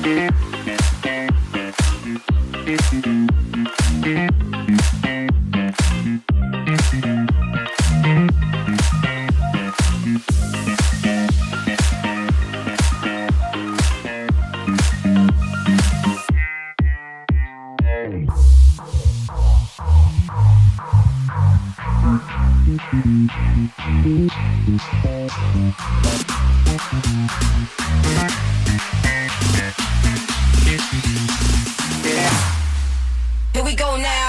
Here we go now.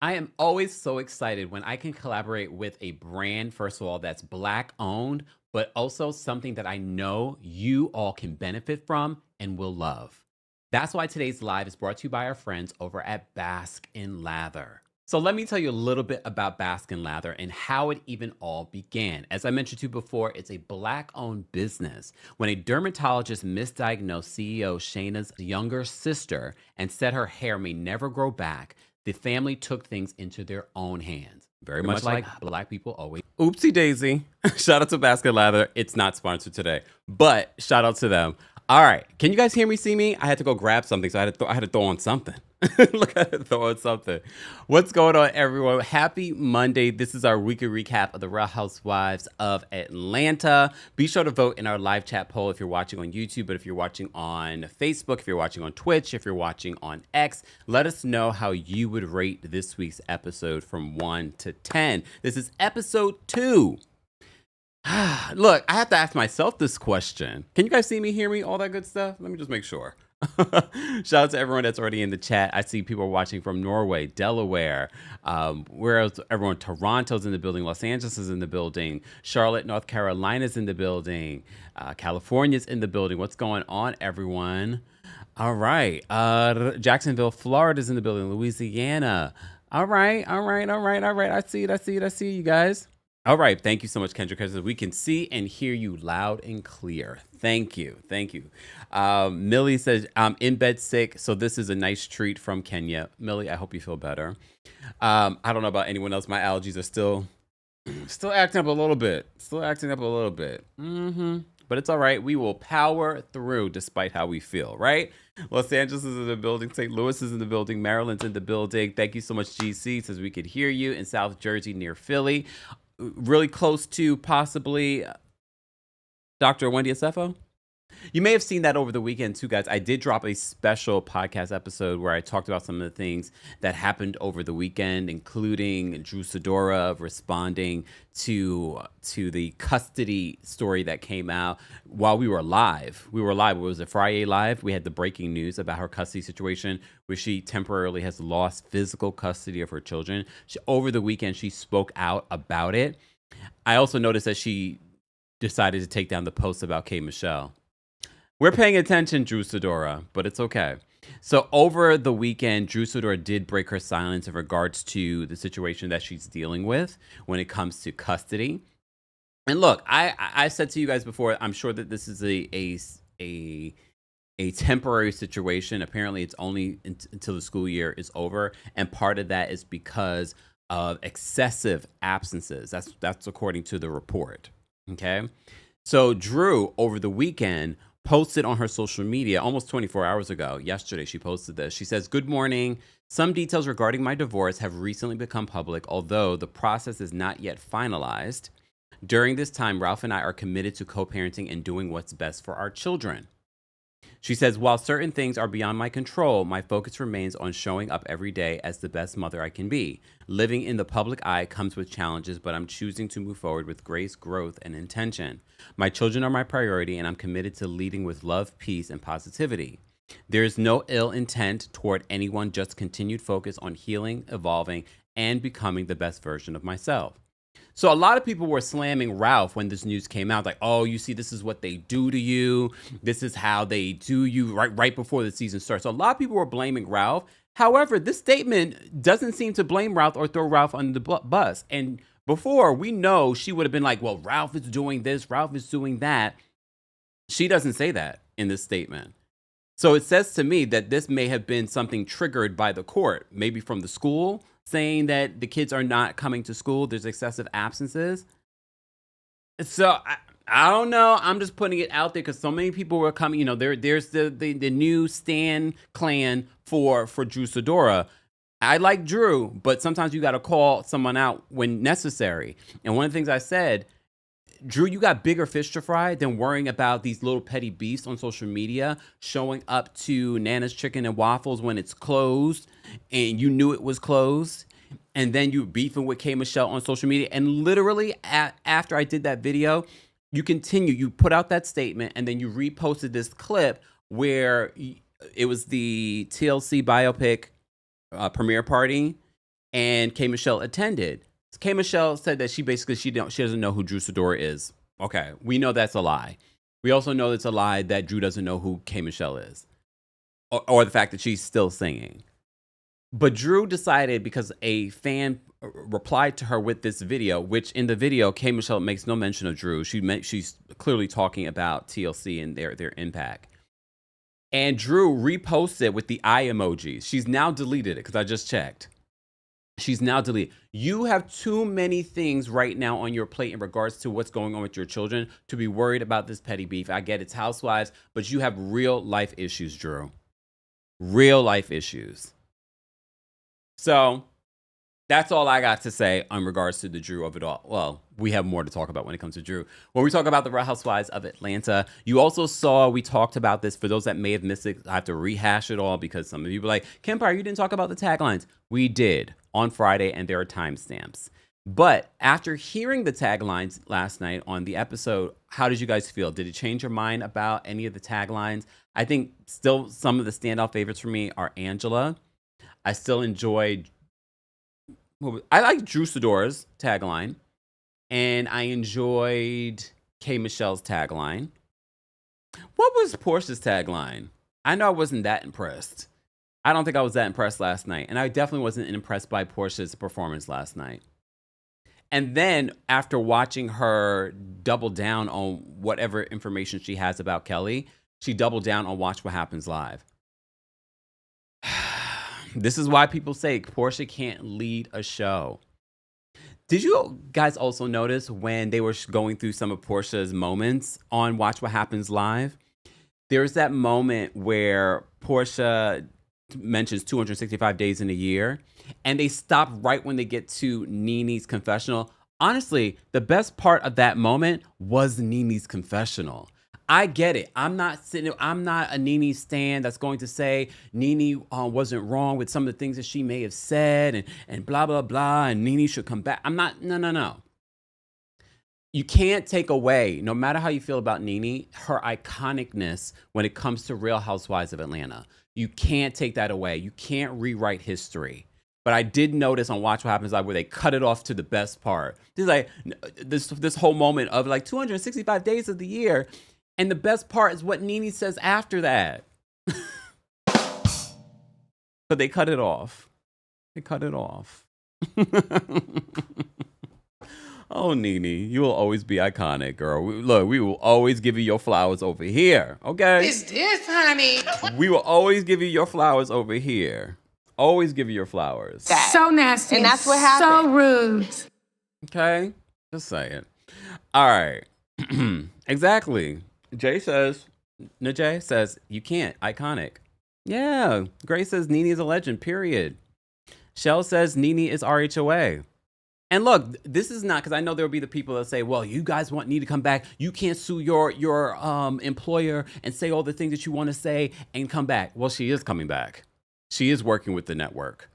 I am always so excited when I can collaborate with a brand, first of all, that's Black owned, but also something that I know you all can benefit from and will love. That's why today's live is brought to you by our friends over at Bask in Lather. So let me tell you a little bit about Bask in Lather and how it even all began. As I mentioned to you before, it's a Black-owned business. When a dermatologist misdiagnosed CEO Shayna's younger sister and said her hair may never grow back, the family took things into their own hands. Very much like Black people always. Oopsie daisy. Shout out to Bask in Lather. It's not sponsored today, but shout out to them. All right. Can you guys hear me, see me? I had to go grab something, so I had to throw on something. Look, I had to throw on something. What's going on, everyone? Happy Monday. This is our weekly recap of the Real Housewives of Atlanta. Be sure to vote in our live chat poll if you're watching on YouTube, but if you're watching on Facebook, if you're watching on Twitch, if you're watching on X, let us know how you would rate this week's episode from 1 to 10. This is episode 2. Look, I have to ask myself this question. Can you guys see me, hear me, all that good stuff? Let me just make sure. Shout out to everyone that's already in the chat. I see people watching from Norway, Delaware. Where else? Everyone, Toronto's in the building. Los Angeles is in the building. Charlotte, North Carolina's in the building. California's in the building. What's going on, everyone? All right. Jacksonville, Florida's in the building. Louisiana. All right. I see it, you guys. All right. Thank you so much, Kendra, because we can see and hear you loud and clear. Thank you. Millie says, I'm in bed sick, so this is a nice treat from Kenya. Millie, I hope you feel better. I don't know about anyone else. My allergies are still acting up a little bit. But it's all right. We will power through despite how we feel, right? Los Angeles is in the building. St. Louis is in the building. Maryland's in the building. Thank you so much, GC, says we could hear you in South Jersey near Philly. Really close to possibly Dr. Wendy Asefo. You may have seen that over the weekend too, guys. I did drop a special podcast episode where I talked about some of the things that happened over the weekend, including Drew Sidora responding to the custody story that came out while we were live. It was a Friday live. We had the breaking news about her custody situation where she temporarily has lost physical custody of her children. Over the weekend, she spoke out about it. I also noticed that she decided to take down the post about K. Michelle. We're paying attention, Drew Sidora, but it's okay. So over the weekend, Drew Sidora did break her silence in regards to the situation that she's dealing with when it comes to custody. And look, I said to you guys before, I'm sure that this is a temporary situation. Apparently, it's only until the school year is over, and part of that is because of excessive absences. That's according to the report. Okay, so Drew over the weekend posted on her social media almost 24 hours ago. Yesterday, she posted this. She says, "Good morning. Some details regarding my divorce have recently become public, although the process is not yet finalized. During this time, Ralph and I are committed to co-parenting and doing what's best for our children." She says, "While certain things are beyond my control, my focus remains on showing up every day as the best mother I can be. Living in the public eye comes with challenges, but I'm choosing to move forward with grace, growth, and intention. My children are my priority, and I'm committed to leading with love, peace, and positivity. There is no ill intent toward anyone, just continued focus on healing, evolving, and becoming the best version of myself. So a lot of people were slamming Ralph when this news came out. Like, oh, you see, this is what they do to you. This is how they do you right before the season starts. So a lot of people were blaming Ralph. However, this statement doesn't seem to blame Ralph or throw Ralph under the bus. And before, we know she would have been like, well, Ralph is doing this, Ralph is doing that. She doesn't say that in this statement. So it says to me that this may have been something triggered by the court, maybe from the school, saying that the kids are not coming to school. There's excessive absences. So I don't know. I'm just putting it out there because so many people were coming. You know, there's the new Stan clan for Drew Sidora. I like Drew, but sometimes you got to call someone out when necessary. And one of the things I said, Drew, you got bigger fish to fry than worrying about these little petty beasts on social media, showing up to Nana's Chicken and Waffles when it's closed and you knew it was closed. And then you beefing with K. Michelle on social media. And literally after I did that video, you put out that statement and then you reposted this clip where it was the TLC biopic premiere party and K. Michelle attended. K. Michelle said that she doesn't know who Drew Sidora is. Okay, we know that's a lie. We also know it's a lie that Drew doesn't know who K. Michelle is, or the fact that she's still singing. But Drew decided, because a fan replied to her with this video, which in the video K. Michelle makes no mention of Drew. She's clearly talking about TLC and their impact. And Drew reposted with the eye emojis. She's now deleted it because I just checked. She's now deleted. You have too many things right now on your plate in regards to what's going on with your children to be worried about this petty beef. I get it's housewives, but you have real life issues, Drew. Real life issues. So that's all I got to say in regards to the Drew of it all. Well, we have more to talk about when it comes to Drew. When we talk about the Real Housewives of Atlanta, you also saw, we talked about this. For those that may have missed it, I have to rehash it all because some of you were like, Kempire, you didn't talk about the taglines. We did on Friday, and there are timestamps. But after hearing the taglines last night on the episode, how did you guys feel? Did it change your mind about any of the taglines? I think still some of the standout favorites for me are Angela. I still enjoyed... I like Drew Sidora's tagline, and I enjoyed K. Michelle's tagline. What was Porsha's tagline? I know I wasn't that impressed. I don't think I was that impressed last night, and I definitely wasn't impressed by Porsha's performance last night. And then after watching her double down on whatever information she has about Kelli, she doubled down on Watch What Happens Live. This is why people say Porsha can't lead a show. Did you guys also notice when they were going through some of Porsha's moments on Watch What Happens Live? There's that moment where Porsha mentions 265 days in a year, and they stop right when they get to Nene's confessional. Honestly, the best part of that moment was Nene's confessional. I get it. I'm not a Nene stan that's going to say Nene wasn't wrong with some of the things that she may have said and blah, blah, blah, and Nene should come back. I'm not, no. You can't take away, no matter how you feel about Nene, her iconicness when it comes to Real Housewives of Atlanta. You can't take that away. You can't rewrite history. But I did notice on Watch What Happens Live where they cut it off to the best part. There's like this whole moment of like 265 days of the year. And the best part is what Nene says after that. But they cut it off. They cut it off. Oh, Nene, you will always be iconic, girl. We will always give you your flowers over here, okay? It's this, honey. We will always give you your flowers over here. Always give you your flowers. So nasty. And that's what happened. So rude. Okay? Just saying. All right. Exactly. Najee says, you can't. Iconic. Yeah. Grace says, Nene is a legend, period. Shell says, Nene is RHOA. And look, this is not, because I know there will be the people that say, well, you guys want Nene to come back. You can't sue your employer and say all the things that you want to say and come back. Well, she is coming back. She is working with the network.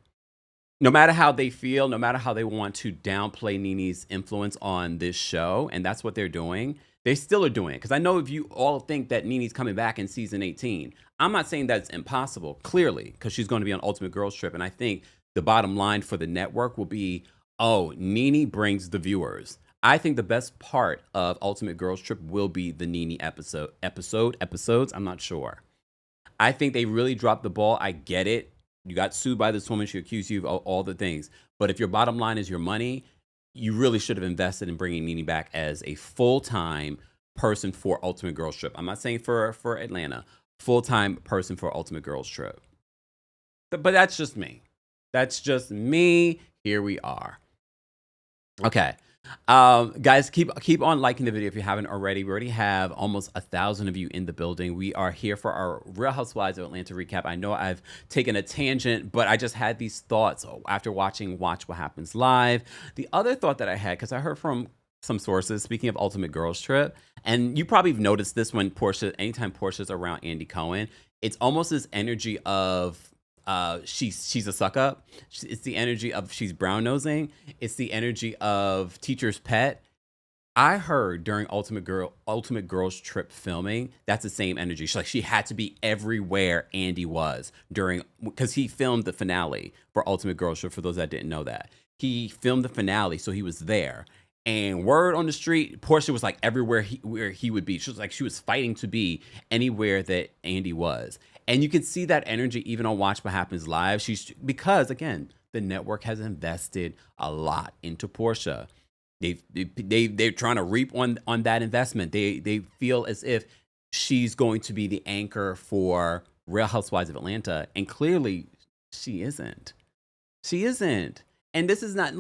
No matter how they feel, no matter how they want to downplay Nene's influence on this show, and that's what they're doing, they still are doing it. Because I know if you all think that Nene's coming back in season 18, I'm not saying that's impossible, clearly, because she's going to be on Ultimate Girls Trip. And I think the bottom line for the network will be, oh, Nene brings the viewers. I think the best part of Ultimate Girls Trip will be the Nene episodes. I'm not sure. I think they really dropped the ball. I get it. You got sued by this woman. She accused you of all the things. But if your bottom line is your money, you really should have invested in bringing Nene back as a full-time person for Ultimate Girls Trip. I'm not saying for Atlanta. Full-time person for Ultimate Girls Trip. But that's just me. That's just me. Here we are. Okay. Guys, keep on liking the video if you haven't already. We already have almost 1,000 of you in the building. We are here for our Real Housewives of Atlanta recap. I know I've taken a tangent, but I just had these thoughts after watching Watch What Happens Live. The other thought that I had, because I heard from some sources, speaking of Ultimate Girls Trip, and you probably have noticed this when anytime Portia's around Andy Cohen, it's almost this energy of she's a suck up. It's the energy of she's brown nosing. It's the energy of teacher's pet. I heard during Ultimate Girls Trip filming, that's the same energy. She had to be everywhere Andy was because he filmed the finale for Ultimate Girls Trip. For those that didn't know that, he filmed the finale, so he was there. And word on the street, Porsha was like everywhere where he would be. She was fighting to be anywhere that Andy was. And you can see that energy even on Watch What Happens Live. Because again, the network has invested a lot into Porsha. They're trying to reap on that investment. They feel as if she's going to be the anchor for Real Housewives of Atlanta, and clearly she isn't. She isn't. And this is not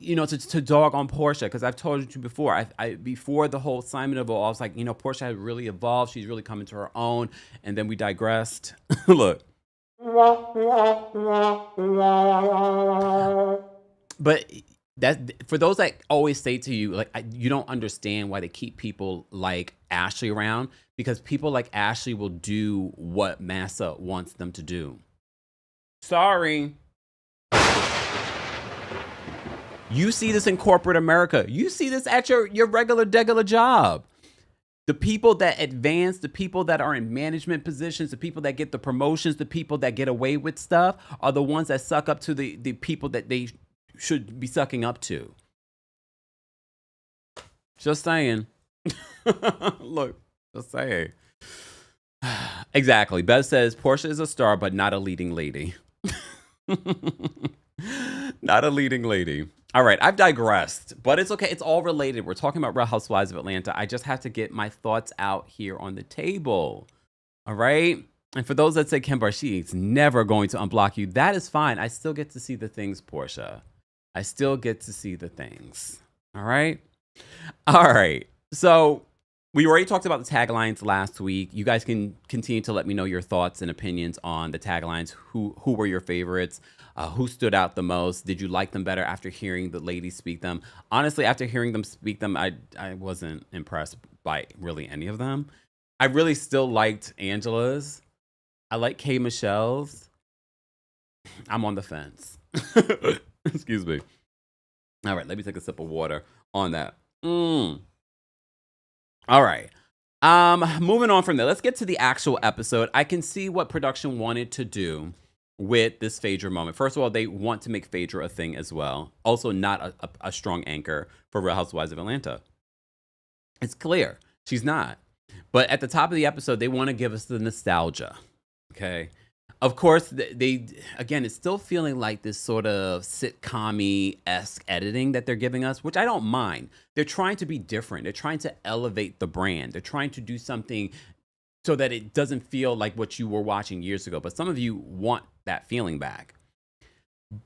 to dog on Porsha, because I've told you before, before the whole Simon of all, I was like, Porsha had really evolved. She's really coming to her own. And then we digressed. Look. But that, for those that always say to you, like, you don't understand why they keep people like Ashley around, because people like Ashley will do what Massa wants them to do. Sorry. You see this in corporate America. You see this at your regular job. The people that advance, the people that are in management positions, the people that get the promotions, the people that get away with stuff are the ones that suck up to the people that they should be sucking up to. Just saying. Look, just saying. Exactly. Bev says, Porsha is a star, but not a leading lady. Not a leading lady. All right, I've digressed, but it's okay. It's all related. We're talking about Real Housewives of Atlanta. I just have to get my thoughts out here on the table. All right? And for those that say, Kempire, she's never going to unblock you, that is fine. I still get to see the things, Porsha. I still get to see the things. All right? All right. So we already talked about the taglines last week. You guys can continue to let me know your thoughts and opinions on the taglines. Who were your favorites? Who stood out the most? Did you like them better after hearing the ladies speak them? Honestly, after hearing them speak them, I wasn't impressed by really any of them. I really still liked Angela's. I like K. Michelle's. I'm on the fence. Excuse me. All right, let me take a sip of water on that. All right. Moving on from there, let's get to the actual episode. I can see what production wanted to do with this Phaedra moment. First of all, they want to make Phaedra a thing as well. Also, not a strong anchor for Real Housewives of Atlanta. It's clear she's not. But at the top of the episode, they want to give us the nostalgia. Okay. Of course, again, it's still feeling like this sort of sitcom-y-esque editing that they're giving us, which I don't mind. They're trying to be different. They're trying to elevate the brand. They're trying to do something so that it doesn't feel like what you were watching years ago. But some of you want that feeling back.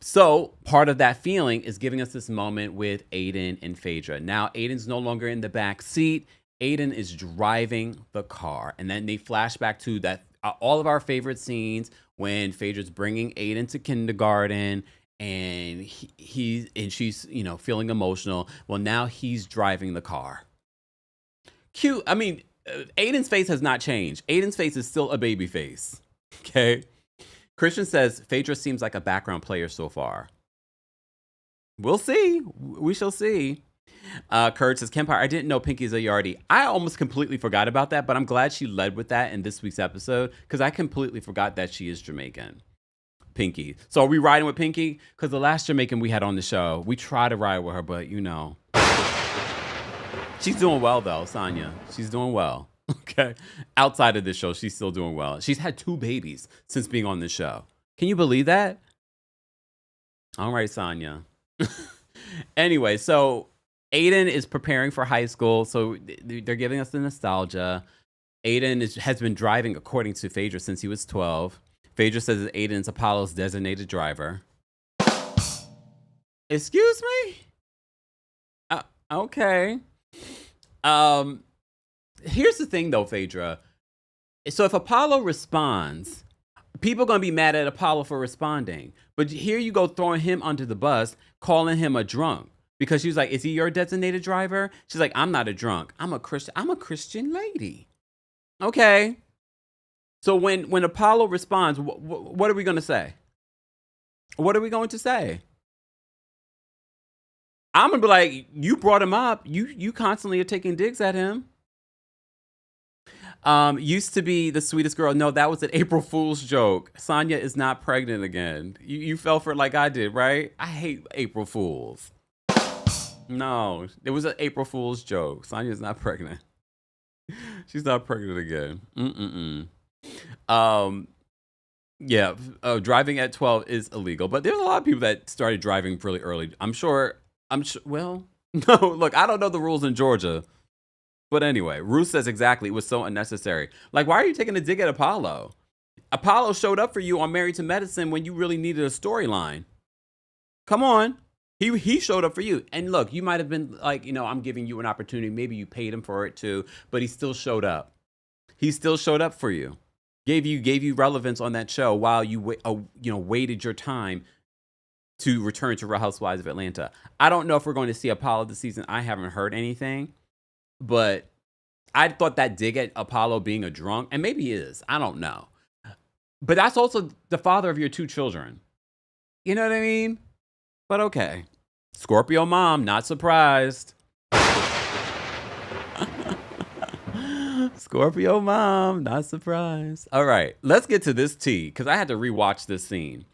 So part of that feeling is giving us this moment with Aiden and Phaedra. Now, Aiden's no longer in the back seat. Aiden is driving the car. And then they flash back to that all of our favorite scenes when Phaedra's bringing Aiden to kindergarten and she's, feeling emotional. Well, now he's driving the car. Cute. I mean, Aiden's face has not changed. Aiden's face is still a baby face. Okay. Christian says Phaedra seems like a background player so far. We'll see. We shall see. Kurt says, Kempire, I didn't know Pinky's a yardie. I almost completely forgot about that, but I'm glad she led with that in this week's episode because I completely forgot that she is Jamaican. Pinky. So are we riding with Pinky? Because the last Jamaican we had on the show, we tried to ride with her, but you know. She's doing well, though, Sonya. She's doing well. Okay. Outside of this show, she's still doing well. She's had 2 babies since being on this show. Can you believe that? All right, Sonya. Anyway, so Aiden is preparing for high school. So they're giving us the nostalgia. Aiden has been driving, according to Phaedra, since he was 12. Phaedra says that Aiden is Apollo's designated driver. Excuse me? Okay. Here's the thing, though, Phaedra. So if Apollo responds, people are going to be mad at Apollo for responding. But here you go throwing him under the bus, calling him a drunk. Because she's like, is he your designated driver? She's like, I'm not a drunk. I'm a Christian lady. Okay. So when Apollo responds, what are we going to say? What are we going to say? I'm going to be like, you brought him up. You constantly are taking digs at him. Used to be the sweetest girl. No, that was an April Fool's joke. Sonya is not pregnant again. You fell for it like I did, right? I hate April Fools. No, it was an April Fool's joke. Sonya's not pregnant. She's not pregnant again. Yeah, driving at 12 is illegal, but there's a lot of people that started driving really early. I'm sure, well, no, look, I don't know the rules in Georgia. But anyway, Ruth says exactly, it was so unnecessary. Like, why are you taking a dig at Apollo? Apollo showed up for you on Married to Medicine when you really needed a storyline. Come on. He showed up for you. And look, you might have been like, I'm giving you an opportunity. Maybe you paid him for it too, but he still showed up. He still showed up for you. Gave you relevance on that show while you waited your time to return to Real Housewives of Atlanta. I don't know if we're going to see Apollo this season. I haven't heard anything. But I thought that dig at Apollo being a drunk, and maybe he is, I don't know. But that's also the father of your 2 children. You know what I mean? But okay. Scorpio mom, not surprised. Scorpio mom, not surprised. All right, let's get to this tea, because I had to rewatch this scene.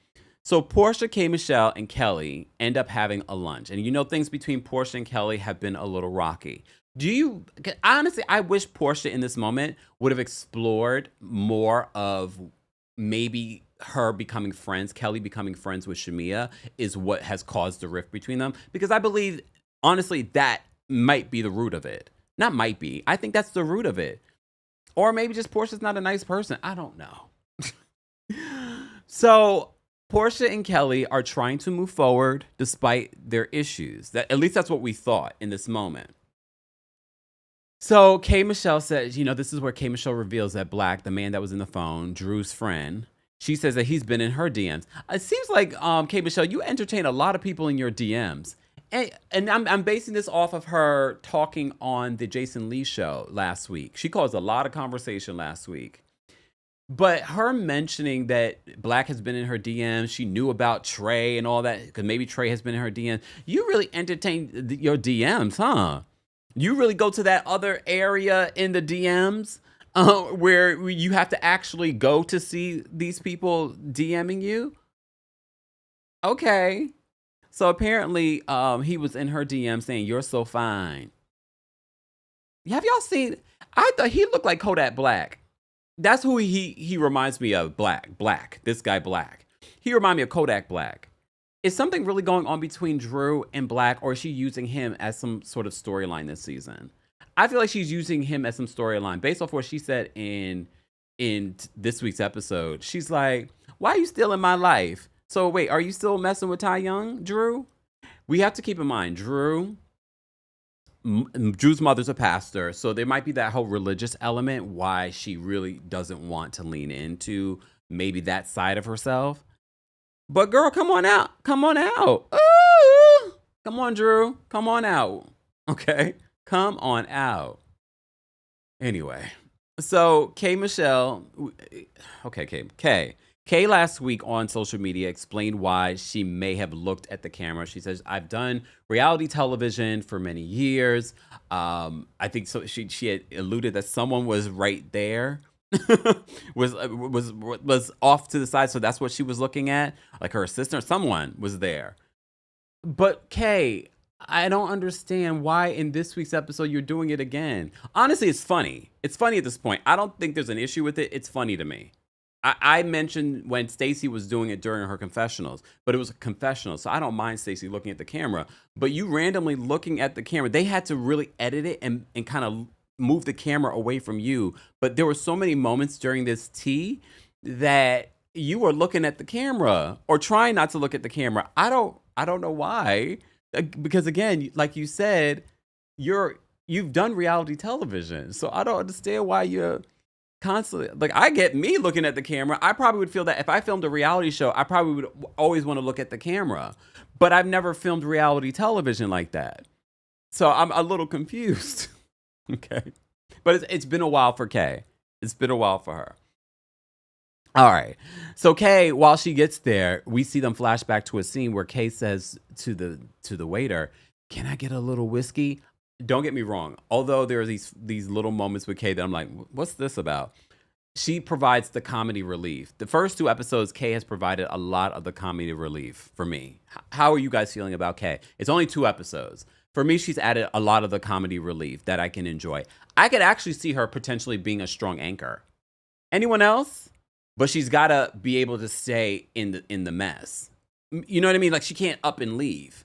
So Porsha, K. Michelle, and Kelli end up having a lunch. And things between Porsha and Kelli have been a little rocky. Honestly, I wish Porsha in this moment would have explored more of maybe her becoming friends, Kelli becoming friends with Shamia is what has caused the rift between them. Because I believe, honestly, that might be the root of it. Not might be. I think that's the root of it. Or maybe just Porsha's not a nice person. I don't know. So Porsha and Kelli are trying to move forward despite their issues. At least that's what we thought in this moment. So K. Michelle says, this is where K. Michelle reveals that Black, the man that was in the phone, Drew's friend, she says that he's been in her DMs. It seems like, K. Michelle, you entertain a lot of people in your DMs. And I'm basing this off of her talking on the Jason Lee show last week. She caused a lot of conversation last week. But her mentioning that Black has been in her DMs, she knew about Trey and all that, because maybe Trey has been in her DMs. You really entertain your DMs, huh? You really go to that other area in the DMs where you have to actually go to see these people DMing you? Okay. So apparently he was in her DM saying, "You're so fine." Have y'all seen? I thought he looked like Kodak Black. That's who he reminds me of. Black. This guy Black. He reminds me of Kodak Black. Is something really going on between Drew and Black, or is she using him as some sort of storyline this season? I feel like she's using him as some storyline based off what she said in this week's episode. She's like, "Why are you still in my life?" So wait, are you still messing with Ty Young, Drew? We have to keep in mind, Drew's mother's a pastor, so there might be that whole religious element why she really doesn't want to lean into maybe that side of herself. But girl, come on out. Come on out. Ooh. Come on, Drew. Come on out. Okay? Come on out. Anyway, so K. Michelle, okay, Kay last week on social media explained why she may have looked at the camera. She says, "I've done reality television for many years." I think so. She had alluded that someone was right there was off to the side, so that's what she was looking at. Like her assistant or someone was there. But Kay, I don't understand why in this week's episode you're doing it again. Honestly, it's funny. It's funny at this point. I don't think there's an issue with it. It's funny to me. I mentioned when Stacey was doing it during her confessionals, but it was a confessional, so I don't mind Stacey looking at the camera. But you randomly looking at the camera, they had to really edit it and kind of move the camera away from you. But there were so many moments during this tea that you were looking at the camera or trying not to look at the camera. I don't know why. Because again, like you said, you've done reality television. So I don't understand why you're constantly like, I get me looking at the camera. I probably would feel that if I filmed a reality show, I probably would always want to look at the camera. But I've never filmed reality television like that. So I'm a little confused. Okay. But it's been a while for Kay. It's been a while for her. All right. So Kay, while she gets there, we see them flash back to a scene where Kay says to the waiter, "Can I get a little whiskey?" Don't get me wrong. Although there are these little moments with Kay that I'm like, what's this about? She provides the comedy relief. The first 2 episodes, Kay has provided a lot of the comedy relief for me. How are you guys feeling about Kay? It's only 2 episodes. For me, she's added a lot of the comedy relief that I can enjoy. I could actually see her potentially being a strong anchor. Anyone else? But she's got to be able to stay in the mess. You know what I mean? Like she can't up and leave.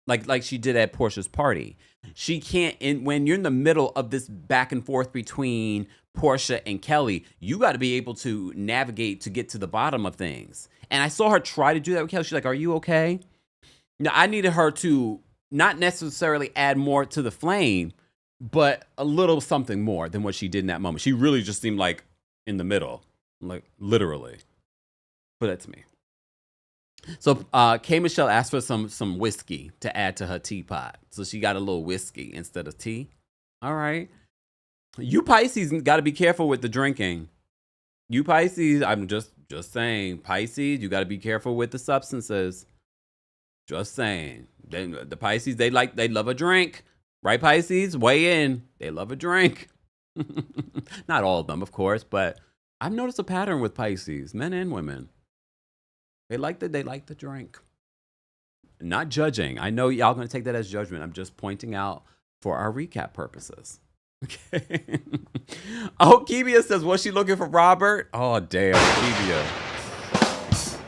Like she did at Porsha's party. She can't, when you're in the middle of this back and forth between Porsha and Kelli, you got to be able to navigate to get to the bottom of things. And I saw her try to do that with Kelli. She's like, "Are you okay?" Now, I needed her to not necessarily add more to the flame, but a little something more than what she did in that moment. She really just seemed like in the middle, like literally. But that's me. So K. Michelle asked for some whiskey to add to her teapot. So she got a little whiskey instead of tea. All right. You Pisces got to be careful with the drinking. You Pisces, I'm just saying, Pisces, you got to be careful with the substances. Just saying. The Pisces, they love a drink. Right, Pisces? Weigh in. They love a drink. Not all of them, of course, but I've noticed a pattern with Pisces, men and women. They like the drink. Not judging. I know y'all going to take that as judgment. I'm just pointing out for our recap purposes. Okay. Oh, Kebia says, was she looking for Robert? Oh, damn, Kebia.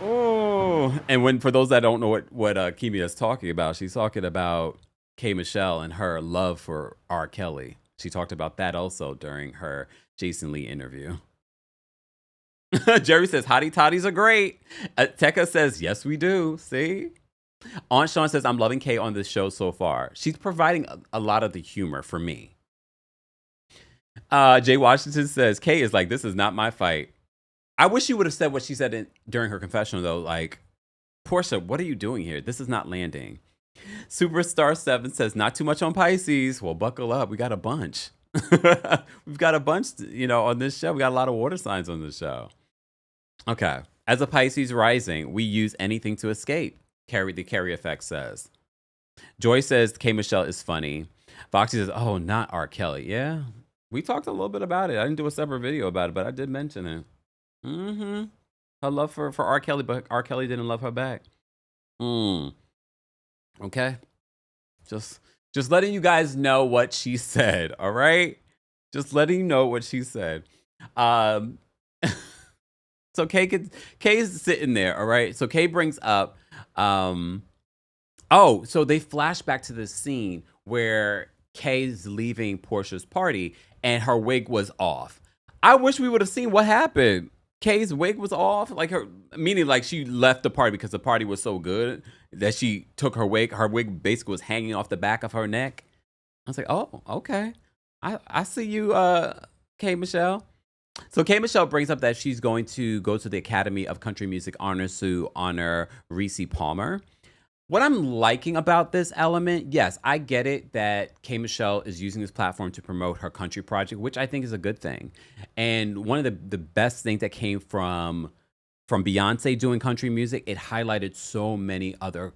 Oh, and for those that don't know what Kebia is talking about, she's talking about K. Michelle and her love for R. Kelly. She talked about that also during her Jason Lee interview. Jerry says, hottie toddies are great. Tekka says, yes, we do. See? Aunt Sean says, I'm loving Kay on this show so far. She's providing a lot of the humor for me. Jay Washington says, Kay is like, this is not my fight. I wish she would have said what she said during her confessional, though. Like, Porsha, what are you doing here? This is not landing. Superstar 7 says, not too much on Pisces. Well, buckle up. We got a bunch. We've got a bunch, on this show. We got a lot of water signs on this show. Okay. As a Pisces rising, we use anything to escape. The Carrie effect says. Joy says K. Michelle is funny. Foxy says, oh, not R. Kelly. Yeah. We talked a little bit about it. I didn't do a separate video about it, but I did mention it. Mm-hmm. Her love for R. Kelly, but R. Kelly didn't love her back. Okay. Just letting you guys know what she said, all right? Just letting you know what she said. So Kay's sitting there, all right? So Kay brings up, so they flash back to this scene where Kay's leaving Porsha's party and her wig was off. I wish we would have seen what happened. Kay's wig was off, meaning she left the party because the party was so good that she took her wig. Her wig basically was hanging off the back of her neck. I was like, oh, okay. I see you, K. Michelle. So K. Michelle brings up that she's going to go to the Academy of Country Music Honors to honor Reese Palmer. What I'm liking about this element, yes, I get it that K. Michelle is using this platform to promote her country project, which I think is a good thing. And one of the best things that came from Beyonce doing country music, it highlighted so many other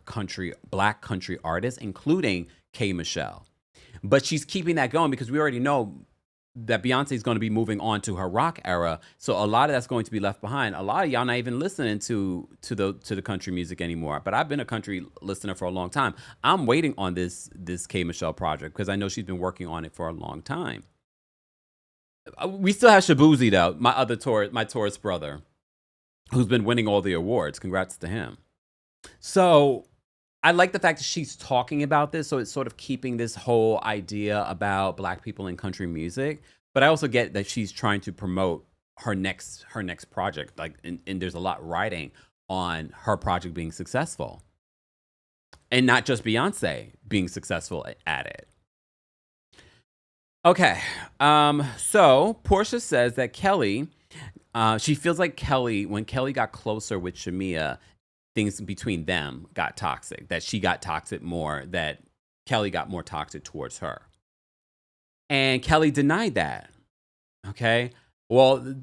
Black country artists, including K. Michelle. But she's keeping that going because we already know that Beyonce is going to be moving on to her rock era. So a lot of that's going to be left behind. A lot of y'all not even listening to the country music anymore. But I've been a country listener for a long time. I'm waiting on this K Michelle project because I know she's been working on it for a long time. We still have Shabuzi though, my Taurus brother, who's been winning all the awards. Congrats to him. So I like the fact that she's talking about this. So it's sort of keeping this whole idea about Black people in country music. But I also get that she's trying to promote her next project. Like, and there's a lot riding on her project being successful. And not just Beyonce being successful at it. Okay. So Porsha says that Kelli, she feels like when Kelli got closer with Shamea, things between them got toxic, that she got toxic more, that Kelli got more toxic towards her. And Kelli denied that. Okay. Well,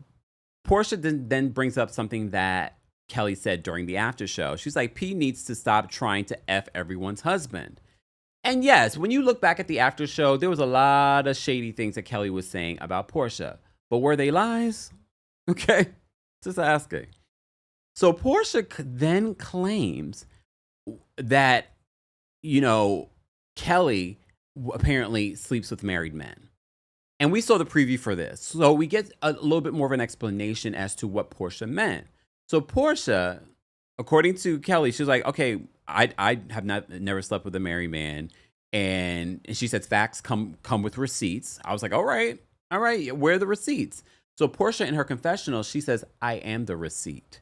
Porsha then brings up something that Kelli said during the after show. She's like, P needs to stop trying to F everyone's husband. And yes, when you look back at the after show, there was a lot of shady things that Kelli was saying about Porsha. But were they lies? Okay. Just asking. So Porsha then claims that, Kelli apparently sleeps with married men. And we saw the preview for this. So we get a little bit more of an explanation as to what Porsha meant. So Porsha, according to Kelli, she's like, okay, I have never slept with a married man. And she said facts come with receipts. I was like, all right, where are the receipts? So Porsha in her confessional, she says, I am the receipt.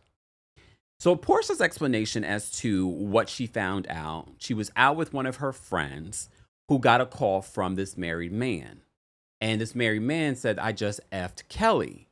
So Porsha's explanation as to what she found out, she was out with one of her friends who got a call from this married man. And this married man said, I just effed Kelli.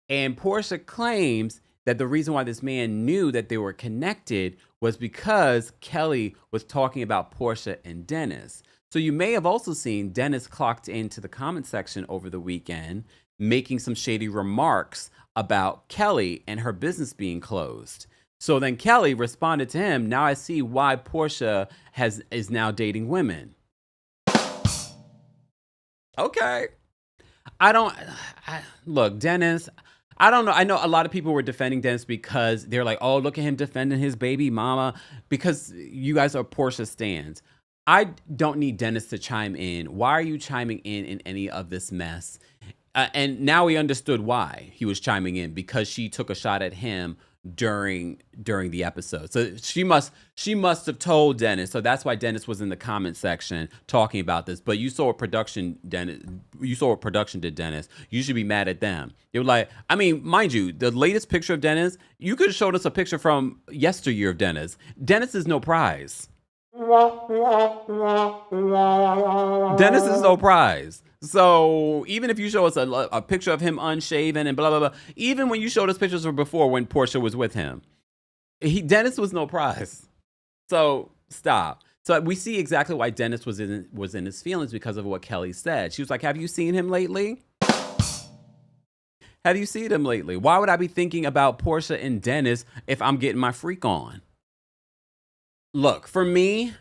And Porsha claims that the reason why this man knew that they were connected was because Kelli was talking about Porsha and Dennis. So you may have also seen Dennis clocked into the comment section over the weekend, making some shady remarks about Kelli and her business being closed. So then Kelli responded to him, now I see why Porsha is now dating women. Okay. Look, Dennis, I don't know. I know a lot of people were defending Dennis because they're like, oh, look at him defending his baby mama because you guys are Porsha stans. I don't need Dennis to chime in. Why are you chiming in any of this mess? And now we understood why he was chiming in, because she took a shot at him during the episode. So she must have told Dennis. So that's why Dennis was in the comment section talking about this. But you saw what production did, Dennis. You should be mad at them. They were like, I mean, mind you, the latest picture of Dennis, you could have showed us a picture from yesteryear of Dennis. Dennis is no prize. Dennis is no prize. So even if you show us a picture of him unshaven and blah, blah, blah, even when you showed us pictures from before when Porsha was with him, Dennis was no prize. So stop. So we see exactly why Dennis was in his feelings because of what Kelli said. She was like, have you seen him lately? Have you seen him lately? Why would I be thinking about Porsha and Dennis if I'm getting my freak on? Look, for me,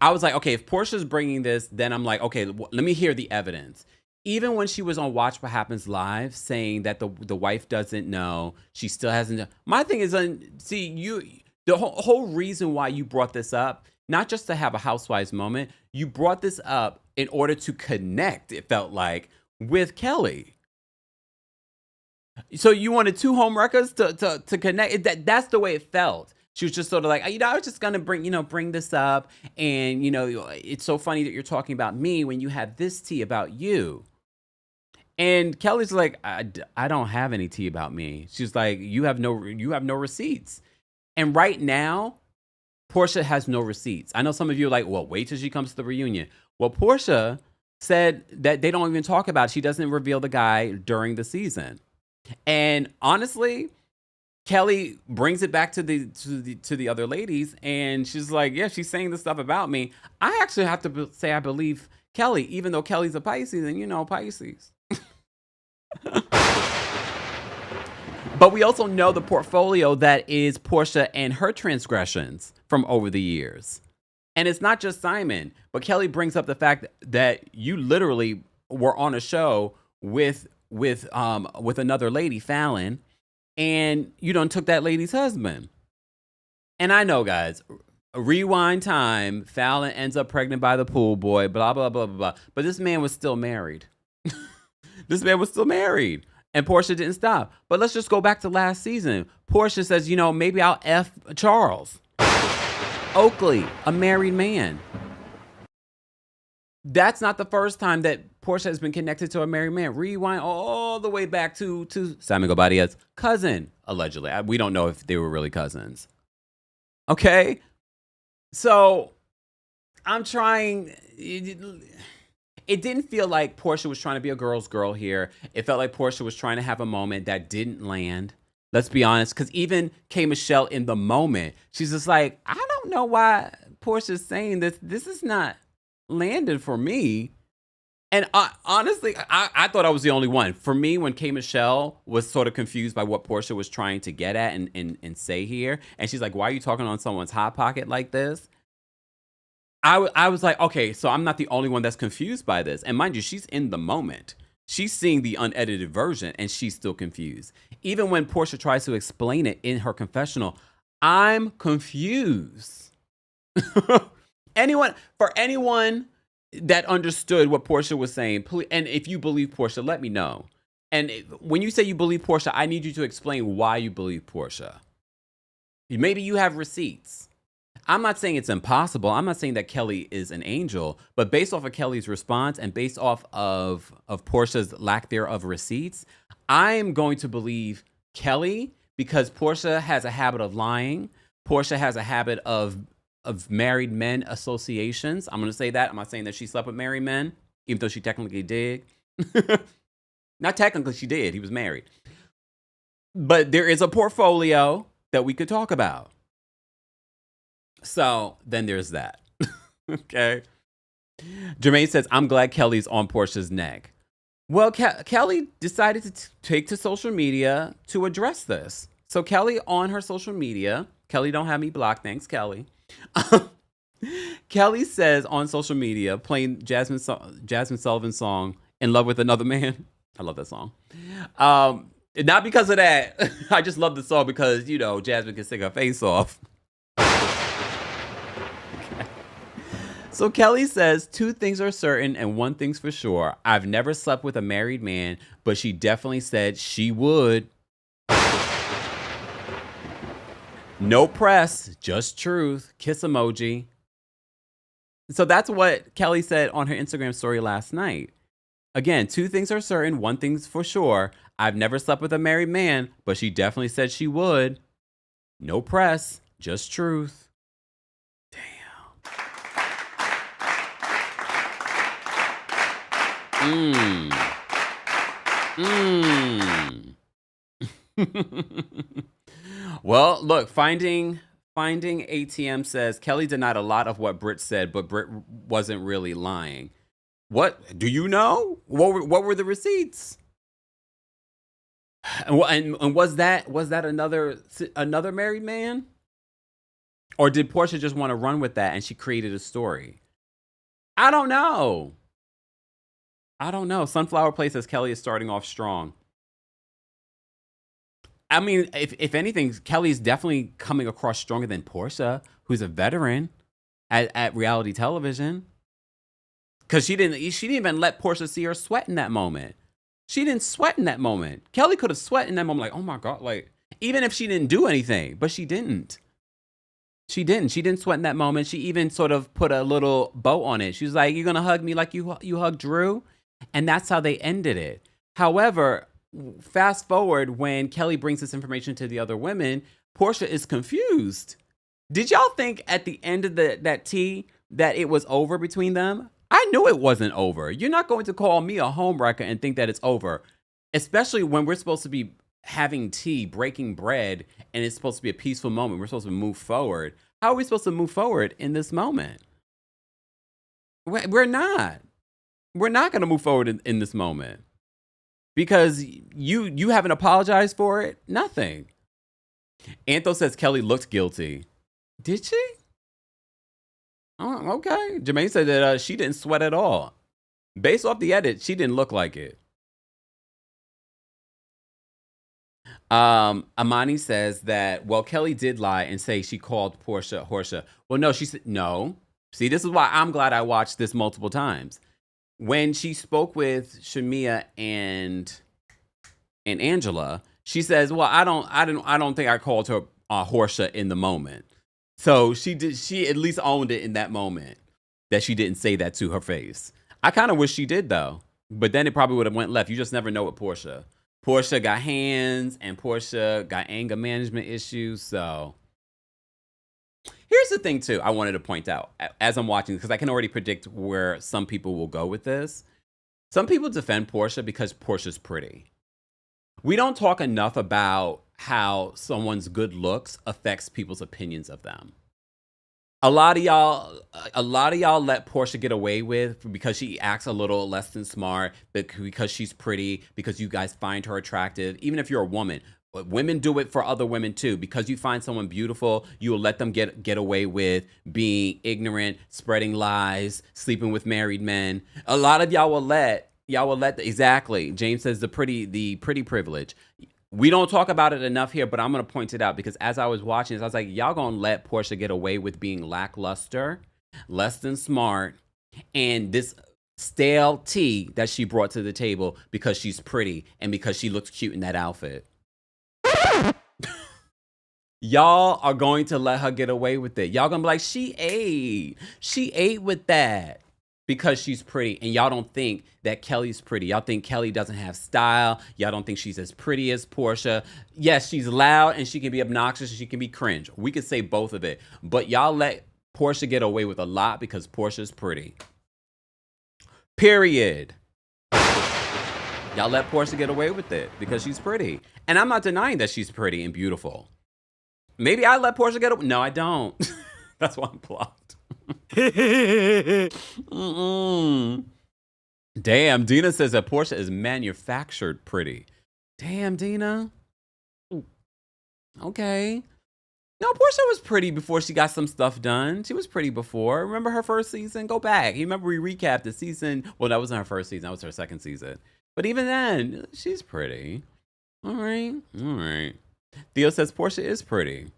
I was like, okay, if Portia's bringing this, then I'm like, okay, let me hear the evidence. Even when she was on Watch What Happens Live saying that the wife doesn't know, she still hasn't. My thing is, the whole reason why you brought this up, not just to have a Housewives moment, you brought this up in order to connect, it felt like, with Kelli. So you wanted two home records to connect. That's the way it felt. She was just sort of like, I was just going to bring this up. And, it's so funny that you're talking about me when you have this tea about you. And Kelly's like, I don't have any tea about me. She's like, you have no receipts. And right now, Porsha has no receipts. I know some of you are like, well, wait till she comes to the reunion. Well, Porsha said that they don't even talk about it. She doesn't reveal the guy during the season. And honestly, Kelli brings it back to the other ladies, and she's like, yeah, she's saying this stuff about me. I actually have to say I believe Kelli, even though Kelly's a Pisces, and Pisces. But we also know the portfolio that is Porsha and her transgressions from over the years. And it's not just Simon, but Kelli brings up the fact that you literally were on a show with another lady, Fallon, and you done took that lady's husband. And I know, guys, rewind time, Fallon ends up pregnant by the pool boy, blah, blah, blah, blah, blah. But this man was still married. This man was still married. And Porsha didn't stop. But let's just go back to last season. Porsha says, maybe I'll F Charles Oakley, a married man. That's not the first time that Porsha has been connected to a married man. Rewind all the way back to Simon Gobadia's cousin, allegedly. We don't know if they were really cousins. Okay? So, I'm trying... It didn't feel like Porsha was trying to be a girl's girl here. It felt like Porsha was trying to have a moment that didn't land. Let's be honest. Because even K. Michelle in the moment, she's just like, I don't know why Portia's saying this. This is not landed for me. And honestly, I thought I was the only one. For me, when K. Michelle was sort of confused by what Porsha was trying to get at and say here, and she's like, why are you talking on someone's hot pocket like this? I was like, okay, so I'm not the only one that's confused by this. And mind you, she's in the moment. She's seeing the unedited version, and she's still confused. Even when Porsha tries to explain it in her confessional, I'm confused. For anyone that understood what Porsha was saying, please, and if you believe Porsha, let me know. And when you say you believe Porsha, I need you to explain why you believe Porsha. Maybe you have receipts. I'm not saying it's impossible. I'm not saying that Kelli is an angel, but based off of Kelli's response and based off of Porsha's lack thereof receipts, I'm going to believe Kelli because Porsha has a habit of lying. Porsha has a habit of married men associations. I'm going to say that. I'm not saying that she slept with married men, even though she technically did. Not technically, she did. He was married. But there is a portfolio that we could talk about. So then there's that. Okay. Jermaine says, I'm glad Kelli's on Portia's neck. Well, Kelli decided to take to social media to address this. So Kelli on her social media, Kelli don't have me blocked. Thanks, Kelli. Kelli says on social media, playing Jasmine Sullivan's song, In Love with Another Man. I love that song. Not because of that. I just love the song because, Jasmine can sing her face off. So Kelli says, 2 things are certain and 1 thing's for sure. I've never slept with a married man, but she definitely said she would. No press, just truth. Kiss emoji. So that's what Kelli said on her Instagram story last night. Again, 2 things are certain, 1 thing's for sure. I've never slept with a married man, but she definitely said she would. No press, just truth. Well, look, finding ATM says Kelli denied a lot of what Britt said, but Britt wasn't really lying. What do you know? What were the receipts? And was that another married man? Or did Porsha just want to run with that and she created a story? I don't know. Sunflower Place says Kelli is starting off strong. I mean, if anything, Kelli's definitely coming across stronger than Porsha, who's a veteran at reality television. Because she didn't even let Porsha see her sweat in that moment. She didn't sweat in that moment. Kelli could have sweat in that moment, like, oh my God, like, even if she didn't do anything, but she didn't. She didn't sweat in that moment. She even sort of put a little bow on it. She was like, you're going to hug me like you hugged Drew? And that's how they ended it. However, fast forward when Kelli brings this information to the other women, Porsha is confused. Did y'all think at the end of that tea that it was over between them? I knew it wasn't over. You're not going to call me a homewrecker and think that it's over, especially when we're supposed to be having tea, breaking bread, and it's supposed to be a peaceful moment. We're supposed to move forward. How are we supposed to move forward in this moment? We're not. We're not going to move forward in this moment because you haven't apologized for it. Nothing. Antho says Kelli looked guilty. Did she? Oh, okay. Jermaine said that she didn't sweat at all. Based off the edit, she didn't look like it. Amani says that, well, Kelli did lie and say she called Porsha. Well, no, she said no. See, this is why I'm glad I watched this multiple times. When she spoke with Shamia and Angela, she says, well, I don't think I called her Porsha in the moment. So she at least owned it in that moment that she didn't say that to her face. I kind of wish she did though, but then it probably would have went left. You just never know with Porsha. Porsha got hands and Porsha got anger management issues. So here's the thing too, I wanted to point out as I'm watching, because I can already predict where some people will go with this. Some people defend Porsha because Portia's pretty. We don't talk enough about how someone's good looks affects people's opinions of them. A lot of y'all let Porsha get away with because she acts a little less than smart, because she's pretty, because you guys find her attractive. Even if you're a woman, women do it for other women too. Because you find someone beautiful, you will let them get away with being ignorant, spreading lies, sleeping with married men. A lot of y'all will let exactly. James says the pretty privilege. We don't talk about it enough here, but I'm going to point it out because as I was watching this, I was like, y'all going to let Porsha get away with being lackluster, less than smart, and this stale tea that she brought to the table because she's pretty and because she looks cute in that outfit. Y'all are going to let her get away with it. Y'all going to be like, she ate with that. Because she's pretty, and y'all don't think that Kelli's pretty. Y'all think Kelli doesn't have style. Y'all don't think she's as pretty as Porsha. Yes, she's loud, and she can be obnoxious, and she can be cringe. We could say both of it. But y'all let Porsha get away with a lot because Portia's pretty. Period. Y'all let Porsha get away with it because she's pretty. And I'm not denying that she's pretty and beautiful. Maybe I let Porsha get away. No, I don't. That's why I'm blocked. Damn, Dina says that Porsha is manufactured pretty. Damn, Dina. Okay. No, Porsha was pretty before she got some stuff done. She was pretty before. Remember her first season? Go back. You remember we recapped the season. Well, that wasn't her first season. That was her second season. But even then, she's pretty. All right. Theo says Porsha is pretty.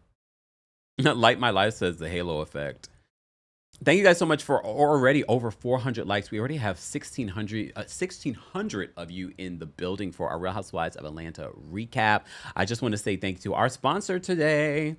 Light My Life says the halo effect. Thank you guys so much for already over 400 likes. We already have 1,600 of you in the building for our Real Housewives of Atlanta recap. I just want to say thank you to our sponsor today.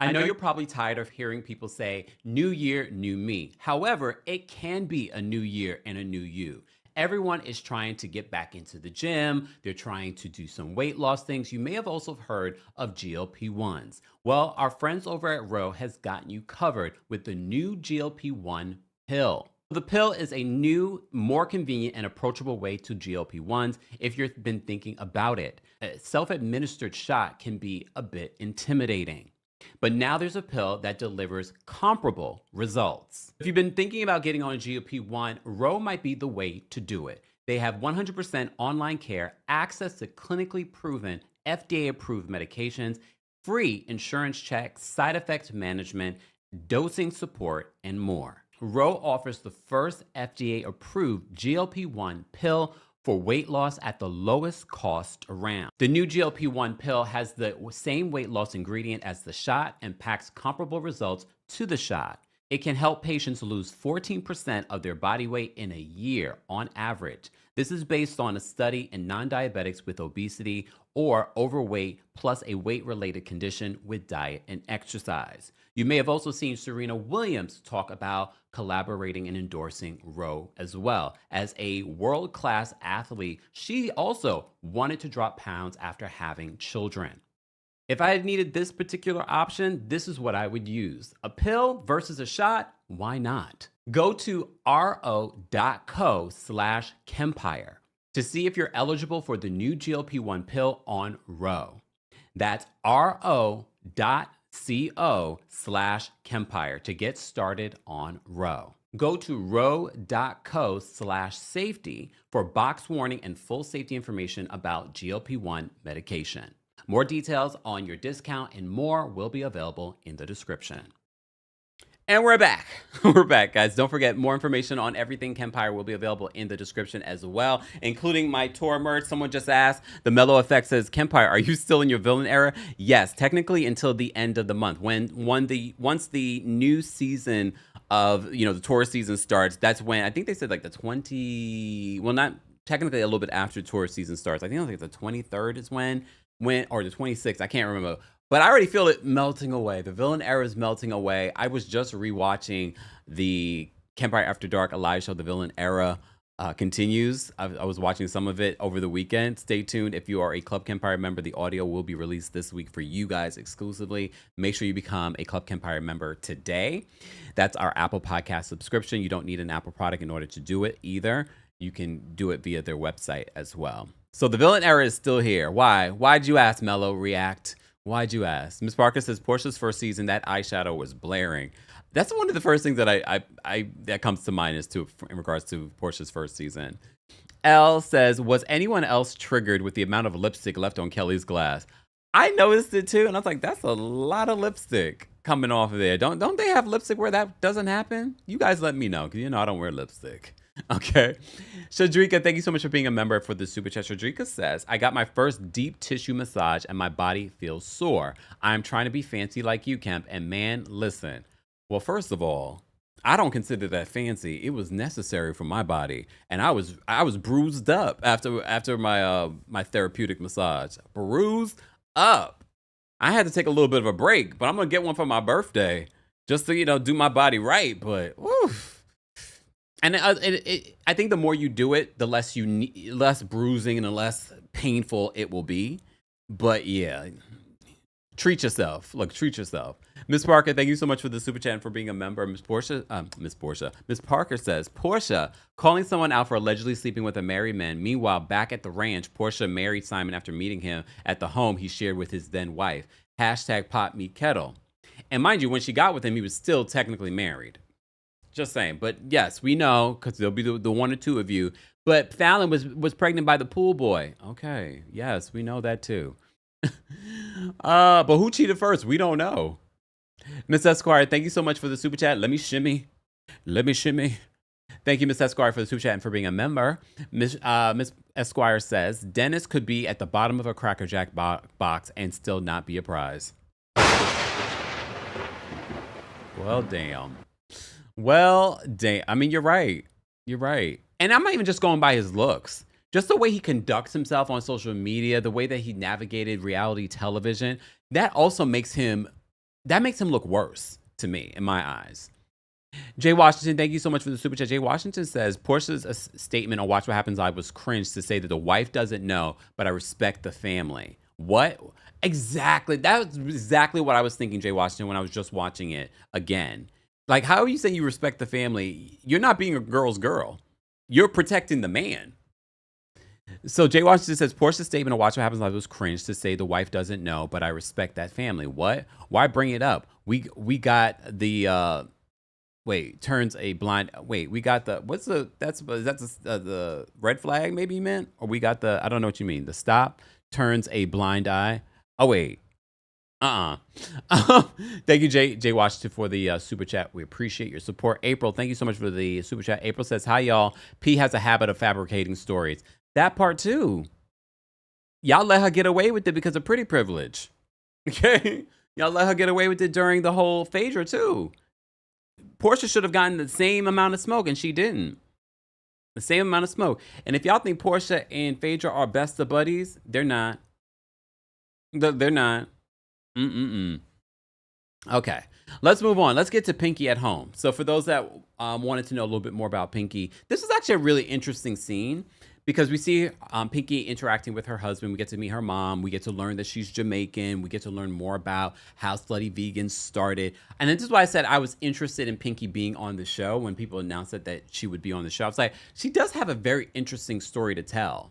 I know you're probably tired of hearing people say, new year, new me. However, it can be a new year and a new you. Everyone is trying to get back into the gym. They're trying to do some weight loss things. You may have also heard of GLP-1s. Well, our friends over at RHOA has gotten you covered with the new GLP-1 pill. The pill is a new, more convenient and approachable way to GLP-1s if you've been thinking about it. A self-administered shot can be a bit intimidating. But now there's a pill that delivers comparable results. If you've been thinking about getting on a GLP-1, RHOA might be the way to do it. They have 100% online care, access to clinically proven, FDA-approved medications, free insurance checks, side effect management, dosing support, and more. RHOA offers the first FDA-approved GLP-1 pill for weight loss at the lowest cost around. The new GLP-1 pill has the same weight loss ingredient as the shot and packs comparable results to the shot. It can help patients lose 14% of their body weight in a year on average. This is based on a study in non-diabetics with obesity or overweight plus a weight-related condition with diet and exercise. You may have also seen Serena Williams talk about collaborating and endorsing RHOA as well. As a world-class athlete, she also wanted to drop pounds after having children. If I had needed this particular option, this is what I would use. A pill versus a shot, why not? Go to ro.co/Kempire to see if you're eligible for the new GLP-1 pill on RHOA. That's ro.co/Kempire to get started on RHOA. Go to ro.co/safety for box warning and full safety information about GLP-1 medication. More details on your discount and more will be available in the description. And we're back. We're back, guys. Don't forget, more information on everything Kempire will be available in the description as well, including my tour merch. Someone just asked, the Mellow Effect says, Kempire, are you still in your villain era? Yes, technically until the end of the month. Once the new season of, the tour season starts, that's when, I think they said like the 20, well, not technically a little bit after tour season starts. I think the 23rd is when, or the 26th, I can't remember. But I already feel it melting away. The villain era is melting away. I was just rewatching the Kempire After Dark live show. The villain era continues. I was watching some of it over the weekend. Stay tuned. If you are a Club Kempire member, the audio will be released this week for you guys exclusively. Make sure you become a Club Kempire member today. That's our Apple Podcast subscription. You don't need an Apple product in order to do it either. You can do it via their website as well. So the villain era is still here. Why? Why'd you ask, Mello? React. Why'd you ask? Miss Parker says Porsha's first season, that eyeshadow was blaring. That's one of the first things that I that comes to mind in regards to Porsha's first season. L says, was anyone else triggered with the amount of lipstick left on Kelly's glass? I noticed it too, and I was like, that's a lot of lipstick coming off of there. Don't they have lipstick where that doesn't happen? You guys let me know, because I don't wear lipstick. Okay. Shadrika, thank you so much for being a member for the Super Chat. Shadrika says, I got my first deep tissue massage and my body feels sore. I'm trying to be fancy like you, Kemp. And man, listen. Well, first of all, I don't consider that fancy. It was necessary for my body. And I was bruised up after my my therapeutic massage. Bruised up. I had to take a little bit of a break, but I'm going to get one for my birthday just to, do my body right. But, woof. And I think the more you do it, the less less bruising and the less painful it will be. But yeah, treat yourself. Look, treat yourself. Miss Parker, thank you so much for the super chat and for being a member. Miss Parker says, Porsha calling someone out for allegedly sleeping with a married man. Meanwhile, back at the ranch, Porsha married Simon after meeting him at the home he shared with his then wife. Hashtag pot meet kettle. And mind you, when she got with him, he was still technically married. Just saying. But yes, we know, because there'll be the one or two of you. But Fallon was pregnant by the pool boy. Okay. Yes, we know that too. But who cheated first? We don't know. Miss Esquire, thank you so much for the super chat. Let me shimmy. Thank you, Miss Esquire, for the super chat and for being a member. Miss Esquire says, Dennis could be at the bottom of a Cracker Jack box and still not be a prize. Well, damn. I mean, you're right. And I'm not even just going by his looks. Just the way he conducts himself on social media, the way that he navigated reality television, that also makes him look worse to me, in my eyes. Jay Washington, thank you so much for the super chat. Jay Washington says, Portia's statement on Watch What Happens Live was cringe to say that the wife doesn't know, but I respect the family. What? Exactly. That was exactly what I was thinking, Jay Washington, when I was just watching it again. Like, how are you saying you respect the family? You're not being a girl's girl. You're protecting the man. So Jay Washington says, Portia's statement on Watch What Happens Live was cringe to say the wife doesn't know, but I respect that family. What? Why bring it up? We got the, turns a blind, we got the, the red flag maybe you meant? Or we got the, I don't know what you mean. The stop turns a blind eye. Oh, wait. Thank you, Jay Washington, for the super chat. We appreciate your support. April, thank you so much for the super chat. April says, hi, y'all. P has a habit of fabricating stories. That part, too. Y'all let her get away with it because of pretty privilege. Okay? Y'all let her get away with it during the whole Phaedra, too. Porsha should have gotten the same amount of smoke, and she didn't. The same amount of smoke. And if y'all think Porsha and Phaedra are best of buddies, they're not. They're not. Okay, let's move on. Let's get to Pinky at home. So for those that wanted to know a little bit more about Pinky, this is actually a really interesting scene because we see Pinky interacting with her husband. We get to meet her mom. We get to learn that she's Jamaican. We get to learn more about how Slutty Vegans started. And this is why I said I was interested in Pinky being on the show when people announced that she would be on the show. I was like, she does have a very interesting story to tell.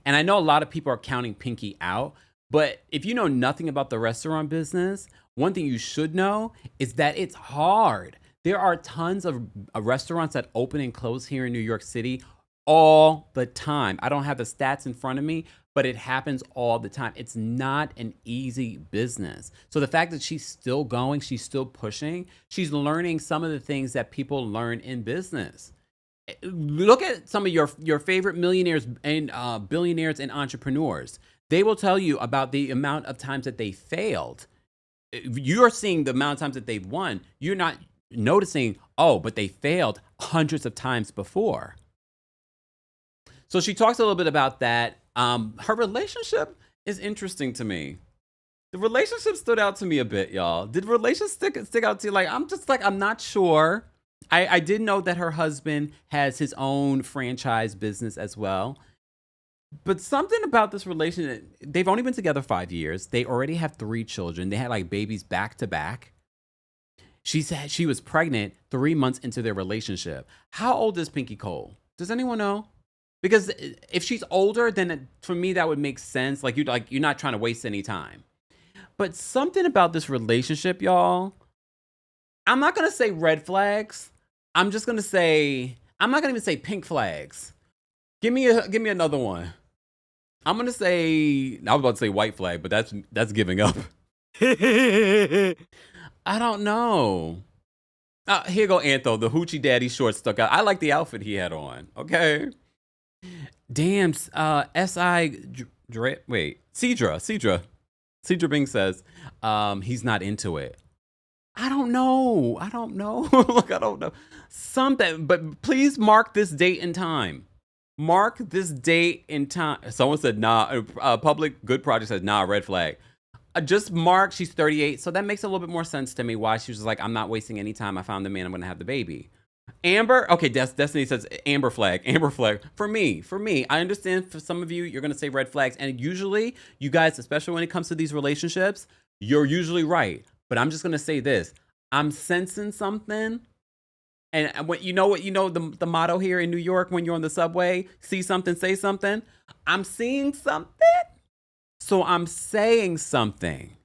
And I know a lot of people are counting Pinky out. But if you know nothing about the restaurant business, one thing you should know is that it's hard. There are tons of restaurants that open and close here in New York City all the time. I don't have the stats in front of me, but it happens all the time. It's not an easy business. So the fact that she's still going, she's still pushing, she's learning some of the things that people learn in business. Look at some of your favorite millionaires and billionaires and entrepreneurs. They will tell you about the amount of times that they failed. You're seeing the amount of times that they've won. You're not noticing, oh, but they failed hundreds of times before. So she talks a little bit about that. Her relationship is interesting to me. The relationship stood out to me a bit, y'all. Did relationship stick out to you? Like, I'm not sure. I did know that her husband has his own franchise business as well. But something about this relationship, they've only been together 5 years. They already have 3 children. They had like babies back to back. She said she was pregnant 3 months into their relationship. How old is Pinky Cole? Does anyone know? Because if she's older, then for me, that would make sense. Like you're not trying to waste any time. But something about this relationship, y'all, I'm not going to say red flags. I'm just going to say, I'm not going to even say pink flags. Give me another one. I'm going to say, I was about to say white flag, but that's giving up. I don't know. Here go Antho, the Hoochie Daddy shorts stuck out. I like the outfit he had on. Okay. Damn, Cedra Bing says, he's not into it. I don't know. Look, I don't know. Something, but please mark this date and time. Mark this date and time. Someone said, nah, Public Good Project says, nah, red flag. Just mark, she's 38. So that makes a little bit more sense to me why she was like, I'm not wasting any time. I found the man, I'm going to have the baby. Amber, okay, Destiny says amber flag. For me, I understand for some of you, you're going to say red flags. And usually, you guys, especially when it comes to these relationships, you're usually right. But I'm just going to say this. I'm sensing something. And what the motto here in New York when you're on the subway, see something, say something. I'm seeing something. So I'm saying something.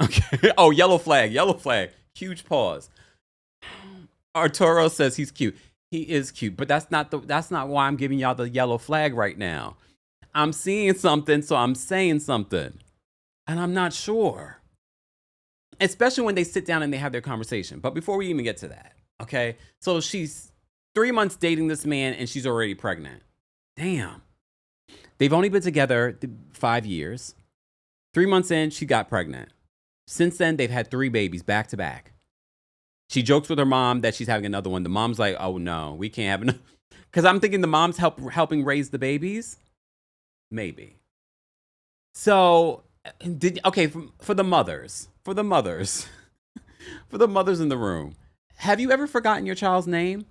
Okay. Oh, yellow flag. Huge pause. Arturo says he's cute. He is cute, but that's not why I'm giving y'all the yellow flag right now. I'm seeing something, so I'm saying something. And I'm not sure. Especially when they sit down and they have their conversation. But before we even get to that, okay? So she's 3 months dating this man and she's already pregnant. Damn. They've only been together 5 years. 3 months in, she got pregnant. Since then, they've had 3 babies back to back. She jokes with her mom that she's having another one. The mom's like, oh, no, we can't have another. Because I'm thinking the mom's helping raise the babies. Maybe. So, for the mothers. For the mothers in the room. Have you ever forgotten your child's name?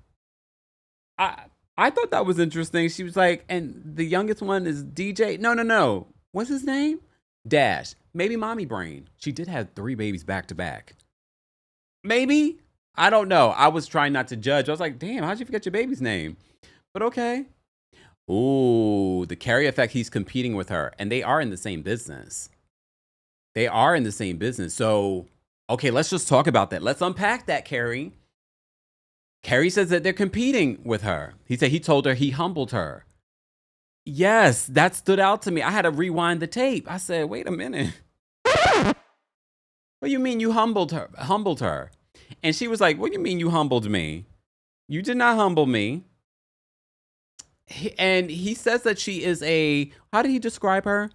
I thought that was interesting. She was like, and the youngest one is DJ. No. What's his name? Dash. Maybe mommy brain. She did have 3 babies back to back. Maybe. I don't know. I was trying not to judge. I was like, damn, how'd you forget your baby's name? But okay. Ooh, the Carrie effect, he's competing with her. And they are in the same business. So, okay, let's just talk about that. Let's unpack that, Carrie. Carrie says that they're competing with her. He told her he humbled her. Yes, that stood out to me. I had to rewind the tape. I said, wait a minute. What do you mean you humbled her? And she was like, what do you mean you humbled me? You did not humble me. And he says that she is how did he describe her?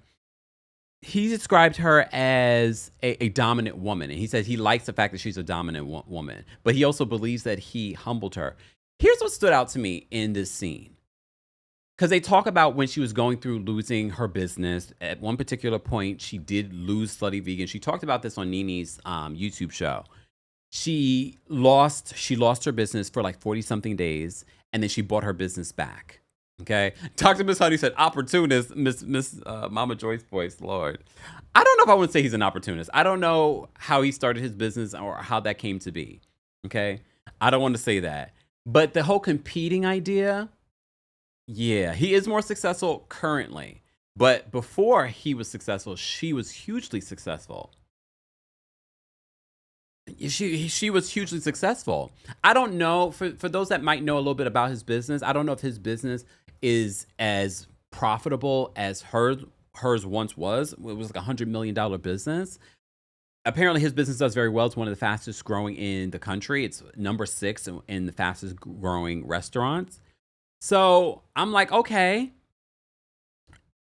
He described her as a dominant woman. And he said he likes the fact that she's a dominant woman. But he also believes that he humbled her. Here's what stood out to me in this scene. Because they talk about when she was going through losing her business. At one particular point, she did lose Slutty Vegan. She talked about this on Nene's YouTube show. She lost her business for like 40-something days. And then she bought her business back. Okay. Dr. Miss Honey said, opportunist, Miss Mama Joyce voice, Lord. I don't know if I would say he's an opportunist. I don't know how he started his business or how that came to be. Okay. I don't want to say that. But the whole competing idea, yeah, he is more successful currently. But before he was successful, she was hugely successful. She was hugely successful. I don't know, for those that might know a little bit about his business, I don't know if his business is as profitable as hers hers once was. It was like $100 million business. Apparently his business does very well. It's one of the fastest growing in the country. It's number 6 in the fastest growing restaurants. So I'm like, okay,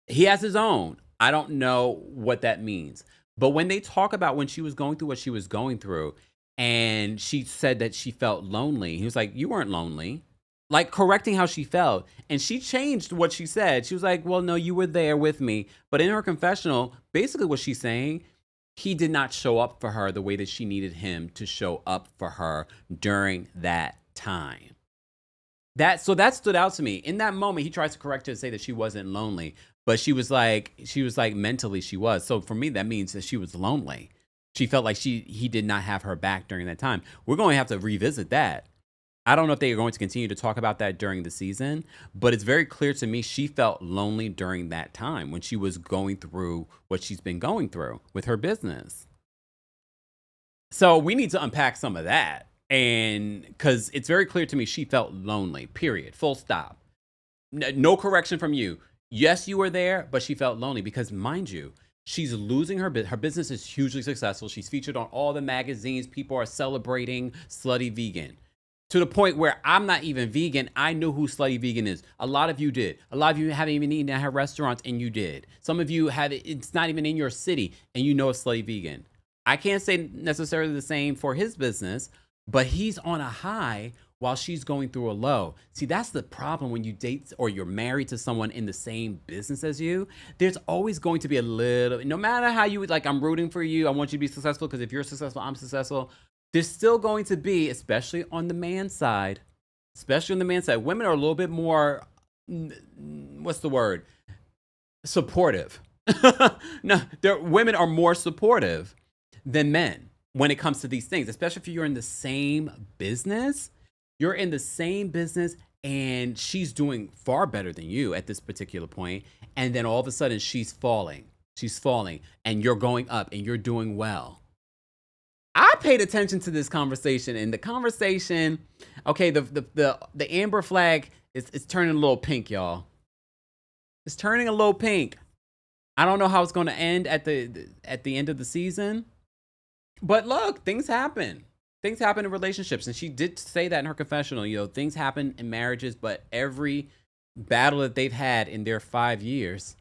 he has his own. I don't know what that means. But when they talk about when she was going through what she was going through, and she said that she felt lonely, he was like, you weren't lonely. Like correcting how she felt. And she changed what she said. She was like, well, no, you were there with me. But in her confessional, basically what she's saying, he did not show up for her the way that she needed him to show up for her during that time. So that stood out to me. In that moment, he tries to correct her and say that she wasn't lonely, but she was like mentally she was. So for me, that means that she was lonely. She felt like he did not have her back during that time. We're going to have to revisit that. I don't know if they are going to continue to talk about that during the season, but it's very clear to me she felt lonely during that time when she was going through what she's been going through with her business. So we need to unpack some of that. And because it's very clear to me she felt lonely, period, full stop. No correction from you. Yes, you were there, but she felt lonely because, mind you, she's losing her business is hugely successful. She's featured on all the magazines. People are celebrating Slutty Vegan. To the point where I'm not even vegan. I knew who Slutty Vegan is. A lot of you did. A lot of you haven't even eaten at her restaurants, and you did. Some of you have it's not even in your city, and you know it's Slutty Vegan. I can't say necessarily the same for his business, but he's on a high while she's going through a low. See, that's the problem when you date or you're married to someone in the same business as you. There's always going to be a little, no matter how you, like, I'm rooting for you. I want you to be successful because if you're successful, I'm successful. There's still going to be, especially on the man's side, women are a little bit more, what's the word? Supportive. No, women are more supportive than men when it comes to these things, especially if you're in the same business. You're in the same business and she's doing far better than you at this particular point. And then all of a sudden she's falling and you're going up and you're doing well. I paid attention to this conversation, and the conversation, okay, the amber flag is turning a little pink, y'all. It's turning a little pink. I don't know how it's going to end at the end of the season, but look, things happen. Things happen in relationships, and she did say that in her confessional. You know, things happen in marriages, but every battle that they've had in their 5 years,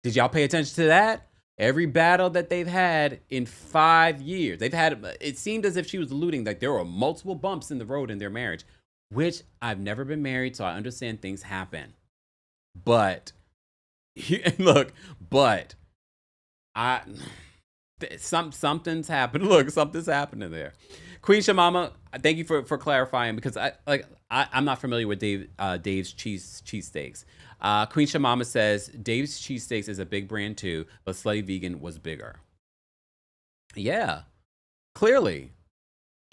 did y'all pay attention to that? Every battle that they've had in 5 years, it seemed as if she was alluding like there were multiple bumps in the road in their marriage, which I've never been married, so I understand things happen. But look, something's happened. Look, something's happening there. Queen Shamama, thank you for clarifying, because I'm not familiar with Dave's cheesesteaks. Queen Shamama says Dave's cheesesteaks is a big brand too, but Slutty Vegan was bigger. Yeah, clearly.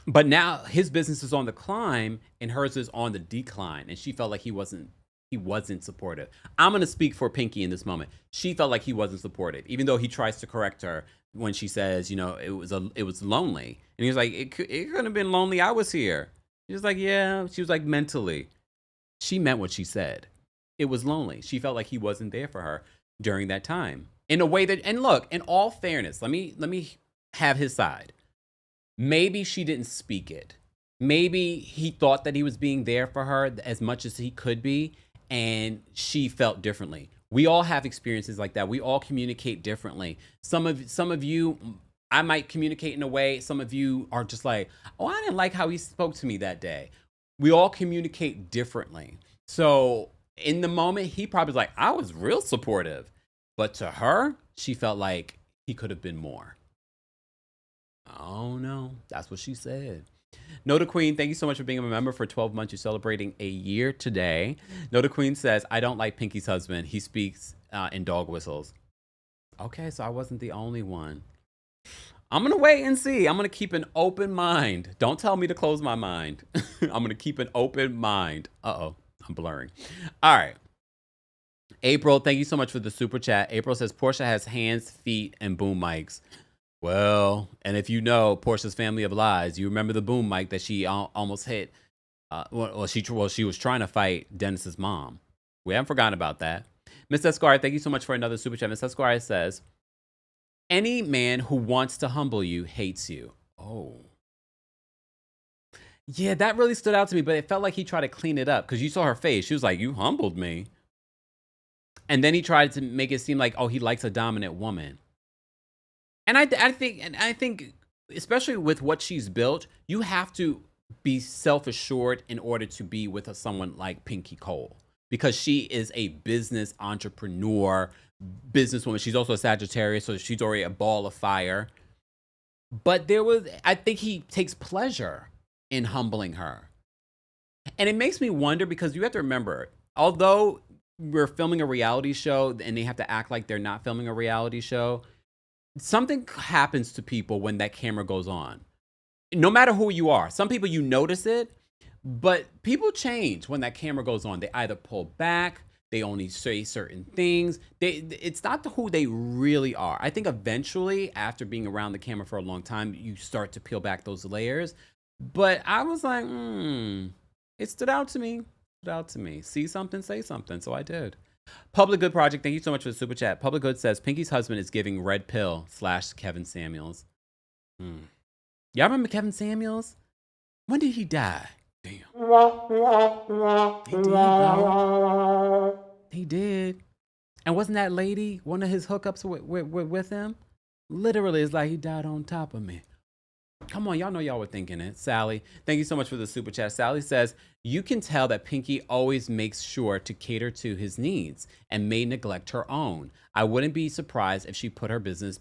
But now his business is on the climb and hers is on the decline, and she felt like he wasn't supportive. I'm going to speak for Pinky in this moment. She felt like he wasn't supportive, even though he tries to correct her when she says, you know, it was lonely. And he was like, it couldn't have been lonely. I was here. She was like, yeah. She was like, mentally. She meant what she said. It was lonely. She felt like he wasn't there for her during that time. In a way that, and look, in all fairness, let me have his side. Maybe she didn't speak it. Maybe he thought that he was being there for her as much as he could be, and she felt differently. We all have experiences like that. We all communicate differently. Some of you, I might communicate in a way. Some of you are just like, oh, I didn't like how he spoke to me that day. We all communicate differently. So in the moment, he probably was like, I was real supportive. But to her, she felt like he could have been more. Oh, no. That's what she said. Noda Queen, thank you so much for being a member for 12 months. You're celebrating a year today. Noda Queen says, I don't like Pinky's husband. He speaks in dog whistles. Okay, so I wasn't the only one. I'm going to wait and see. I'm going to keep an open mind. Don't tell me to close my mind. I'm going to keep an open mind. Uh-oh, I'm blurring. All right. April, thank you so much for the super chat. April says, Porsha has hands, feet, and boom mics. Well, and if you know Porsha's family of lies, you remember the boom mic that she almost hit. She was trying to fight Dennis's mom. We haven't forgotten about that. Miss Esquire, thank you so much for another super chat. Miss Esquire says, any man who wants to humble you hates you. Oh. Yeah, that really stood out to me, but it felt like he tried to clean it up because you saw her face. She was like, you humbled me. And then he tried to make it seem like, oh, he likes a dominant woman. And I think, especially with what she's built, you have to be self-assured in order to be with someone like Pinky Cole, because she is a business entrepreneur, businesswoman. She's also a Sagittarius, so she's already a ball of fire. But I think he takes pleasure in humbling her. And it makes me wonder, because you have to remember, although we're filming a reality show and they have to act like they're not filming a reality show, something happens to people when that camera goes on. No matter who you are. Some people, you notice it, but people change when that camera goes on. They either pull back, they only say certain things. It's not who they really are. I think eventually, after being around the camera for a long time, you start to peel back those layers. But I was like, it stood out to me. See something, say something. So I did. Public Good Project, thank you so much for the super chat. Public Good says, Pinky's husband is giving red pill / Kevin Samuels. Y'all remember Kevin Samuels? When did he die? Damn. He did, bro. He did. And wasn't that lady one of his hookups with him? Literally, it's like he died on top of me. Come on, y'all know y'all were thinking it. Sally, thank you so much for the super chat. Sally says, you can tell that Pinky always makes sure to cater to his needs and may neglect her own. I wouldn't be surprised if she put her business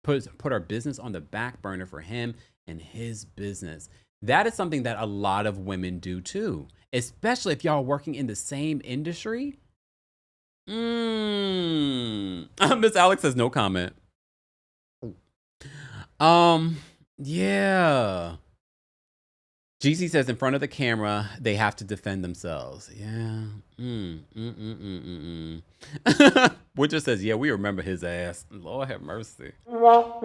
put her business on the back burner for him and his business. That is something that a lot of women do too, especially if y'all are working in the same industry. Miss Alex says no comment. Yeah. GC says in front of the camera, they have to defend themselves. Yeah. Witcher says, yeah, we remember his ass. Lord have mercy. Sorry.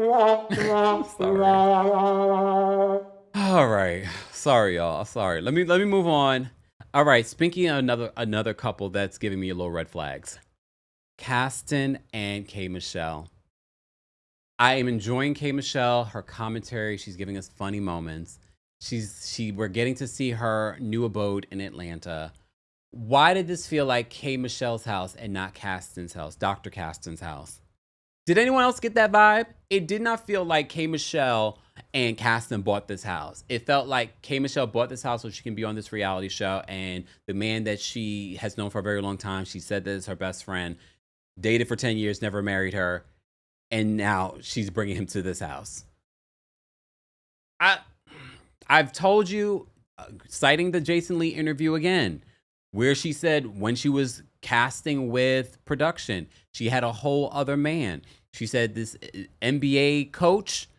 All right. Sorry, y'all. Sorry. Let me move on. All right. Speaking of another couple that's giving me a little red flags. Caston and K. Michelle. I am enjoying K. Michelle, her commentary. She's giving us funny moments. We're getting to see her new abode in Atlanta. Why did this feel like K. Michelle's house and not Caston's house, Dr. Caston's house? Did anyone else get that vibe? It did not feel like K. Michelle and Caston bought this house. It felt like K. Michelle bought this house so she can be on this reality show, and the man that she has known for a very long time, she said that is her best friend, dated for 10 years, never married her, and now she's bringing him to this house. I've told you, citing the Jason Lee interview again, where she said when she was casting with production, she had a whole other man. She said this NBA coach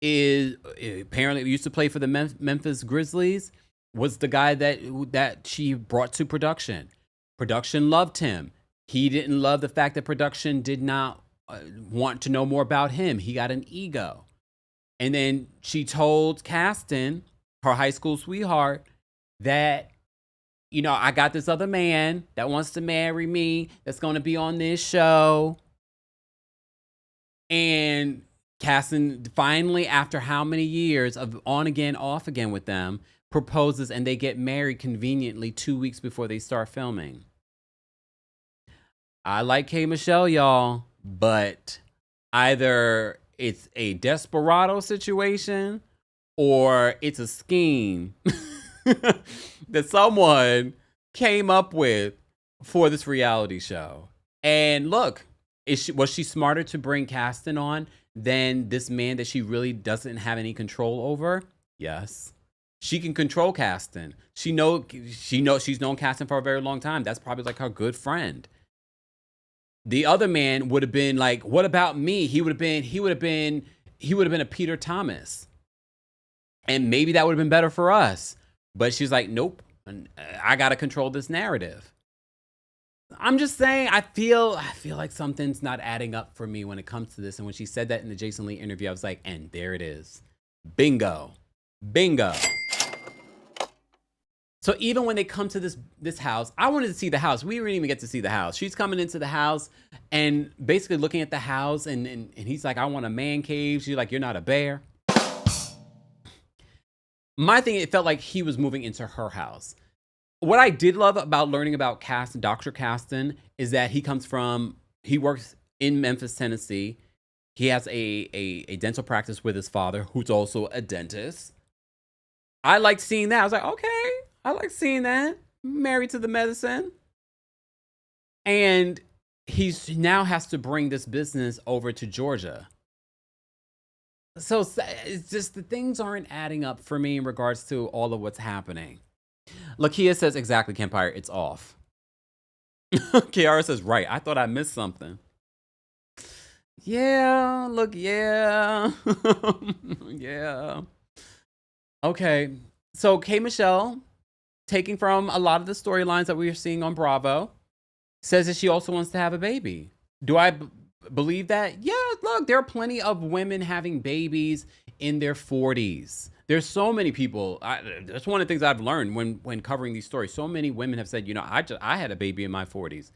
is apparently used to play for the Memphis Grizzlies, was the guy that she brought to production. Production loved him. He didn't love the fact that production did not want to know more about him. He got an ego. And then she told Caston, her high school sweetheart, that, you know, I got this other man that wants to marry me, that's going to be on this show. And Caston finally, after how many years of on again, off again with them, proposes, and they get married conveniently 2 weeks before they start filming. I like K. Michelle, y'all, but either it's a desperado situation or it's a scheme that someone came up with for this reality show. And look, was she smarter to bring Caston on than this man that she really doesn't have any control over? Yes. She can control Caston. She's known Caston for a very long time. That's probably like her good friend. The other man would have been like, what about me? He would have been a Peter Thomas. And maybe that would have been better for us. But she's like, nope, I got to control this narrative. I'm just saying, I feel like something's not adding up for me when it comes to this. And when she said that in the Jason Lee interview, I was like, and there it is. Bingo. So So even when they come to this house, I wanted to see the house. We didn't even get to see the house. She's coming into the house and basically looking at the house, and he's like, I want a man cave. She's like, you're not a bear. My thing, it felt like he was moving into her house. What I did love about learning about Caston, Dr. Caston, is that he works in Memphis, Tennessee. He has a dental practice with his father, who's also a dentist. I liked seeing that. I was like, okay, I like seeing that. Married to the medicine. And he now has to bring this business over to Georgia. So it's just the things aren't adding up for me in regards to all of what's happening. Lakia says, exactly, Kempire, it's off. Kiara says, right, I thought I missed something. Yeah, look, yeah. Yeah. Okay, so K. Michelle, taking from a lot of the storylines that we are seeing on Bravo, says that she also wants to have a baby. Do I believe that? Yeah, look, there are plenty of women having babies in their 40s. There's so many people. That's one of the things I've learned when covering these stories. So many women have said, you know, I had a baby in my 40s.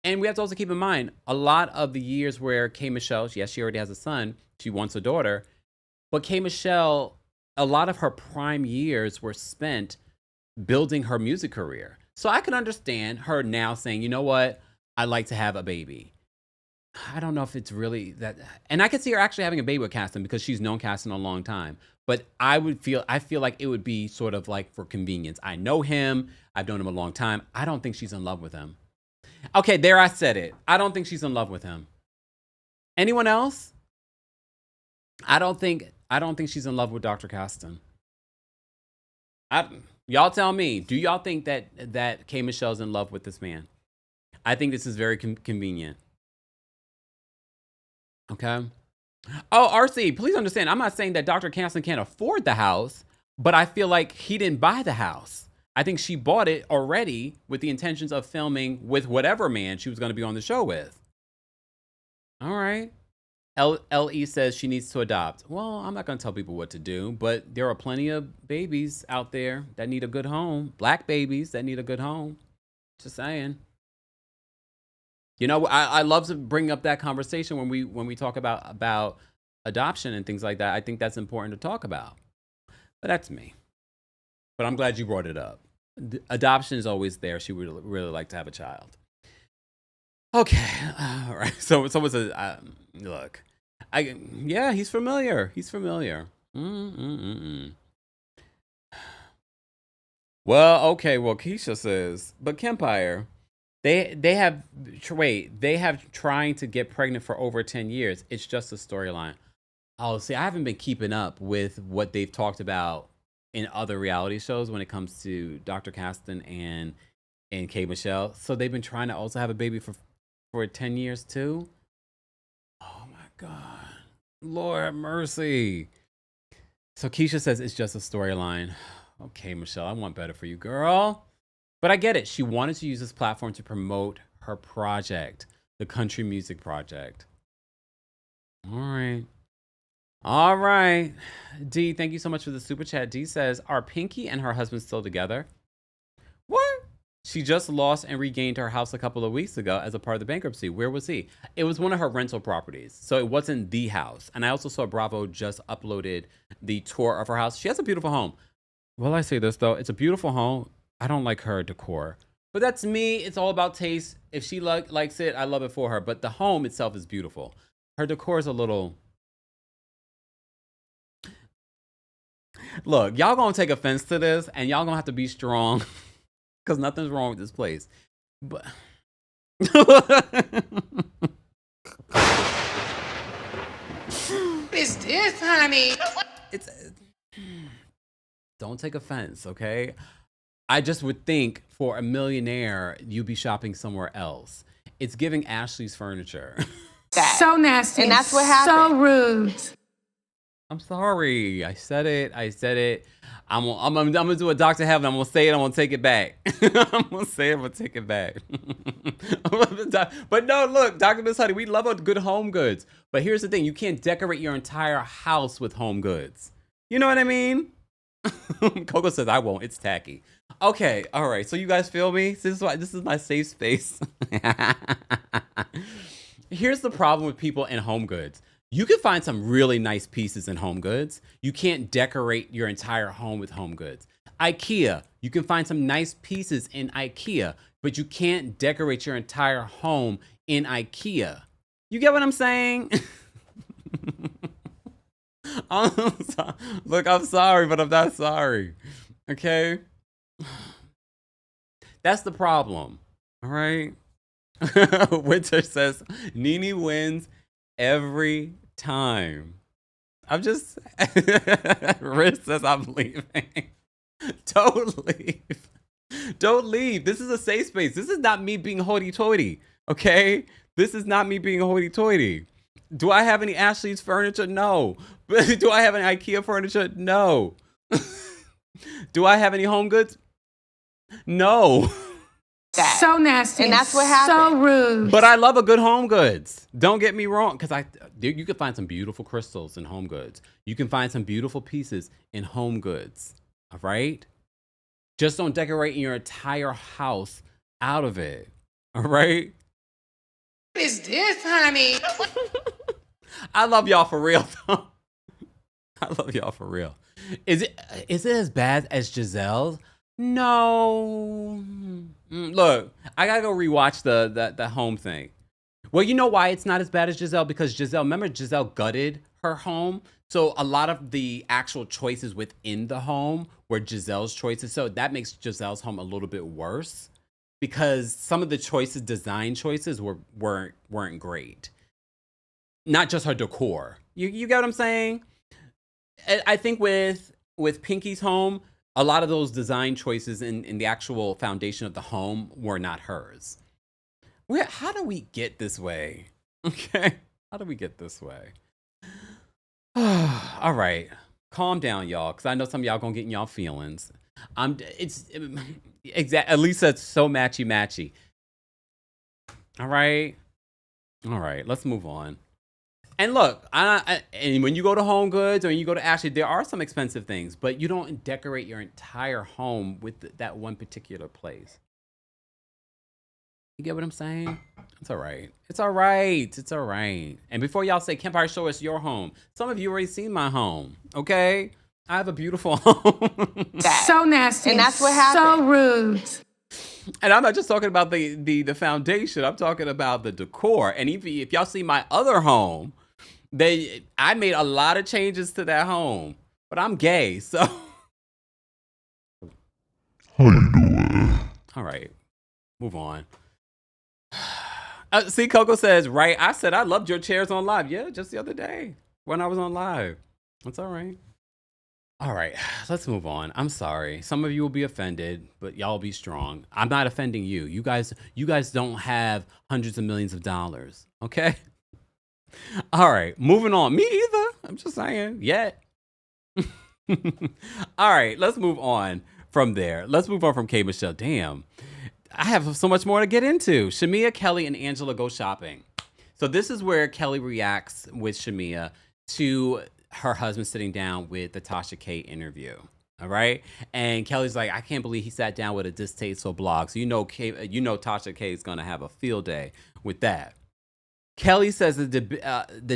And we have to also keep in mind, a lot of the years where K. Michelle, yes, she already has a son. She wants a daughter. But K. Michelle, a lot of her prime years were spent building her music career. So I can understand her now saying, you know what? I'd like to have a baby. I don't know if it's really that. And I could see her actually having a baby with Caston because she's known Caston a long time. But I feel like it would be sort of like for convenience. I know him. I've known him a long time. I don't think she's in love with him. Okay, there I said it. I don't think she's in love with him. Anyone else? I don't think she's in love with Dr. Caston. Y'all tell me. Do y'all think that K. Michelle's in love with this man? I think this is very convenient. Okay. Oh, RC, please understand. I'm not saying that Dr. Caston can't afford the house, but I feel like he didn't buy the house. I think she bought it already with the intentions of filming with whatever man she was going to be on the show with. All right. LE says she needs to adopt. Well, I'm not going to tell people what to do, but there are plenty of babies out there that need a good home. Black babies that need a good home. Just saying. You know, I love to bring up that conversation when we talk about adoption and things like that. I think that's important to talk about. But that's me. But I'm glad you brought it up. Adoption is always there. She would really like to have a child. Okay, all right. So it's a look. Yeah, he's familiar. He's familiar. Well, okay. Well, Keisha says, but Kempire, they have trying to get pregnant for over 10 years. It's just a storyline. Oh, see, I haven't been keeping up with what they've talked about in other reality shows when it comes to Dr. Caston and K. Michelle. So they've been trying to also have a baby for 10 years too. Oh my God. Lord have mercy. So Keisha says it's just a storyline. Okay, Michelle, I want better for you, girl. But I get it. She wanted to use this platform to promote her project, the country music project. All right. All right. D, thank you so much for the super chat. D says, are Pinky and her husband still together? What? She just lost and regained her house a couple of weeks ago as a part of the bankruptcy. Where was he? It was one of her rental properties. So it wasn't the house. And I also saw Bravo just uploaded the tour of her house. She has a beautiful home. Well, I say this, though. It's a beautiful home. I don't like her decor. But that's me. It's all about taste. If she likes it, I love it for her. But the home itself is beautiful. Her decor is a little... Look, y'all gonna take offense to this, and y'all gonna have to be strong, because nothing's wrong with this place. But What is this, honey? it's don't take offense, okay? I just would think for a millionaire, you'd be shopping somewhere else. It's giving Ashley's furniture. So nasty. And that's what happened. So rude. I'm sorry. I said it. I'm gonna do a Dr. Heaven. I'm gonna say it. I'm gonna take it back. I'm gonna say it. I'm gonna take it back. But no, look, Dr. Miss Honey, we love a good home goods. But here's the thing: you can't decorate your entire house with home goods. You know what I mean? Coco says I won't. It's tacky. Okay, all right. So you guys feel me? This is my safe space. Here's the problem with people in home goods. You can find some really nice pieces in home goods. You can't decorate your entire home with home goods. IKEA, you can find some nice pieces in IKEA, but you can't decorate your entire home in IKEA. You get what I'm saying? Look, I'm sorry, but I'm not sorry. Okay? That's the problem. All right? Winter says, Nene wins every time. I'm just... Riz says, I'm leaving. Don't leave. Don't leave. This is a safe space. This is not me being hoity-toity. Okay? This is not me being hoity-toity. Do I have any Ashley's furniture? No. Do I have any IKEA furniture? No. Do I have any home goods? No. So nasty. And that's what happened. So rude. But I love a good home goods. Don't get me wrong, because you can find some beautiful crystals in home goods. You can find some beautiful pieces in home goods. All right? Just don't decorate your entire house out of it. All right? What is this, honey? I love y'all for real, though. I love y'all for real. Is it as bad as Giselle's? No. Look, I gotta go rewatch the home thing. Well, you know why it's not as bad as Giselle? Because remember Giselle gutted her home? So a lot of the actual choices within the home were Giselle's choices. So that makes Giselle's home a little bit worse because some of the choices, design choices, weren't great. Not just her decor. You get what I'm saying? I think with Pinky's home, a lot of those design choices in the actual foundation of the home were not hers. How do we get this way? Okay. How do we get this way? All right. Calm down, y'all, because I know some of y'all gonna get in y'all feelings. At least that's so matchy. All right. Let's move on. And look, and when you go to Home Goods or you go to Ashley, there are some expensive things, but you don't decorate your entire home with that one particular place. You get what I'm saying? It's all right. It's all right. And before y'all say, Kempire, show us your home. Some of you already seen my home, okay? I have a beautiful home. So nasty. And that's what happened. So rude. And I'm not just talking about the foundation. I'm talking about the decor. And if y'all see my other home, I made a lot of changes to that home. But I'm gay, so... How you doing? All right. Move on. See, Coco says, right, I said I loved your chairs on live. Yeah, just the other day when I was on live. That's all right. All right, let's move on. I'm sorry. Some of you will be offended, but y'all be strong. I'm not offending you. You guys don't have hundreds of millions of dollars, okay? All right, moving on. Me either. I'm just saying, yet. All right, let's move on from there. Let's move on from K. Michelle. Damn, I have so much more to get into. Shamia, Kelli, and Angela go shopping. So this is where Kelli reacts with Shamia to her husband sitting down with the Tasha K interview. All right. And Kelly's like, I can't believe he sat down with a distasteful blog. So, Tasha K is going to have a field day with that. Kelli says the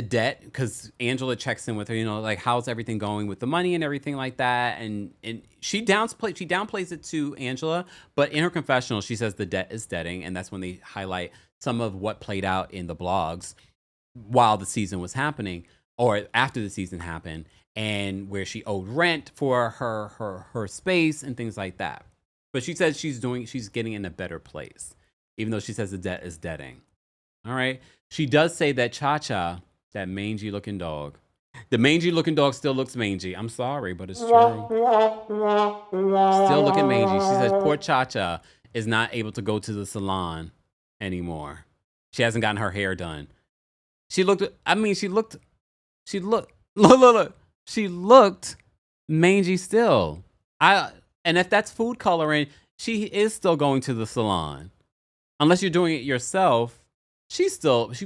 debt, because Angela checks in with her, like, how's everything going with the money and everything like that. And she downplays it to Angela, but in her confessional, she says the debt is debting. And that's when they highlight some of what played out in the blogs while the season was happening. Or after the season happened, and where she owed rent for her space and things like that. But she says she's getting in a better place, even though she says the debt is debting. All right. She does say that Cha-Cha, that mangy looking dog, the mangy looking dog still looks mangy. I'm sorry, but it's true. Still looking mangy. She says poor Cha-Cha is not able to go to the salon anymore. She hasn't gotten her hair done. She looked mangy still. And if that's food coloring, she is still going to the salon. Unless you're doing it yourself, she's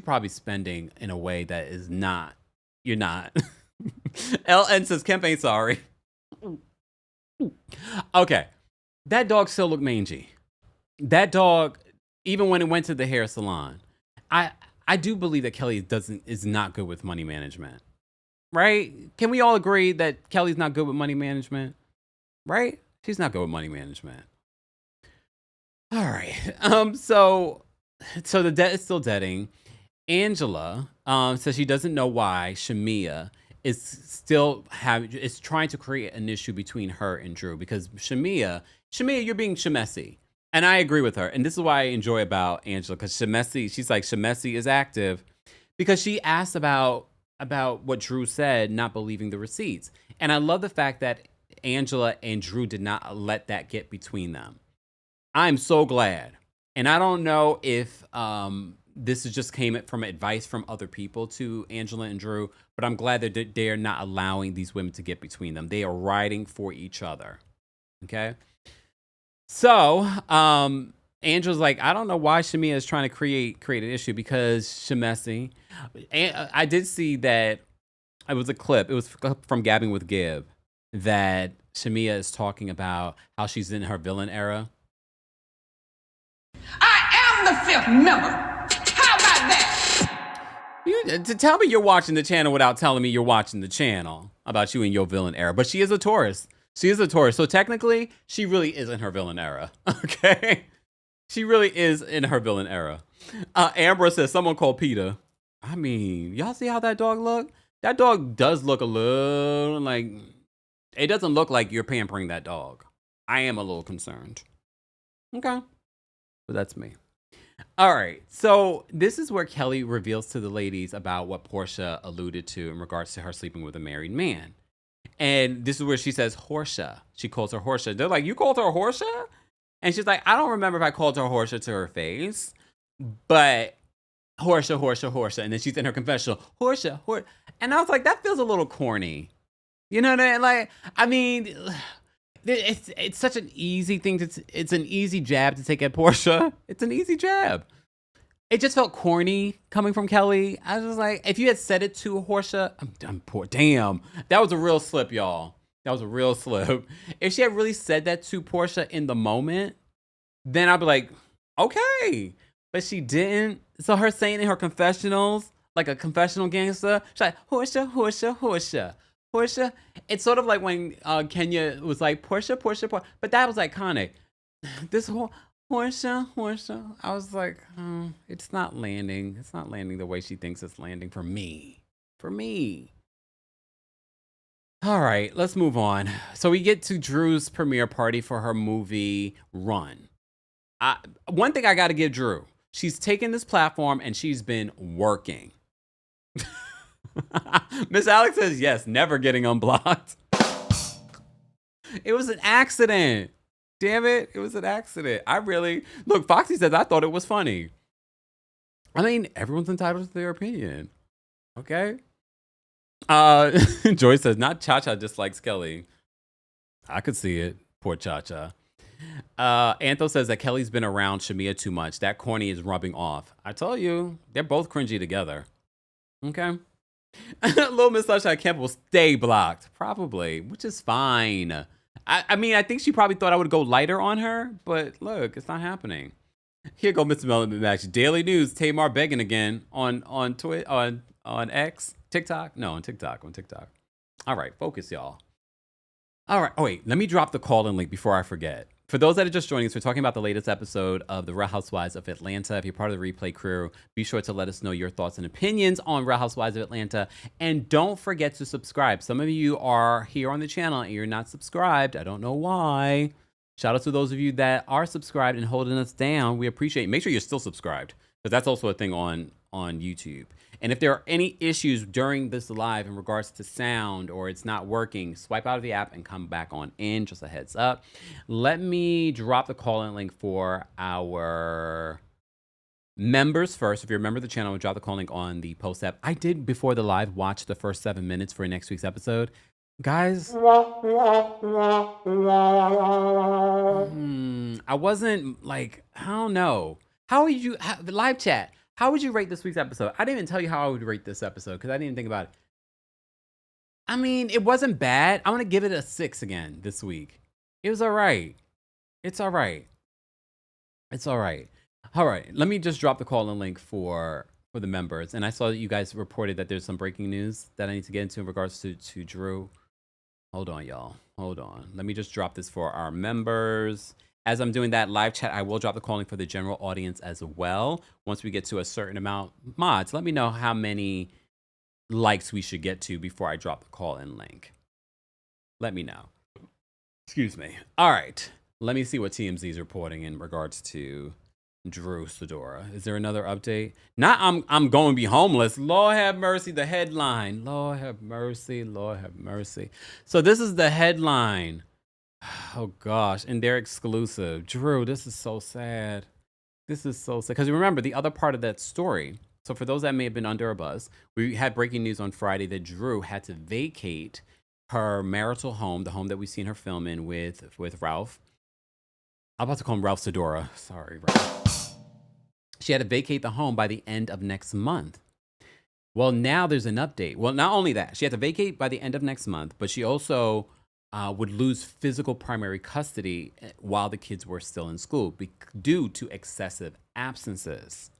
probably spending in a way that is not, you're not. LN says, Kemp ain't sorry. Okay. that dog still looked mangy. That dog, even when it went to the hair salon, I do believe that Kelli is not good with money management, right? Can we all agree that Kelli's not good with money management, right? She's not good with money management. All right. So the debt is still debting. Angela says she doesn't know why Shamia is trying to create an issue between her and Drew, because Shamia, you're being Shamesi. And I agree with her. And this is why I enjoy about Angela, because Shamesi is active because she asked about what Drew said, not believing the receipts. And I love the fact that Angela and Drew did not let that get between them. I'm so glad. And I don't know if this is just came from advice from other people to Angela and Drew, but I'm glad that they're not allowing these women to get between them. They are riding for each other. Okay. So Angela's like, I don't know why Shamia is trying to create an issue, because Shamesi. And I did see that it was a clip. It was from Gabbing with Gib that Shamia is talking about how she's in her villain era. I am the fifth member. How about that? To tell me you're watching the channel without telling me you're watching the channel about you in your villain era. But she is a Taurus. So technically, she really is in her villain era. Okay? She really is in her villain era. Amber says, someone called Peter. I mean, y'all see how that dog look? That dog does look a little like... It doesn't look like you're pampering that dog. I am a little concerned. Okay. But that's me. All right. So this is where Kelli reveals to the ladies about what Porsha alluded to in regards to her sleeping with a married man. And this is where she says Porsha. She calls her Porsha. They're like, you called her Porsha? And she's like, I don't remember if I called her Porsha to her face, but Porsha. And then she's in her confessional, Porsha. And I was like, that feels a little corny. You know what I mean? Like, I mean, it's such an easy thing it's an easy jab to take at Porsha. It's an easy jab. It just felt corny coming from Kelli. I was just like, if you had said it to Porsha, I'm poor. Damn, that was a real slip, y'all. That was a real slip. If she had really said that to Porsha in the moment, then I'd be like, okay. But she didn't. So her saying in her confessionals, like a confessional gangster, she's like, Porsha. It's sort of like when Kenya was like, Porsha. But that was iconic. This whole Porsha. I was like, it's not landing. It's not landing the way she thinks it's landing for me. All right, let's move on. So we get to Drew's premiere party for her movie Run. One thing I got to give Drew, she's taken this platform and she's been working. Miss Alex says, yes, never getting unblocked. It was an accident. Damn it. It was an accident. Look, Foxy says, I thought it was funny. I mean, everyone's entitled to their opinion. Okay. Joy says, not Cha-Cha dislikes Kelli. I could see it. Poor Cha-Cha. Antho says that Kelli's been around Shamia too much. That corny is rubbing off. I told you, they're both cringy together. Okay. Little Miss Sunshine Camp will stay blocked. Probably, which is fine. I mean, I think she probably thought I would go lighter on her, but look, it's not happening. Here go Mr. Melon Match. Daily News, Tamar begging again on Twitter, on X, TikTok. No, on TikTok. All right, focus, y'all. All right. Oh, wait, let me drop the call-in link before I forget. For those that are just joining us, we're talking about the latest episode of the Real Housewives of Atlanta. If you're part of the replay crew, be sure to let us know your thoughts and opinions on Real Housewives of Atlanta. And don't forget to subscribe. Some of you are here on the channel and you're not subscribed. I don't know why. Shout out to those of you that are subscribed and holding us down. We appreciate it. Make sure you're still subscribed, because that's also a thing on YouTube. And if there are any issues during this live in regards to sound or it's not working, swipe out of the app and come back on in. Just a heads up. Let me drop the call-in link for our members first. If you're a member of the channel, we'll drop the call link on the post app. I did, before the live, watch the first 7 minutes for next week's episode. Guys, I wasn't like, I don't know. How would you, live chat, how would you rate this week's episode? I didn't even tell you how I would rate this episode because I didn't even think about it. I mean, it wasn't bad. I'm going to give it a 6 again this week. It was all right. It's all right. It's all right. All right. Let me just drop the call and link for the members. And I saw that you guys reported that there's some breaking news that I need to get into in regards to Drew. Hold on, y'all. Hold on. Let me just drop this for our members. As I'm doing that live chat, I will drop the call link for the general audience as well. Once we get to a certain amount, mods, let me know how many likes we should get to before I drop the call in link. Let me know. Excuse me. All right. Let me see what TMZ is reporting in regards to Drew Sidora. Is there another update? Not I'm going to be homeless. Lord have mercy. The headline. Lord have mercy. Lord have mercy. So this is the headline. Oh gosh, and they're exclusive. Drew, this is so sad. This is so sad. Because remember the other part of that story. So for those that may have been under a buzz, we had breaking news on Friday that Drew had to vacate her marital home, the home that we seen her film in with Ralph. I'm about to call him Ralph Sidora. Sorry, Ralph. She had to vacate the home by the end of next month. Well, now there's an update. Well, not only that, she had to vacate by the end of next month, but she also would lose physical primary custody while the kids were still in school due to excessive absences.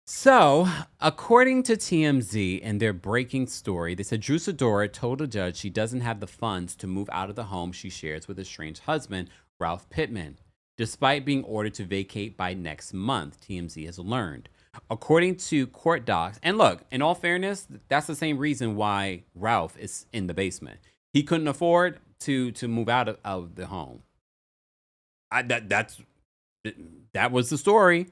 So, according to TMZ and their breaking story, they said Drew Sidora told a judge she doesn't have the funds to move out of the home she shares with estranged husband, Ralph Pittman, despite being ordered to vacate by next month, TMZ has learned. According to court docs, and look, in all fairness, that's the same reason why Ralph is in the basement. He couldn't afford to move out of the home. That was the story.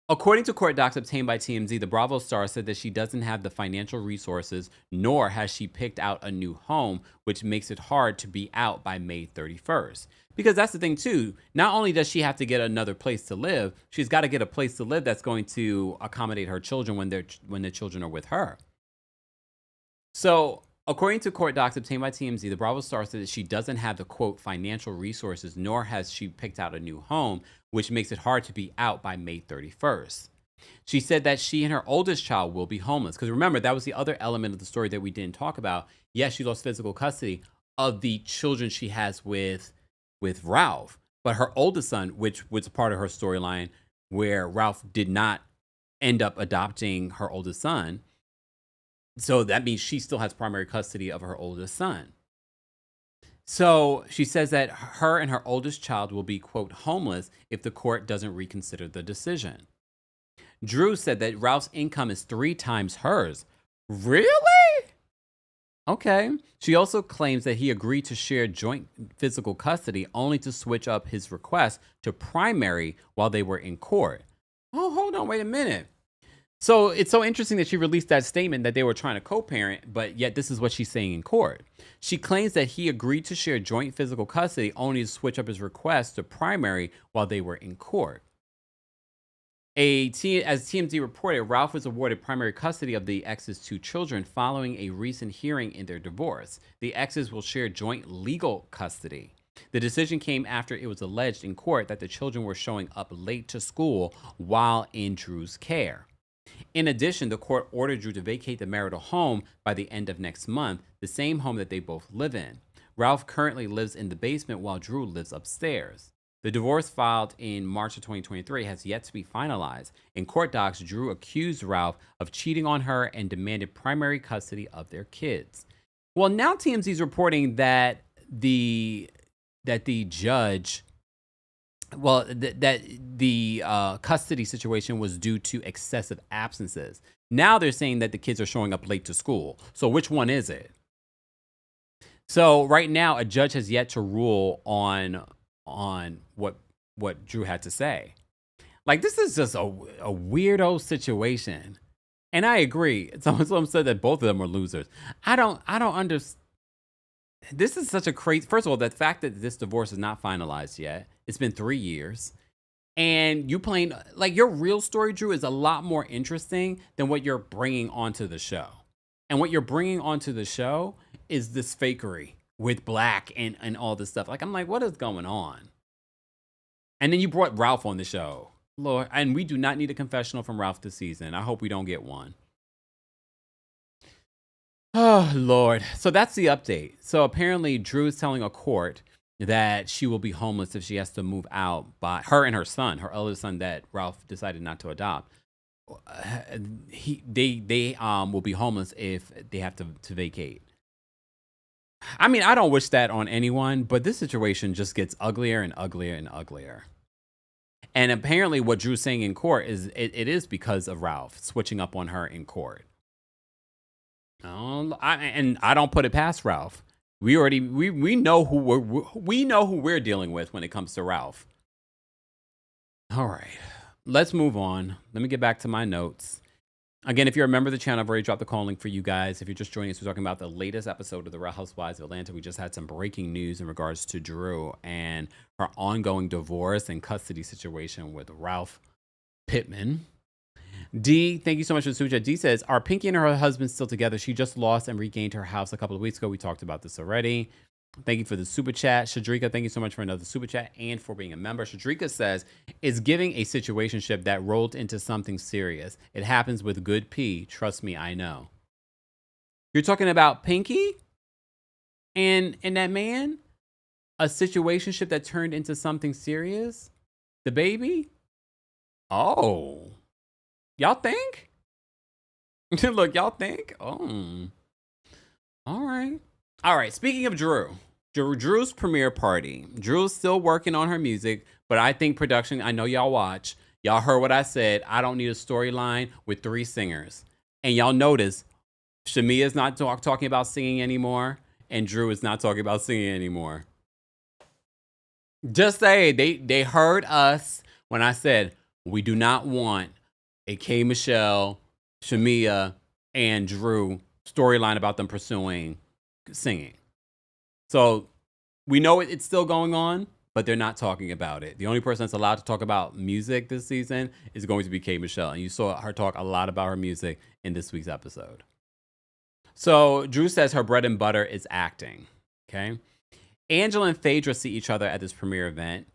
According to court docs obtained by TMZ, the Bravo star said that she doesn't have the financial resources, nor has she picked out a new home, which makes it hard to be out by May 31st. Because that's the thing too. Not only does she have to get another place to live, she's got to get a place to live that's going to accommodate her children when the children are with her. So, according to court docs obtained by TMZ, the Bravo star said that she doesn't have the, quote, financial resources, nor has she picked out a new home, which makes it hard to be out by May 31st. She said that she and her oldest child will be homeless. Because remember, that was the other element of the story that we didn't talk about. Yes, she lost physical custody of the children she has with Ralph. But her oldest son, which was part of her storyline, where Ralph did not end up adopting her oldest son. So that means she still has primary custody of her oldest son. So she says that her and her oldest child will be, quote, homeless if the court doesn't reconsider the decision. Drew said that Ralph's income is 3 times hers. Really? Okay. She also claims that he agreed to share joint physical custody only to switch up his request to primary while they were in court. Oh, hold on. Wait a minute. So it's so interesting that she released that statement that they were trying to co-parent, but yet this is what she's saying in court. She claims that he agreed to share joint physical custody only to switch up his request to primary while they were in court. As TMZ reported, Ralph was awarded primary custody of the ex's 2 children following a recent hearing in their divorce. The exes will share joint legal custody. The decision came after it was alleged in court that the children were showing up late to school while in Drew's care. In addition, the court ordered Drew to vacate the marital home by the end of next month, the same home that they both live in. Ralph currently lives in the basement while Drew lives upstairs. The divorce filed in March of 2023 has yet to be finalized. In court docs, Drew accused Ralph of cheating on her and demanded primary custody of their kids. Well, now TMZ is reporting that the judge... Well, that the custody situation was due to excessive absences. Now they're saying that the kids are showing up late to school. So which one is it? So right now, a judge has yet to rule on what Drew had to say. Like, this is just a weirdo situation. And I agree. Someone said that both of them are losers. I don't understand. This is such a crazy... First of all, the fact that this divorce is not finalized yet. It's been 3 years. And you playing... Like, your real story, Drew, is a lot more interesting than what you're bringing onto the show. And what you're bringing onto the show is this fakery with Black and all this stuff. Like, I'm like, what is going on? And then you brought Ralph on the show. Lord, and we do not need a confessional from Ralph this season. I hope we don't get one. Oh, Lord. So that's the update. So apparently Drew is telling a court that she will be homeless if she has to move out by her and her son, her eldest son that Ralph decided not to adopt. They will be homeless if they have to vacate. I mean, I don't wish that on anyone, but this situation just gets uglier and uglier and uglier. And apparently what Drew's saying in court is it is because of Ralph switching up on her in court. And I don't put it past Ralph. We know who we're dealing with when it comes to Ralph. All right, let's move on. Let me get back to my notes. Again, if you're a member of the channel, I've already dropped the call link for you guys. If you're just joining us, we're talking about the latest episode of the Real Housewives of Atlanta. We just had some breaking news in regards to Drew and her ongoing divorce and custody situation with Ralph Pittman. D, thank you so much for the super chat. D says, are Pinky and her husband still together? She just lost and regained her house a couple of weeks ago. We talked about this already. Thank you for the super chat. Shadrika, thank you so much for another super chat and for being a member. Shadrika says, it's giving a situationship that rolled into something serious. It happens with good P. Trust me, I know. You're talking about Pinky and that man? A situationship that turned into something serious? The baby? Oh. Y'all think? Look, y'all think? Oh. All right. All right. Speaking of Drew's premiere party. Drew's still working on her music, but I think production, I know y'all watch. Y'all heard what I said. I don't need a storyline with 3 singers. And y'all notice Shamia's not talking about singing anymore, and Drew is not talking about singing anymore. Just say they heard us when I said we do not want a K. Michelle, Shamia, and Drew storyline about them pursuing singing. So we know it's still going on, but they're not talking about it. The only person that's allowed to talk about music this season is going to be K. Michelle. And you saw her talk a lot about her music in this week's episode. So Drew says her bread and butter is acting. Okay. Angela and Phaedra see each other at this premiere event.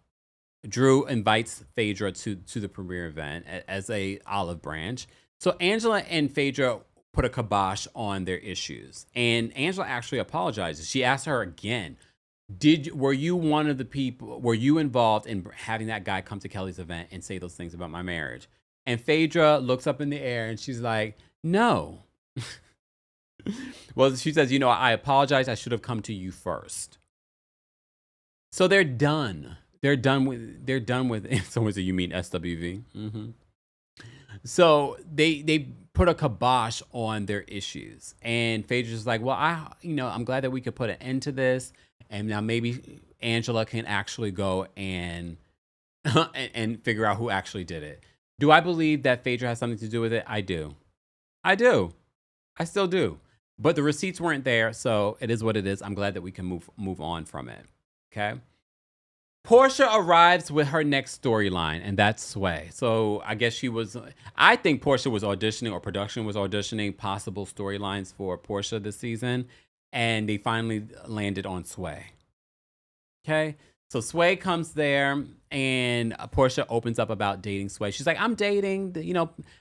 Drew invites Phaedra to the premiere event as a olive branch. So Angela and Phaedra put a kibosh on their issues. And Angela actually apologizes. She asked her again, were you one of the people, were you involved in having that guy come to Kelly's event and say those things about my marriage? And Phaedra looks up in the air and she's like, no. Well, she says, I apologize. I should have come to you first. So they're done. They're done with. Someone said, you mean SWV? Mm-hmm. So they put a kibosh on their issues, and Phaedra's like, well, I'm glad that we could put an end to this, and now maybe Angela can actually go and figure out who actually did it. Do I believe that Phaedra has something to do with it? I do. I still do. But the receipts weren't there, so it is what it is. I'm glad that we can move on from it. Okay. Porsha arrives with her next storyline, and that's Sway. So I guess I think Porsha was auditioning, or production was auditioning possible storylines for Porsha this season, and they finally landed on Sway. Okay. So Sway comes there, and Porsha opens up about dating Sway. She's like, I'm dating,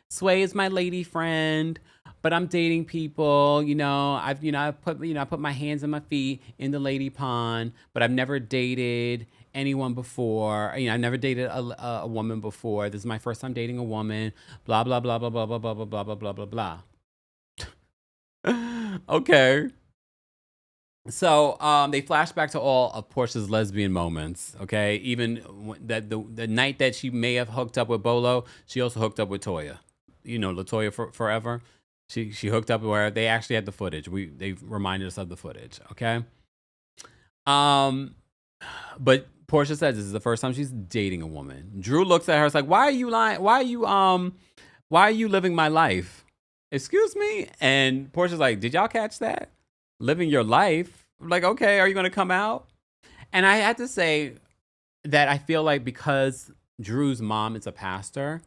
Sway is my lady friend, but I'm dating people, I put my hands and my feet in the lady pond, but I've never dated anyone before. I've never dated a woman before. This is my first time dating a woman. Blah, blah, blah, blah, blah, blah, blah, blah, blah, blah, blah, blah, blah. Okay. So they flash back to all of Porsha's lesbian moments. Okay. Even that the night that she may have hooked up with Bolo, she also hooked up with Toya. LaToya forever. She hooked up where they actually had the footage. They reminded us of the footage. Okay. But Porsha says this is the first time she's dating a woman. Drew looks at her. It's like, why are you lying? Why are you living my life? Excuse me? And Porsha's like, did y'all catch that? Living your life? I'm like, okay, are you going to come out? And I had to say that I feel like because Drew's mom is a pastor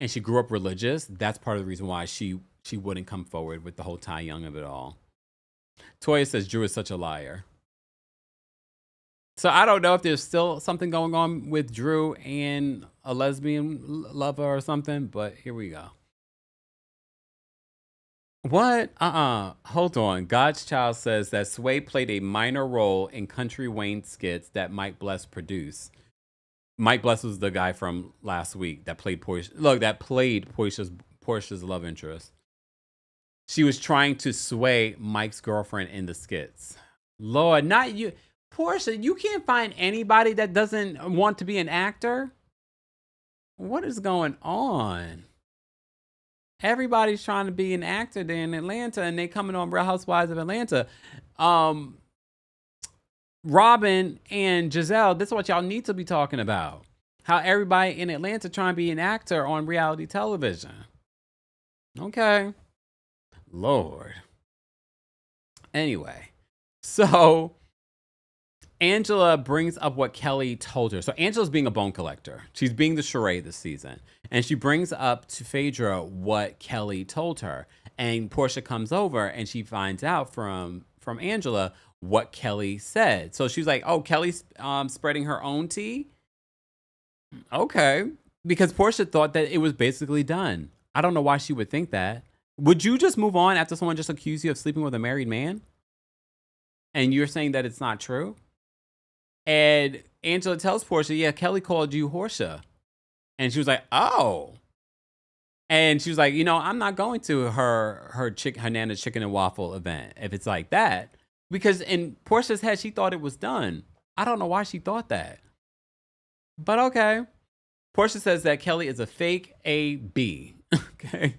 and she grew up religious, that's part of the reason why she wouldn't come forward with the whole Ty Young of it all. Toya says Drew is such a liar. So I don't know if there's still something going on with Drew and a lesbian lover or something, but here we go. What? Hold on. God's Child says that Sway played a minor role in Country Wayne skits that Mike Bless produced. Mike Bless was the guy from last week that played Porsche. Look, that played Portia's love interest. She was trying to sway Mike's girlfriend in the skits. Lord, not you. Porsha, you can't find anybody that doesn't want to be an actor. What is going on? Everybody's trying to be an actor there in Atlanta, and they coming on Real Housewives of Atlanta. Robin and Giselle, this is what y'all need to be talking about. How everybody in Atlanta trying to be an actor on reality television. Okay. Lord. Anyway, so Angela brings up what Kelli told her. So Angela's being a bone collector. She's being the charade this season. And she brings up to Phaedra what Kelli told her. And Porsha comes over and she finds out from Angela what Kelli said. So she's like, oh, Kelly's spreading her own tea? Okay. Because Porsha thought that it was basically done. I don't know why she would think that. Would you just move on after someone just accused you of sleeping with a married man? And you're saying that it's not true? And Angela tells Porsha, yeah, Kelli called you Horsha. And she was like, oh. And she was like, you know, I'm not going to her Nana's chicken and waffle event if it's like that. Because in Porsha's head, she thought it was done. I don't know why she thought that. But okay. Porsha says that Kelli is a fake AB. Okay.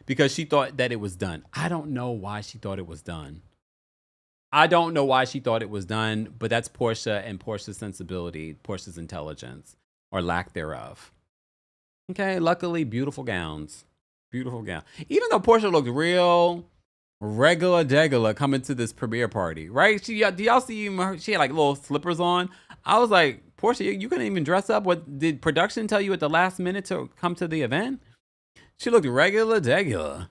Because she thought that it was done. I don't know why she thought it was done. But that's Porsha and Porsha's sensibility, Porsha's intelligence, or lack thereof. Okay, luckily, beautiful gowns. Beautiful gown. Even though Porsha looked real regular degular coming to this premiere party, right? Do y'all see she had like little slippers on? I was like, Porsha, you couldn't even dress up. What did production tell you at the last minute to come to the event? She looked regular degular.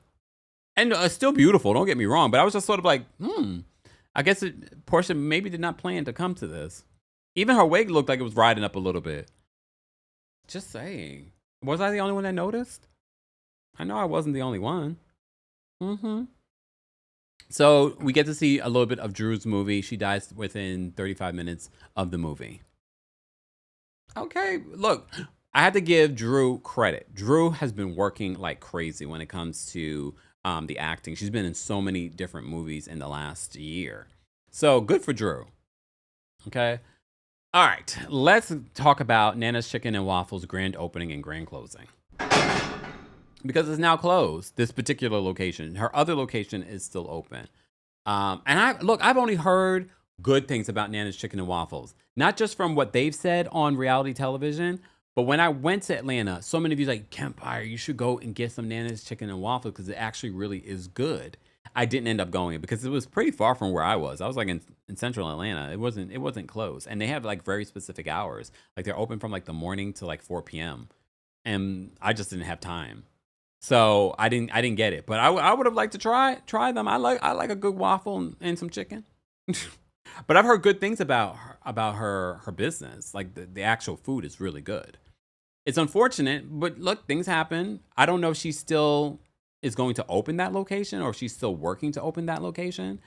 And still beautiful, don't get me wrong. But I was just sort of like, I guess Porsha maybe did not plan to come to this. Even her wig looked like it was riding up a little bit. Just saying. Was I the only one that noticed? I know I wasn't the only one. So we get to see a little bit of Drew's movie. She dies within 35 minutes of the movie. Okay, look, I had to give Drew credit. Drew has been working like crazy when it comes to the acting. She's been in so many different movies in the last year. So good for Drew. Okay. All right. Let's talk about Nana's Chicken and Waffles grand opening and grand closing. Because it's now closed, this particular location. Her other location is still open. I've only heard good things about Nana's Chicken and Waffles. Not just from what they've said on reality television, but when I went to Atlanta, so many of you like, Kempire, you should go and get some Nana's Chicken and Waffles because it actually really is good. I didn't end up going because it was pretty far from where I was. I was like in central Atlanta. It wasn't close. And they have like very specific hours. Like they're open from like the morning to like 4 p.m. And I just didn't have time. So I didn't get it. But I would have liked to try them. I like a good waffle and some chicken. But I've heard good things about her business. Like the actual food is really good. It's unfortunate, but look, things happen. I don't know if she still is going to open that location or if she's still working to open that location.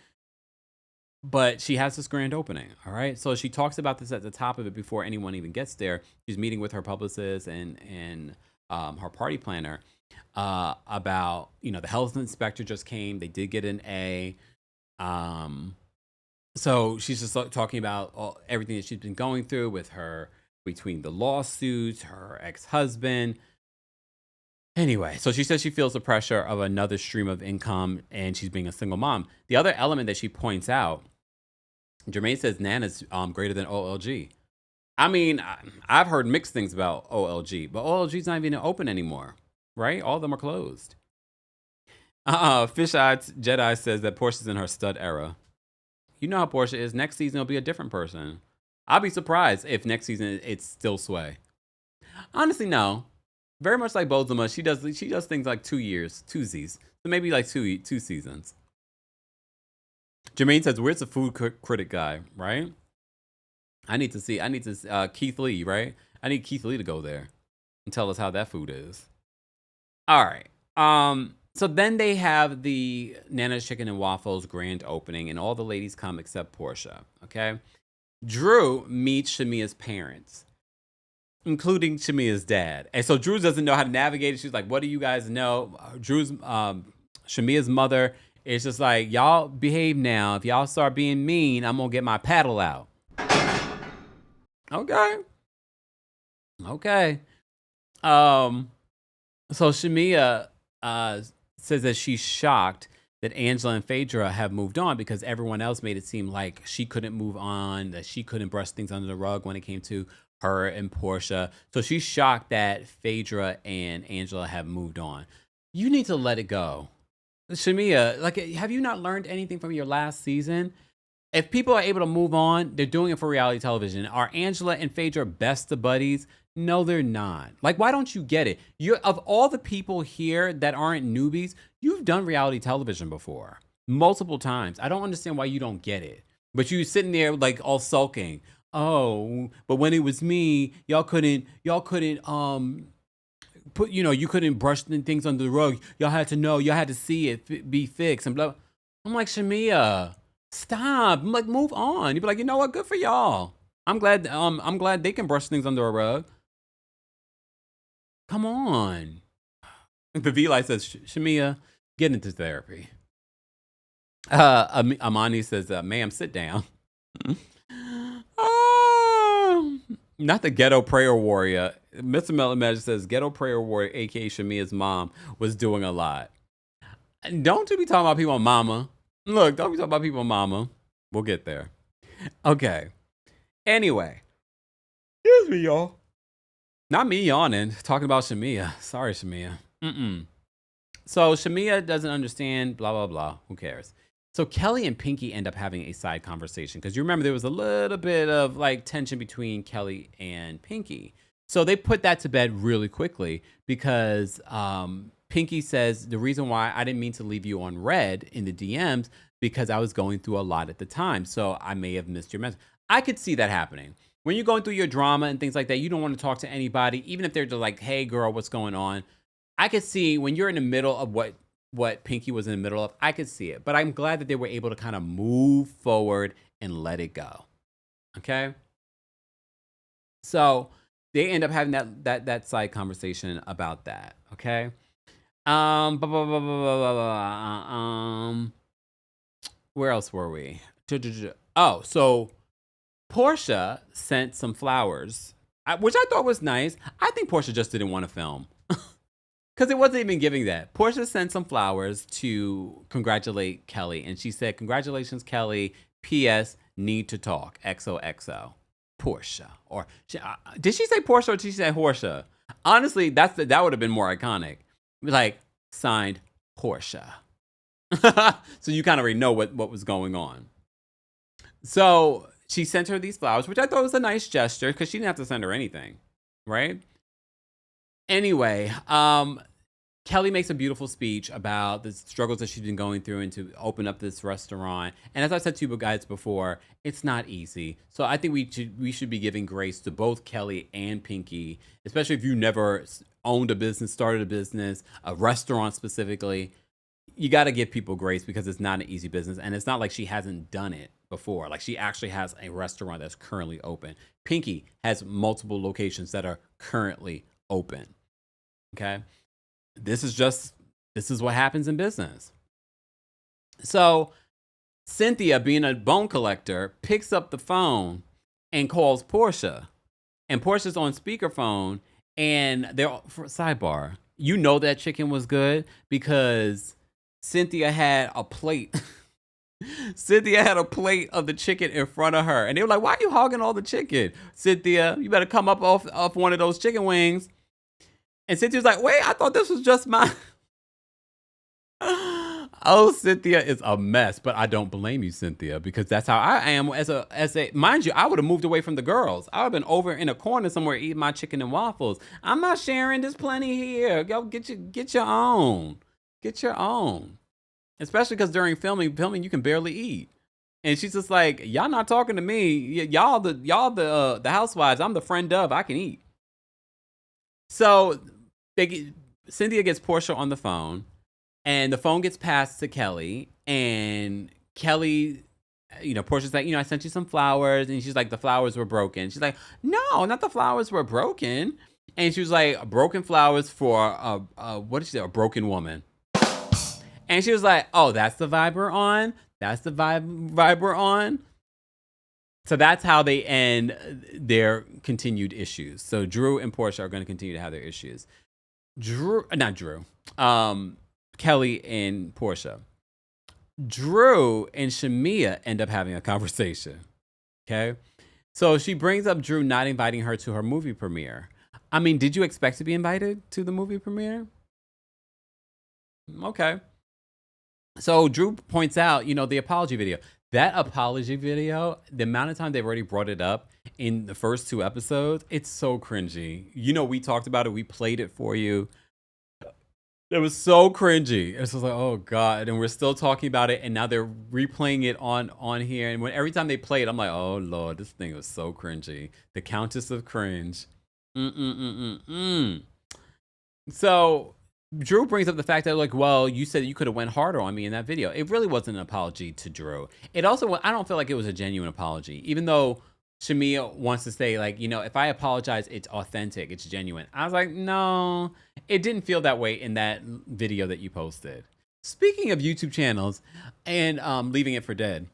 But she has this grand opening, all right? So she talks about this at the top of it before anyone even gets there. She's meeting with her publicist and her party planner about, the health inspector just came. They did get an A. So she's just talking about everything that she's been going through with her, between the lawsuits, her ex-husband. Anyway, so she says she feels the pressure of another stream of income and she's being a single mom. The other element that she points out, Jermaine says Nana's greater than OLG. I mean, I've heard mixed things about OLG, but OLG's not even open anymore, right? All of them are closed. Fish-Eyed Jedi says that Porsha's in her stud era. You know how Porsha is. Next season, it'll be a different person. I'll be surprised if next season it's still Sway. Honestly, no. Very much like Bozema, she does things like 2 years, twosies. So maybe like two seasons. Jermaine says, where's the food critic guy, right? I need to Keith Lee, right? I need Keith Lee to go there and tell us how that food is. All right. So then they have the Nana's Chicken and Waffles grand opening, and all the ladies come except Porsha. Okay. Drew meets Shamia's parents, including Shamia's dad. And so Drew doesn't know how to navigate it. She's like, what do you guys know? Shamia's mother is just like, y'all behave now. If y'all start being mean, I'm going to get my paddle out. Okay. So Shamia says that she's shocked that Angela and Phaedra have moved on because everyone else made it seem like she couldn't move on, that she couldn't brush things under the rug when it came to her and Porsha. So she's shocked that Phaedra and Angela have moved on. You need to let it go. Shamia, like, have you not learned anything from your last season? If people are able to move on, they're doing it for reality television. Are Angela and Phaedra best of buddies? No, they're not. Like, why don't you get it? Of all the people here that aren't newbies, you've done reality television before multiple times. I don't understand why you don't get it. But you sitting there like all sulking. Oh, but when it was me, y'all couldn't put, you couldn't brush things under the rug. Y'all had to know, y'all had to see it be fixed and blah. I'm like, Shamia, stop. I'm like, move on. You'd be like, you know what? Good for y'all. I'm glad they can brush things under a rug. Come on. The V-Light says, Shamia, get into therapy. Amani says, ma'am, sit down. Not the ghetto prayer warrior. Mr. Melon says, ghetto prayer warrior, a.k.a. Shamia's mom, was doing a lot. Don't you be talking about people on mama. Look, don't be talking about people on mama. We'll get there. Okay. Anyway. Excuse me, y'all. Not me yawning, talking about Shamia. Sorry, Shamia. So Shamia doesn't understand, blah, blah, blah. Who cares? So Kelli and Pinky end up having a side conversation because you remember there was a little bit of like tension between Kelli and Pinky. So they put that to bed really quickly because Pinky says the reason why I didn't mean to leave you on red in the DMs because I was going through a lot at the time. So I may have missed your message. I could see that happening. When you're going through your drama and things like that, you don't want to talk to anybody, even if they're just like, hey, girl, what's going on? I could see when you're in the middle of what Pinky was in the middle of, I could see it. But I'm glad that they were able to kind of move forward and let it go. Okay? So they end up having that side conversation about that. Okay? Where else were we? Oh, so Porsha sent some flowers, which I thought was nice. I think Porsha just didn't want to film because it wasn't even giving that. Porsha sent some flowers to congratulate Kelli, and she said, congratulations, Kelli. P.S. Need to talk. XOXO. Porsha. Or did she say Porsha or did she say Horsha? Honestly, that would have been more iconic. Like, signed Porsha. So you kind of already know what was going on. So she sent her these flowers, which I thought was a nice gesture because she didn't have to send her anything, right? Anyway, Kelli makes a beautiful speech about the struggles that she's been going through and to open up this restaurant. And as I said to you guys before, it's not easy. So I think we should be giving grace to both Kelli and Pinky, especially if you never owned a business, started a business, a restaurant specifically. You got to give people grace because it's not an easy business. And it's not like she hasn't done it before. Like, she actually has a restaurant that's currently open. Pinky has multiple locations that are currently open. Okay. This is what happens in business. So Cynthia, being a bone collector, picks up the phone and calls Porsha. And Portia's on speakerphone, and they're for sidebar. You know that chicken was good because Cynthia had a plate. Cynthia had a plate of the chicken in front of her. And they were like, why are you hogging all the chicken? Cynthia, you better come up off one of those chicken wings. And Cynthia's like, wait, I thought this was just mine. Oh, Cynthia is a mess, but I don't blame you, Cynthia, because that's how I am as a mind you, I would have moved away from the girls. I would have been over in a corner somewhere eating my chicken and waffles. I'm not sharing. There's plenty here. Go get your own. Get your own. Especially because during filming you can barely eat. And she's just like, y'all not talking to me. Y'all the housewives. I'm the friend of. I can eat. So Cynthia gets Porsha on the phone, And the phone gets passed to Kelli, and Kelli, Portia's like, I sent you some flowers. And she's like, the flowers were broken. She's like, no, not the flowers were broken. And she was like, broken flowers for, what did she say? A broken woman. And she was like, oh, that's the vibe we're on? That's the vibe we're on? So that's how they end their continued issues. So Drew and Porsha are going to continue to have their issues. Kelli and Porsha. Drew and Shamia end up having a conversation. Okay. So she brings up Drew not inviting her to her movie premiere. I mean, did you expect to be invited to the movie premiere? Okay. So Drew points out, the apology video. That apology video, the amount of time they've already brought it up in the first 2 episodes, it's so cringy. We talked about it. We played it for you. It was so cringy. It's just like, oh God. And we're still talking about it. And now they're replaying it on here. And every time they play it, I'm like, oh Lord, this thing was so cringy. The Countess of Cringe. So Drew brings up the fact that, like, well, you said you could have went harder on me in that video. It really wasn't an apology to Drew. It also, I don't feel like it was a genuine apology, even though Shamia wants to say, like, if I apologize, it's authentic, it's genuine. I was like, no, it didn't feel that way in that video that you posted. Speaking of YouTube channels and leaving it for dead,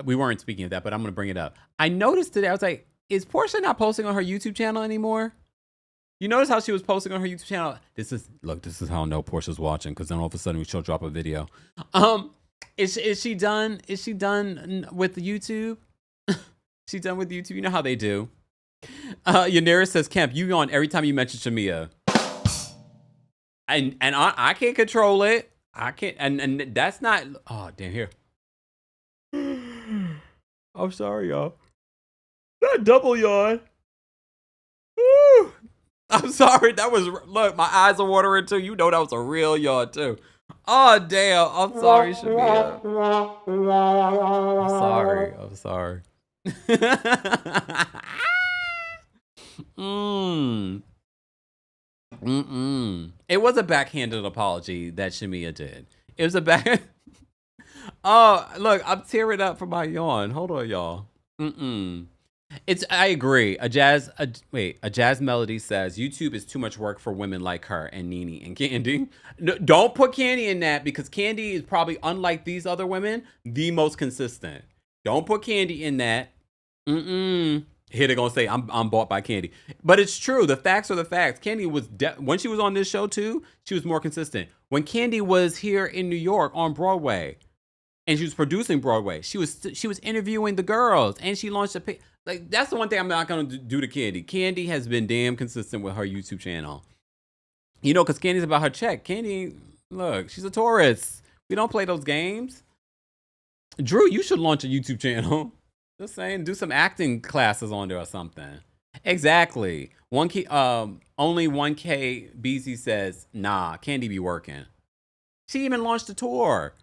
we weren't speaking of that, but I'm going to bring it up. I noticed today, I was like, is Porsha not posting on her YouTube channel anymore? You notice how she was posting on her YouTube channel? This is how I know Portia's watching, because then all of a sudden she'll drop a video. Is she done? Is she done with the YouTube? She done with YouTube? You know how they do. Yanira says, Kemp, you yawn every time you mention Shamia. And I can't control it. I can't, and that's not, oh, damn, here. I'm sorry, y'all. That double yawn. Woo. I'm sorry. That was, look, my eyes are watering too. You know that was a real yawn too. Oh, damn. I'm sorry, Shamia. I'm sorry. It was a backhanded apology that Shamia did. It was a back. Oh, look, I'm tearing up from my yawn. Hold on, y'all. I agree. A jazz melody says YouTube is too much work for women like her and Nene and Candy. No, don't put Candy in that, because Candy is probably, unlike these other women, the most consistent. Don't put Candy in that. Here they're gonna say I'm bought by Candy, but it's true. The facts are the facts. Candy was when she was on this show too, she was more consistent. When Candy was here in New York on Broadway, and she was producing Broadway, she was interviewing the girls, and she launched a like. That's the one thing I'm not gonna do to Candy. Candy has been damn consistent with her YouTube channel. Because Candy's about her check. Candy, look, she's a tourist. We don't play those games. Drew, you should launch a YouTube channel. Just saying, do some acting classes on there or something. Exactly. Only 1K BZ says, nah, Candy be working. She even launched a tour.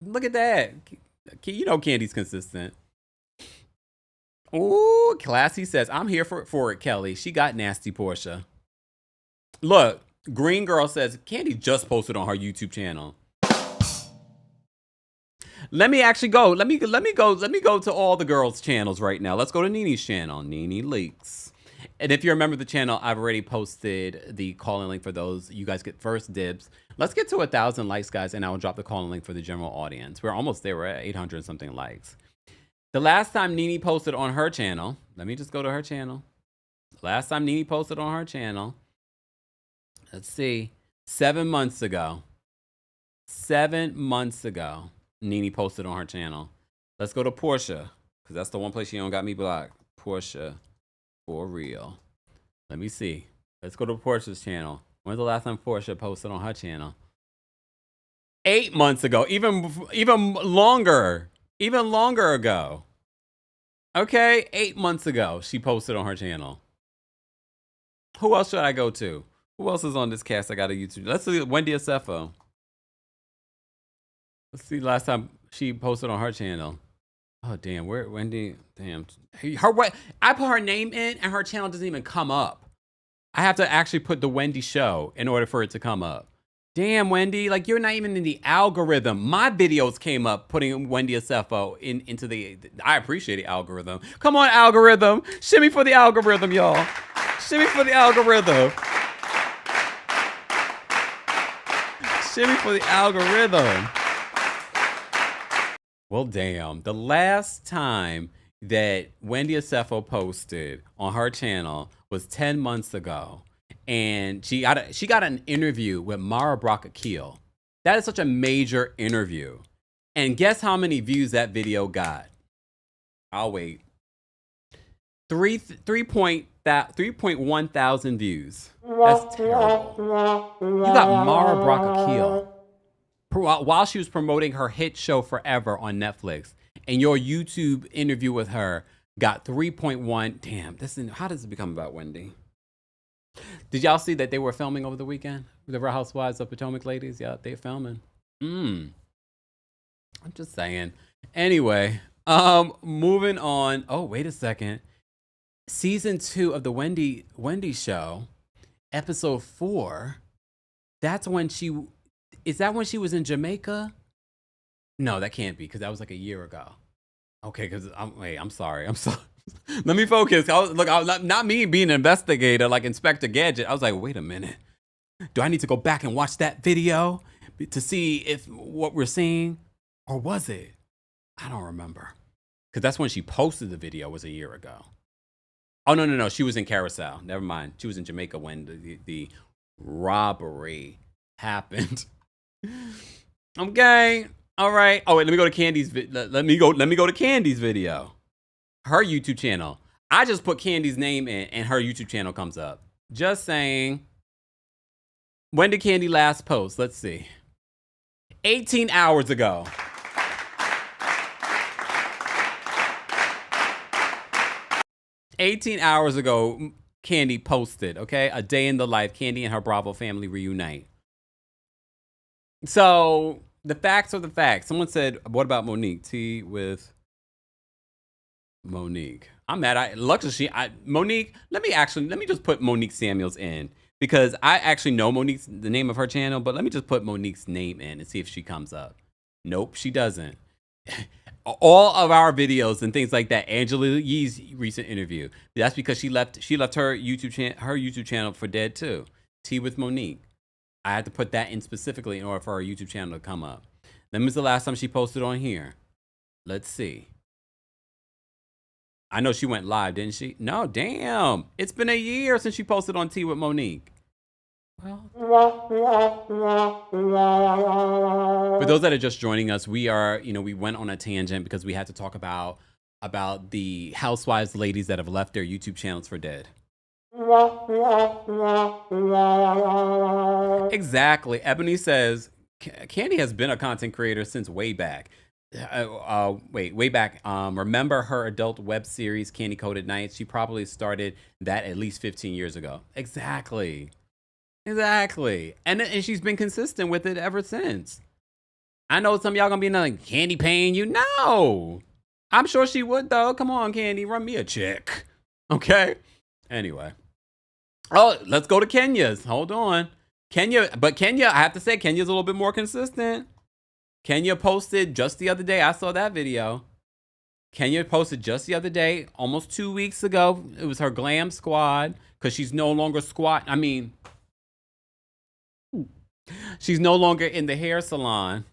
Look at that. Candy's consistent. Ooh, Classy says, I'm here for it, Kelli. She got nasty, Porsha. Look, Green Girl says, Candy just posted on her YouTube channel. Let me actually go. Let me go to all the girls' channels right now. Let's go to Nene's channel, Nene Leaks. And if you remember the channel, I've already posted the call-in link for those. You guys get first dibs. Let's get to 1,000 likes, guys, and I will drop the call-in link for the general audience. We're almost there. We're at 800 something likes. The last time Nene posted on her channel, let me just go to her channel. Last time Nene posted on her channel, let's see, 7 months ago. 7 months ago. Nene posted on her channel. Let's go to Porsha, because that's the one place she don't got me blocked. Porsha, for real. Let me see. Let's go to Porsha's channel. When's the last time Porsha posted on her channel? 8 months ago. Even longer. Even longer ago. Okay, 8 months ago, she posted on her channel. Who else should I go to? Who else is on this cast? I got a YouTube. Let's see, Wendy Acefo. Let's see last time she posted on her channel. Oh, damn. Where, Wendy? Damn. I put her name in and her channel doesn't even come up. I have to actually put the Wendy show in order for it to come up. Damn, Wendy, like you're not even in the algorithm. My videos came up putting Wendy Acefo into the. I appreciate the algorithm. Come on, algorithm, shimmy for the algorithm, y'all. Shimmy for the algorithm. Shimmy for the algorithm. Well, damn. The last time that Wendy Acefo posted on her channel was 10 months ago. And she got an interview with Mara Brock Akil. That is such a major interview. And guess how many views that video got? I'll wait. 3.1 thousand views. That's terrible. You got Mara Brock Akil while she was promoting her hit show Forever on Netflix, and your YouTube interview with her got 3.1. Damn, how does it become about Wendy? Did y'all see that they were filming over the weekend? The Real Housewives of Potomac ladies? Yeah, they're filming. I'm just saying. Anyway, moving on. Oh, wait a second. Season 2 of the Wendy show, episode 4. That's when is that when she was in Jamaica? No, that can't be, because that was like a year ago. Okay, because I'm sorry. Let me focus. Not me being an investigator like Inspector Gadget. I was like, wait a minute. Do I need to go back and watch that video to see if what we're seeing? Or was it? I don't remember. Because that's when she posted the video was a year ago. Oh, no. She was in Carousel. Never mind. She was in Jamaica when the robbery happened. Okay. All right. Oh, wait. Let me go to Candy's. Let me go to Candy's video. Her YouTube channel. I just put Candy's name in and her YouTube channel comes up. Just saying. When did Candy last post? Let's see. 18 hours ago. "18 hours ago, Candy posted, okay? A day in the life. Candy and her Bravo family reunite. So, the facts are the facts. Someone said, what about Monique? Tea with Monique. I'm mad. Monique, let me just put Monique Samuels in, because I actually know the name of her channel, but let me just put Monique's name in and see if she comes up. Nope, she doesn't. All of our videos and things like that, Angela Yee's recent interview, that's because she left her YouTube channel for dead too. Tea with Monique. I had to put that in specifically in order for her YouTube channel to come up. When was the last time she posted on here? Let's see. I know she went live, didn't she? No, damn. It's been a year since she posted on Tea with Monique. Well, for those that are just joining us, we went on a tangent because we had to talk about the housewives ladies that have left their YouTube channels for dead. Exactly. Ebony says, Candy has been a content creator since way back. Way back. Remember her adult web series, Candy Coated Nights? She probably started that at least 15 years ago. Exactly. And she's been consistent with it ever since. I know some of y'all gonna be like, Candy paying you? No. I'm sure she would though. Come on, Candy, run me a check. Okay. Anyway. Oh, let's go to Kenya's. Hold on. Kenya, I have to say, Kenya's a little bit more consistent. Kenya posted just the other day. I saw that video. Kenya posted just the other day, almost 2 weeks ago. It was her glam squad, because she's no longer she's no longer in the hair salon.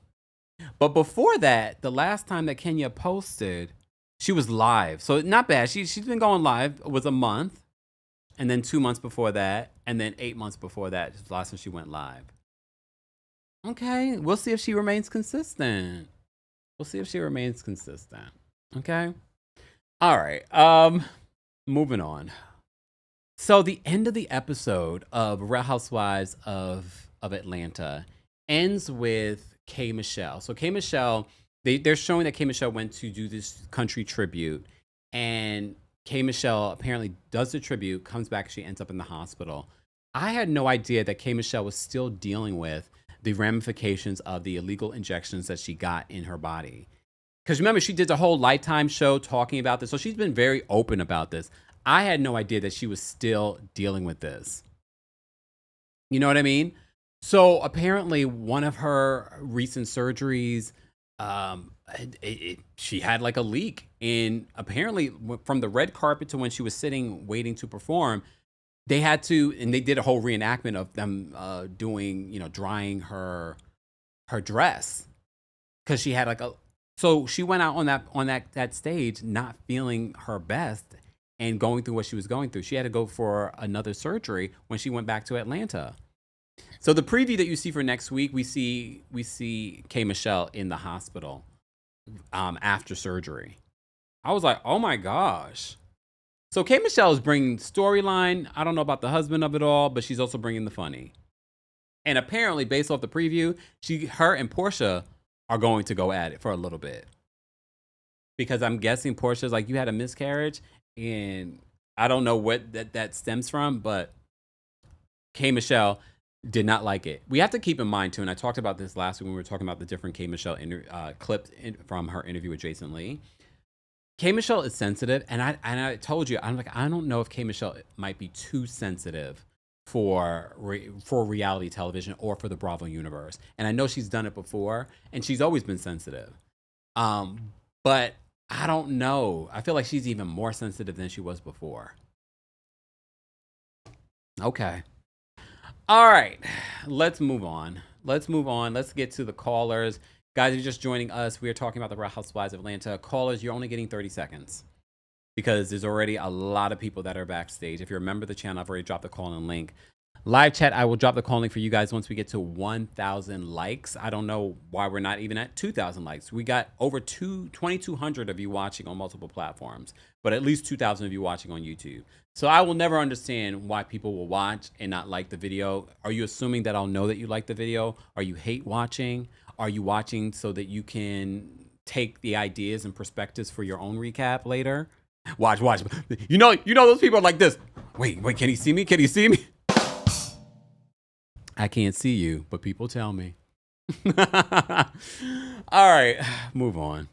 But before that, the last time that Kenya posted, she was live. So not bad. She's been going live. It was a month. And then 2 months before that. And then 8 months before that. This was the last time she went live. Okay. We'll see if she remains consistent. Okay. All right. Moving on. So the end of the episode of Real Housewives of Atlanta ends with K. Michelle. So K. Michelle, they're showing that K. Michelle went to do this country tribute, and K. Michelle apparently does the tribute, comes back, she ends up in the hospital. I had no idea that K. Michelle was still dealing with the ramifications of the illegal injections that she got in her body. Because remember, she did the whole Lifetime show talking about this, so she's been very open about this. I had no idea that she was still dealing with this. You know what I mean? So apparently, one of her recent surgeries, she had like a leak, and apparently, from the red carpet to when she was sitting waiting to perform, they had to, and they did a whole reenactment of them doing, drying her dress because she had like a. So she went out on that stage not feeling her best and going through what she was going through. She had to go for another surgery when she went back to Atlanta. So the preview that you see for next week, we see K Michelle in the hospital after surgery. I was like, oh my gosh. So K Michelle is bringing storyline. I don't know about the husband of it all, but she's also bringing the funny. And apparently, based off the preview, her and Porsha are going to go at it for a little bit. Because I'm guessing Porsha's like, you had a miscarriage, and I don't know what that stems from, but K Michelle did not like it. We have to keep in mind too, and I talked about this last week when we were talking about the different K Michelle clips from her interview with Jason Lee. K Michelle is sensitive, and I told you, I'm like, I don't know if K Michelle might be too sensitive for reality television or for the Bravo universe. And I know she's done it before, and she's always been sensitive. But I don't know. I feel like she's even more sensitive than she was before. Okay. All right. Let's move on. Let's get to the callers. Guys, if you're just joining us, we are talking about the Real Housewives of Atlanta. Callers, you're only getting 30 seconds because there's already a lot of people that are backstage. If you're a member of the channel, I've already dropped the call-in link. Live chat, I will drop the call link for you guys once we get to 1,000 likes. I don't know why we're not even at 2,000 likes. We got over 2,200 of you watching on multiple platforms, but at least 2,000 of you watching on YouTube. So I will never understand why people will watch and not like the video. Are you assuming that I'll know that you like the video? Are you hate watching? Are you watching so that you can take the ideas and perspectives for your own recap later? Watch. You know those people are like this. Wait, can he see me? Can he see me? I can't see you, but people tell me. All right, move on.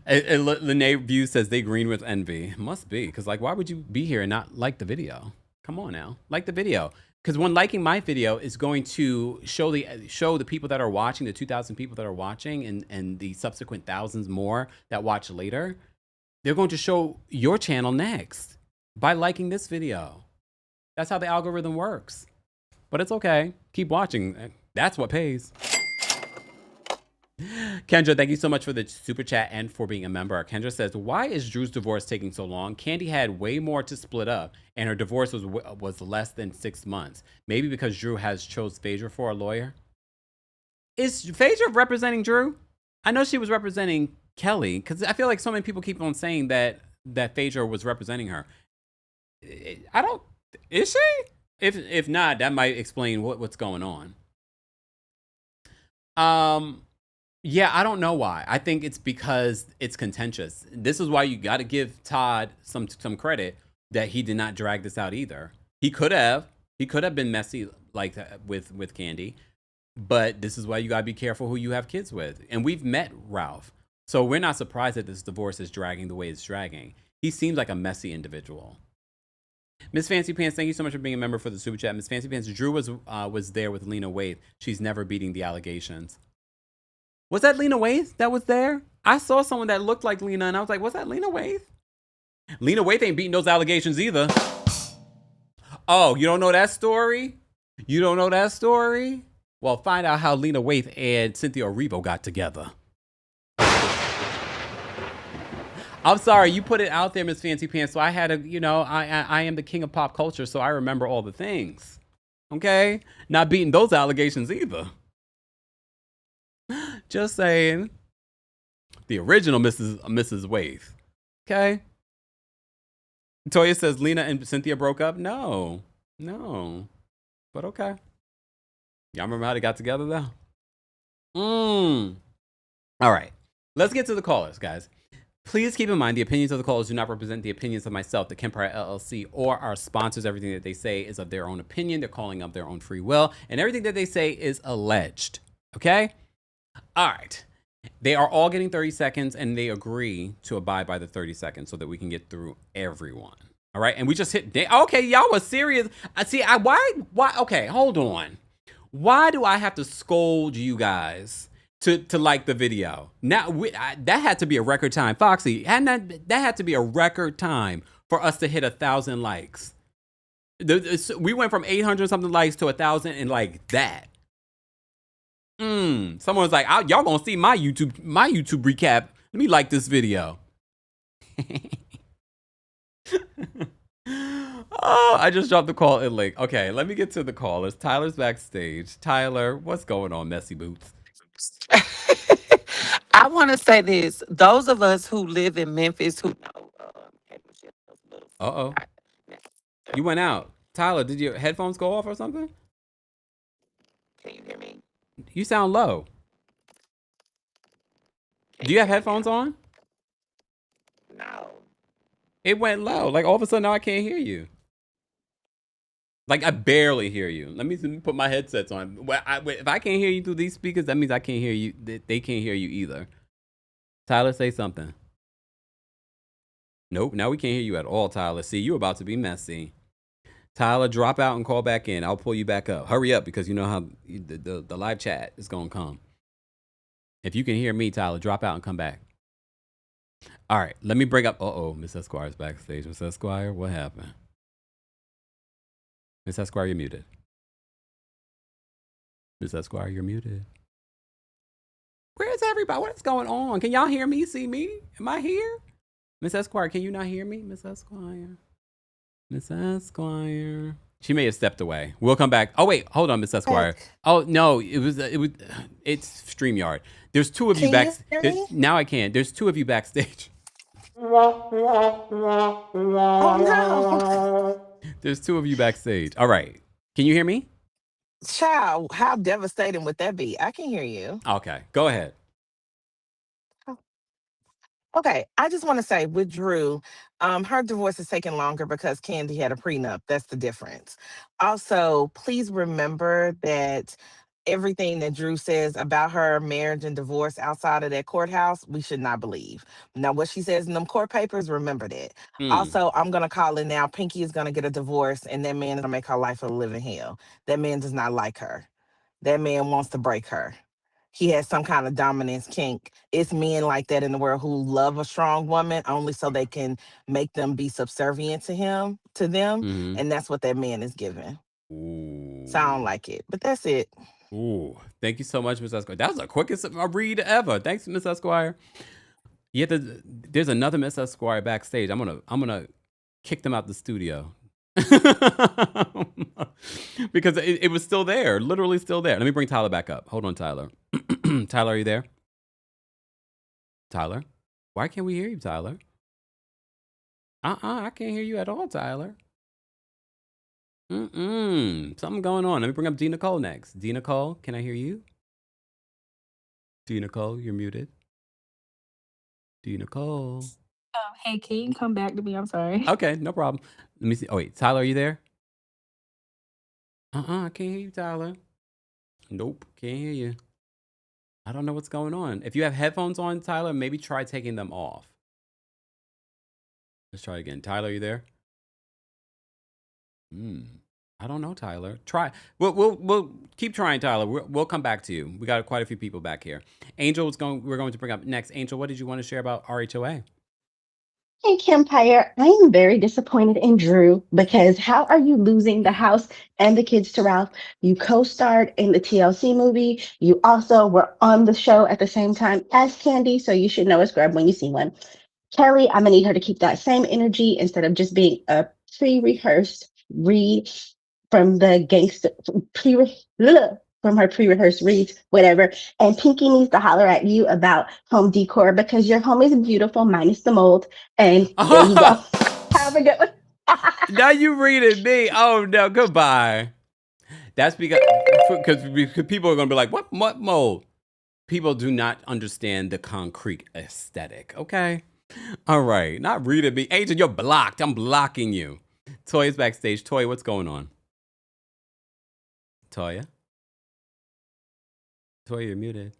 Nene View says they green with envy. Must be, because like, why would you be here and not like the video? Come on now, like the video. Because when liking my video is going to show the people that are watching, the 2,000 people that are watching, and the subsequent thousands more that watch later, they're going to show your channel next by liking this video. That's how the algorithm works. But it's okay. Keep watching. That's what pays. Kendra, thank you so much for the super chat and for being a member. Kendra says, why is Drew's divorce taking so long? Kandi had way more to split up, and her divorce was less than 6 months. Maybe because Drew has chose Phaedra for a lawyer. Is Phaedra representing Drew? I know she was representing Kelli, because I feel like so many people keep on saying that Phaedra was representing her. Is she? If not, that might explain what's going on. Yeah, I don't know why. I think it's because it's contentious. This is why you got to give Todd some credit that he did not drag this out either. He could have been messy like that with Kandi, but this is why you got to be careful who you have kids with. And we've met Ralph, so we're not surprised that this divorce is dragging the way it's dragging. He seems like a messy individual. Miss Fancy Pants, thank you so much for being a member for the super chat. Miss Fancy Pants, Drew was there with Lena Waithe. She's never beating the allegations. Was that Lena Waithe that was there? I saw someone that looked like Lena, and I was like, was that Lena Waithe? Lena Waithe ain't beating those allegations either. Oh, you don't know that story? You don't know that story? Well, find out how Lena Waithe and Cynthia Erivo got together. I'm sorry, you put it out there, Miss Fancy Pants. So I had I am the king of pop culture, so I remember all the things. Okay? Not beating those allegations either. Just saying. The original Mrs. Waithe. Okay? Toya says Lena and Cynthia broke up. No. But okay. Y'all remember how they got together though? All right. Let's get to the callers, guys. Please keep in mind the opinions of the callers do not represent the opinions of myself, the Kempire LLC, or our sponsors. Everything that they say is of their own opinion. They're calling of their own free will. And everything that they say is alleged. Okay? All right. They are all getting 30 seconds, and they agree to abide by the 30 seconds so that we can get through everyone. All right? And we just hit... Okay, y'all was serious. Why? Okay, hold on. Why do I have to scold you guys to like the video? Now that had to be a record time, Foxy. And that had to be a record time for us to hit 1,000 likes. We went from 800 something likes to 1,000 and like that. Someone's like, y'all gonna see my YouTube recap. Let me like this video. Oh, I just dropped the call in link. Okay, let me get to the callers. Tyler's backstage. Tyler, what's going on, Messy Boots? I want to say this. Those of us who live in Memphis who know. Uh-oh. You went out. Tyler, did your headphones go off or something? Can you hear me? You sound low. Do you have headphones on? No. It went low. Like all of a sudden now I can't hear you. Like I barely hear you. Let me put my headsets on. If I can't hear you through these speakers, that means I can't hear you. They can't hear you either. Tyler, say something. Nope, now we can't hear you at all, Tyler. See, you're about to be messy. Tyler, drop out and call back in. I'll pull you back up. Hurry up because you know how the live chat is going to come. If you can hear me, Tyler, drop out and come back. All right, let me bring up. Miss Esquire's backstage. Miss Esquire, what happened? Miss Esquire, you're muted. Miss Esquire, you're muted. Where's everybody? What is going on? Can y'all hear me? See me? Am I here? Miss Esquire, can you not hear me? Miss Esquire. Miss Esquire. She may have stepped away. We'll come back. Oh wait, hold on, Miss Esquire. Oh no, it's StreamYard. There's two of you back. Now I can. There's two of you backstage. Oh no. There's two of you backstage. All right. Can you hear me? Child, how devastating would that be? I can hear you. Okay, go ahead. Okay, I just want to say with Drew, her divorce is taking longer because Candy had a prenup. That's the difference. Also, please remember that everything that Drew says about her marriage and divorce outside of that courthouse, we should not believe. Now, what she says in them court papers, remember that. Also, I'm going to call it now. Pinky is going to get a divorce, and that man is going to make her life a living hell. That man does not like her. That man wants to break her. He has some kind of dominance kink. It's men like that in the world who love a strong woman only so they can make them be subservient to them. Mm-hmm. And that's what that man is giving. Ooh. Sound like it. But that's it. Ooh. Thank you so much, Miss Esquire. That was the quickest read ever. Thanks, Miss Esquire. There's another Miss Esquire backstage. I'm gonna kick them out the studio. Because it was still there, literally still there. Let me bring Tyler back up. Hold on, Tyler. Tyler, are you there? Tyler? Why can't we hear you, Tyler? I can't hear you at all, Tyler. Something going on. Let me bring up D. Nicole next. D. Nicole, can I hear you? D. Nicole, you're muted. D. Nicole. Hey, can you come back to me? I'm sorry. Okay, no problem. Let me see. Oh, wait. Tyler, are you there? I can't hear you, Tyler. Nope, can't hear you. I don't know what's going on. If you have headphones on, Tyler, maybe try taking them off. Let's try again. Tyler, are you there? I don't know, Tyler. Try. We'll keep trying, Tyler. We'll come back to you. We got quite a few people back here. Angel, we're going to bring up next. Angel, what did you want to share about RHOA? Hey, Kempire, I am very disappointed in Drew because how are you losing the house and the kids to Ralph? You co-starred in the TLC movie. You also were on the show at the same time as Candy, so you should know a scrub when you see one. Kelly, I'm gonna need her to keep that same energy instead of just being a pre-rehearsed read from the gangster from her pre-rehearsed reads, whatever. And Pinky needs to holler at you about home decor because your home is beautiful minus the mold. And there you go. Have a good one. Now you reading me. Oh no, goodbye. That's because people are gonna be like, what mold? People do not understand the concrete aesthetic. Okay. All right. Not reading me. Agent, you're blocked. I'm blocking you. Toya's backstage. Toya, what's going on? Toya? Toya, you're muted.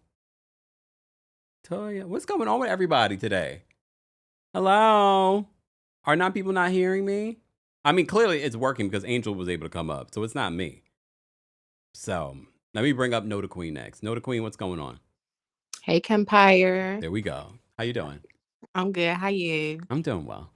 Toya, what's going on with everybody today? Hello? Are people not hearing me? I mean, clearly it's working because Angel was able to come up, so it's not me. So, Let me bring up Know the Queen next. Know the Queen, what's going on? Hey, Kempire. There we go. How you doing? I'm good. How you? I'm doing well.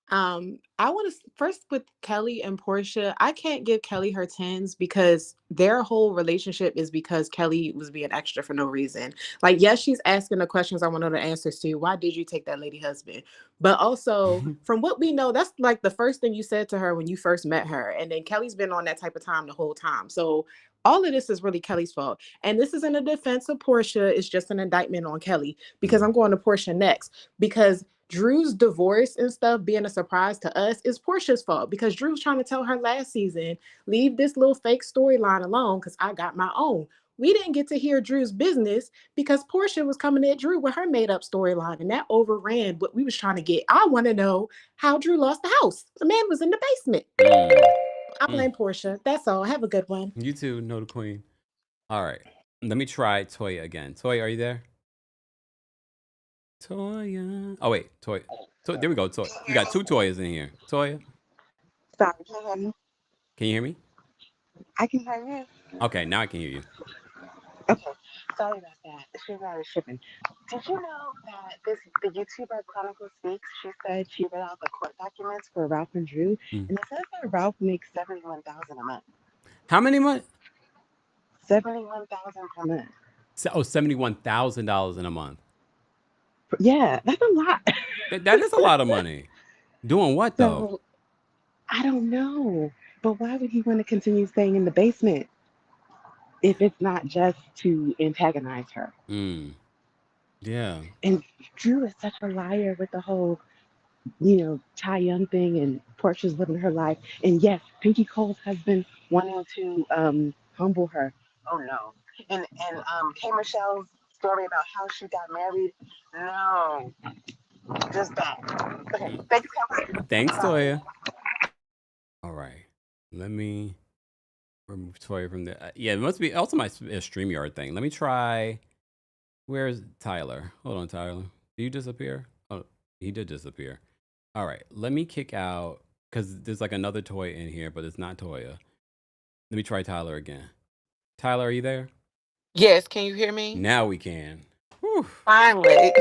I want to first with Kelli and Porsha. I can't give Kelli her tens because their whole relationship is because Kelli was being extra for no reason. Like, yes, she's asking the questions I want to know the answers to. Why did you take that lady husband? But also, from what we know, that's like the first thing you said to her when you first met her. And then Kelly's been on that type of time the whole time. So all of this is really Kelly's fault. And this isn't a defense of Porsha. It's just an indictment on Kelli because I'm going to Porsha next because Drew's divorce and stuff being a surprise to us is Porsha's fault because Drew's trying to tell her last season, leave this little fake storyline alone because I got my own. We didn't get to hear Drew's business because Porsha was coming at Drew with her made up storyline and that overran what we was trying to get. I want to know how Drew lost the house. The man was in the basement. I blame Porsha. That's all. Have a good one. You too, Know the Queen. All right. Let me try Toya again. Toya, are you there? Toya. Oh, wait. Toya. There we go. Toya. We got two Toyas in here. Toya, Sorry, can you hear me? can you hear me? I can hear you. Okay, now I can hear you. Okay, sorry about that. She's not shipping. Did you know that the YouTuber Chronicle Speaks? She said she read out the court documents for Ralph and Drew, and it says that Ralph makes $71,000 a month. How many months? $71,000 per month. $71,000 in a month. Yeah, that's a lot. That is a lot of money. Doing what though? So I don't know, but why would he want to continue staying in the basement if it's not just to antagonize her? Yeah. And Drew is such a liar with the whole Ty Young thing, and Portia's living her life. And yes, Pinky Cole's husband wanting to humble her. Oh no. And K Michelle's story about how she got married. No, just that. Okay, thanks, Kempire. Thanks, Toya. All right. Let me remove Toya from the. Yeah, it must be also my StreamYard thing. Let me try. Where's Tyler? Hold on, Tyler. Did you disappear? Oh, he did disappear. All right. Let me kick out because there's like another Toya in here, but it's not Toya. Let me try Tyler again. Tyler, are you there? Yes, can you hear me? Now we can. Whew. Finally.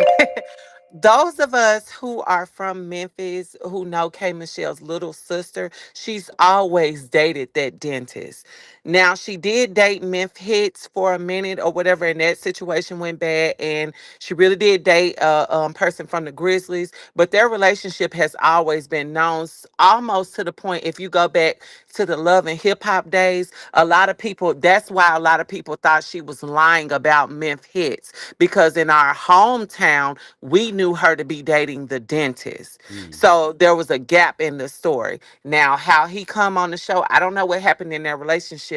Those of us who are from Memphis who know K Michelle's little sister, she's always dated that dentist. Now, she did date Memphis Hits for a minute or whatever, and that situation went bad. And she really did date a person from the Grizzlies, but their relationship has always been known almost to the point, if you go back to the Love and Hip Hop days, a lot of people, that's why a lot of people thought she was lying about Memphis Hits, because in our hometown, we knew her to be dating the dentist. So there was a gap in the story. Now, how he come on the show, I don't know what happened in their relationship,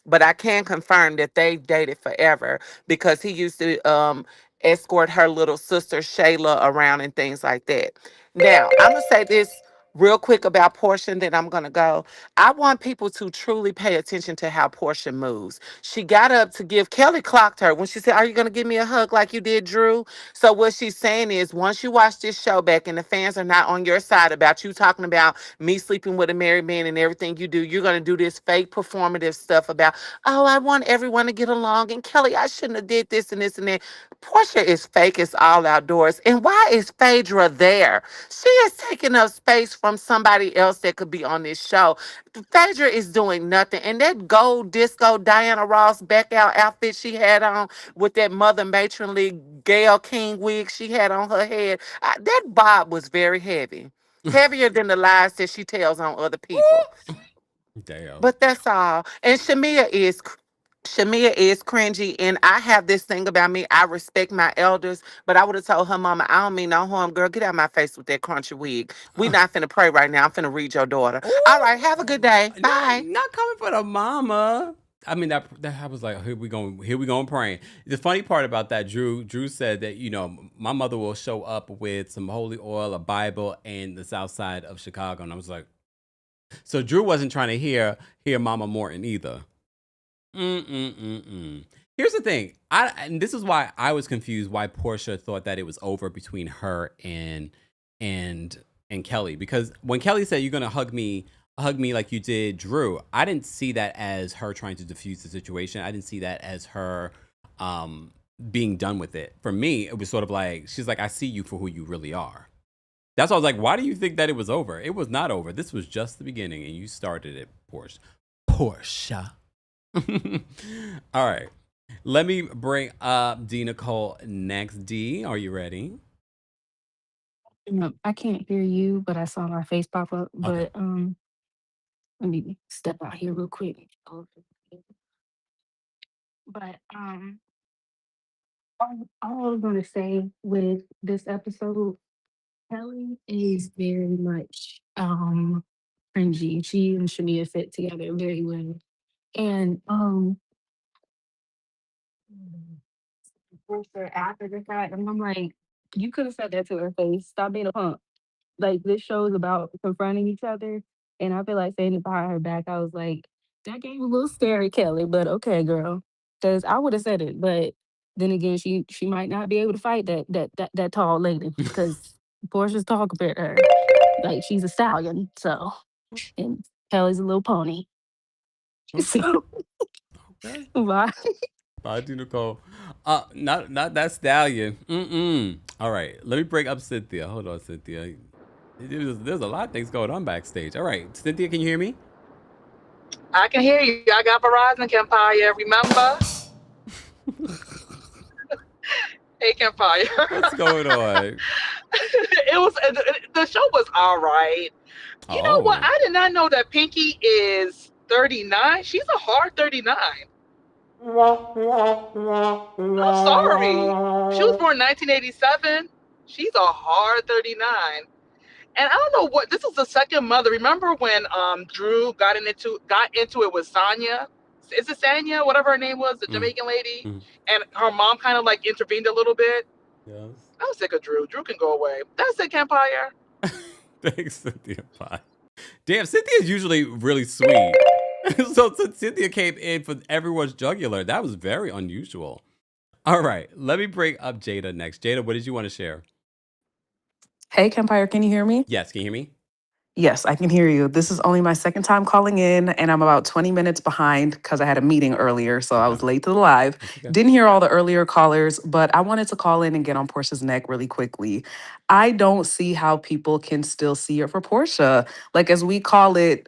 but I can confirm that they've dated forever because he used to escort her little sister Shayla around and things like that. Now, I'm going to say this real quick about Porsha, and then I'm going to go. I want people to truly pay attention to how Porsha moves. She got up to give, Kelly clocked her when she said, "Are you going to give me a hug like you did, Drew?" So what she's saying is, once you watch this show back and the fans are not on your side about you talking about me sleeping with a married man and everything you do, you're going to do this fake performative stuff about, oh, I want everyone to get along. And Kelly, I shouldn't have did this and this and that. Porsha is fake as all outdoors. And why is Phaedra there? She is taking up space from somebody else that could be on this show. Phaedra is doing nothing. And that gold disco Diana Ross back out outfit she had on with that mother matronly Gayle King wig she had on her head, that bob was very heavy. Heavier than the lies that she tells on other people. Damn. But that's all. And Shamia is cringy, and I have this thing about me. I respect my elders, but I would have told her mama, I don't mean no harm, girl. Get out of my face with that crunchy wig. We not finna pray right now. I'm finna read your daughter. All right, have a good day. Bye. Not coming for the mama. I mean, that I was like, here we go praying. The funny part about that, Drew said that, my mother will show up with some holy oil, a Bible, and the south side of Chicago. And I was like, so Drew wasn't trying to hear Mama Morton either. Here's the thing. And this is why I was confused why Porsha thought that it was over between her and Kelly. Because when Kelly said, "You're going to hug me hug me like you did Drew. I didn't see that as her trying to diffuse the situation. I didn't see that as her being done with it. For me, it was sort of like, she's like, I see you for who you really are. That's why I was like, why do you think that it was over? It was not over. This was just the beginning, and you started it, Porsha. All right. Let me bring up D. Nicole next. D, are you ready? I can't hear you, but I saw my face pop up. Okay. But let me step out here real quick. But all I was gonna say with this episode, Kelly is very much cringy. She and Shania fit together very well. And after the fact, and I'm like, you could have said that to her face. Stop being a punk. Like this show is about confronting each other. And I feel like saying it behind her back, I was like, that gave a little scary, Kelly, but okay, girl. Because I would have said it. But then again, she might not be able to fight that tall lady because Portia's tall compared to her. Like she's a stallion, so and Kelly's a little pony. So Okay. bye. Bye, D. Nicole. Not that stallion. All right. Let me break up Cynthia. Hold on, Cynthia. There's a lot of things going on backstage. All right. Cynthia, can you hear me? I can hear you. I got Verizon, Kempire. Remember? Hey, Kempire. What's going on? It was the show was all right. You know what? Oh. I did not know that Pinky is 39. She's a hard 39. I'm sorry. She was born in 1987. She's a hard 39. And I don't know what this is the second mother. Remember when Drew got into it with Sonya? Is it Sanya? Whatever her name was, the Jamaican lady. And her mom kind of like intervened a little bit. Yes. I'm sick of Drew. Drew can go away. That's it, Kempire. Thanks, Cynthia. Bye. Damn, Cynthia's usually really sweet. So Cynthia came in for everyone's jugular. That was very unusual. All right, let me bring up Jada next. Jada, what did you want to share? Hey, Kempire, can you hear me? Yes, can you hear me? Yes, I can hear you. This is only my second time calling in, and I'm about 20 minutes behind because I had a meeting earlier, so I was late to the live. Okay. Didn't hear all the earlier callers, but I wanted to call in and get on Portia's neck really quickly. I don't see how people can still see her for Porsha. Like, as we call it,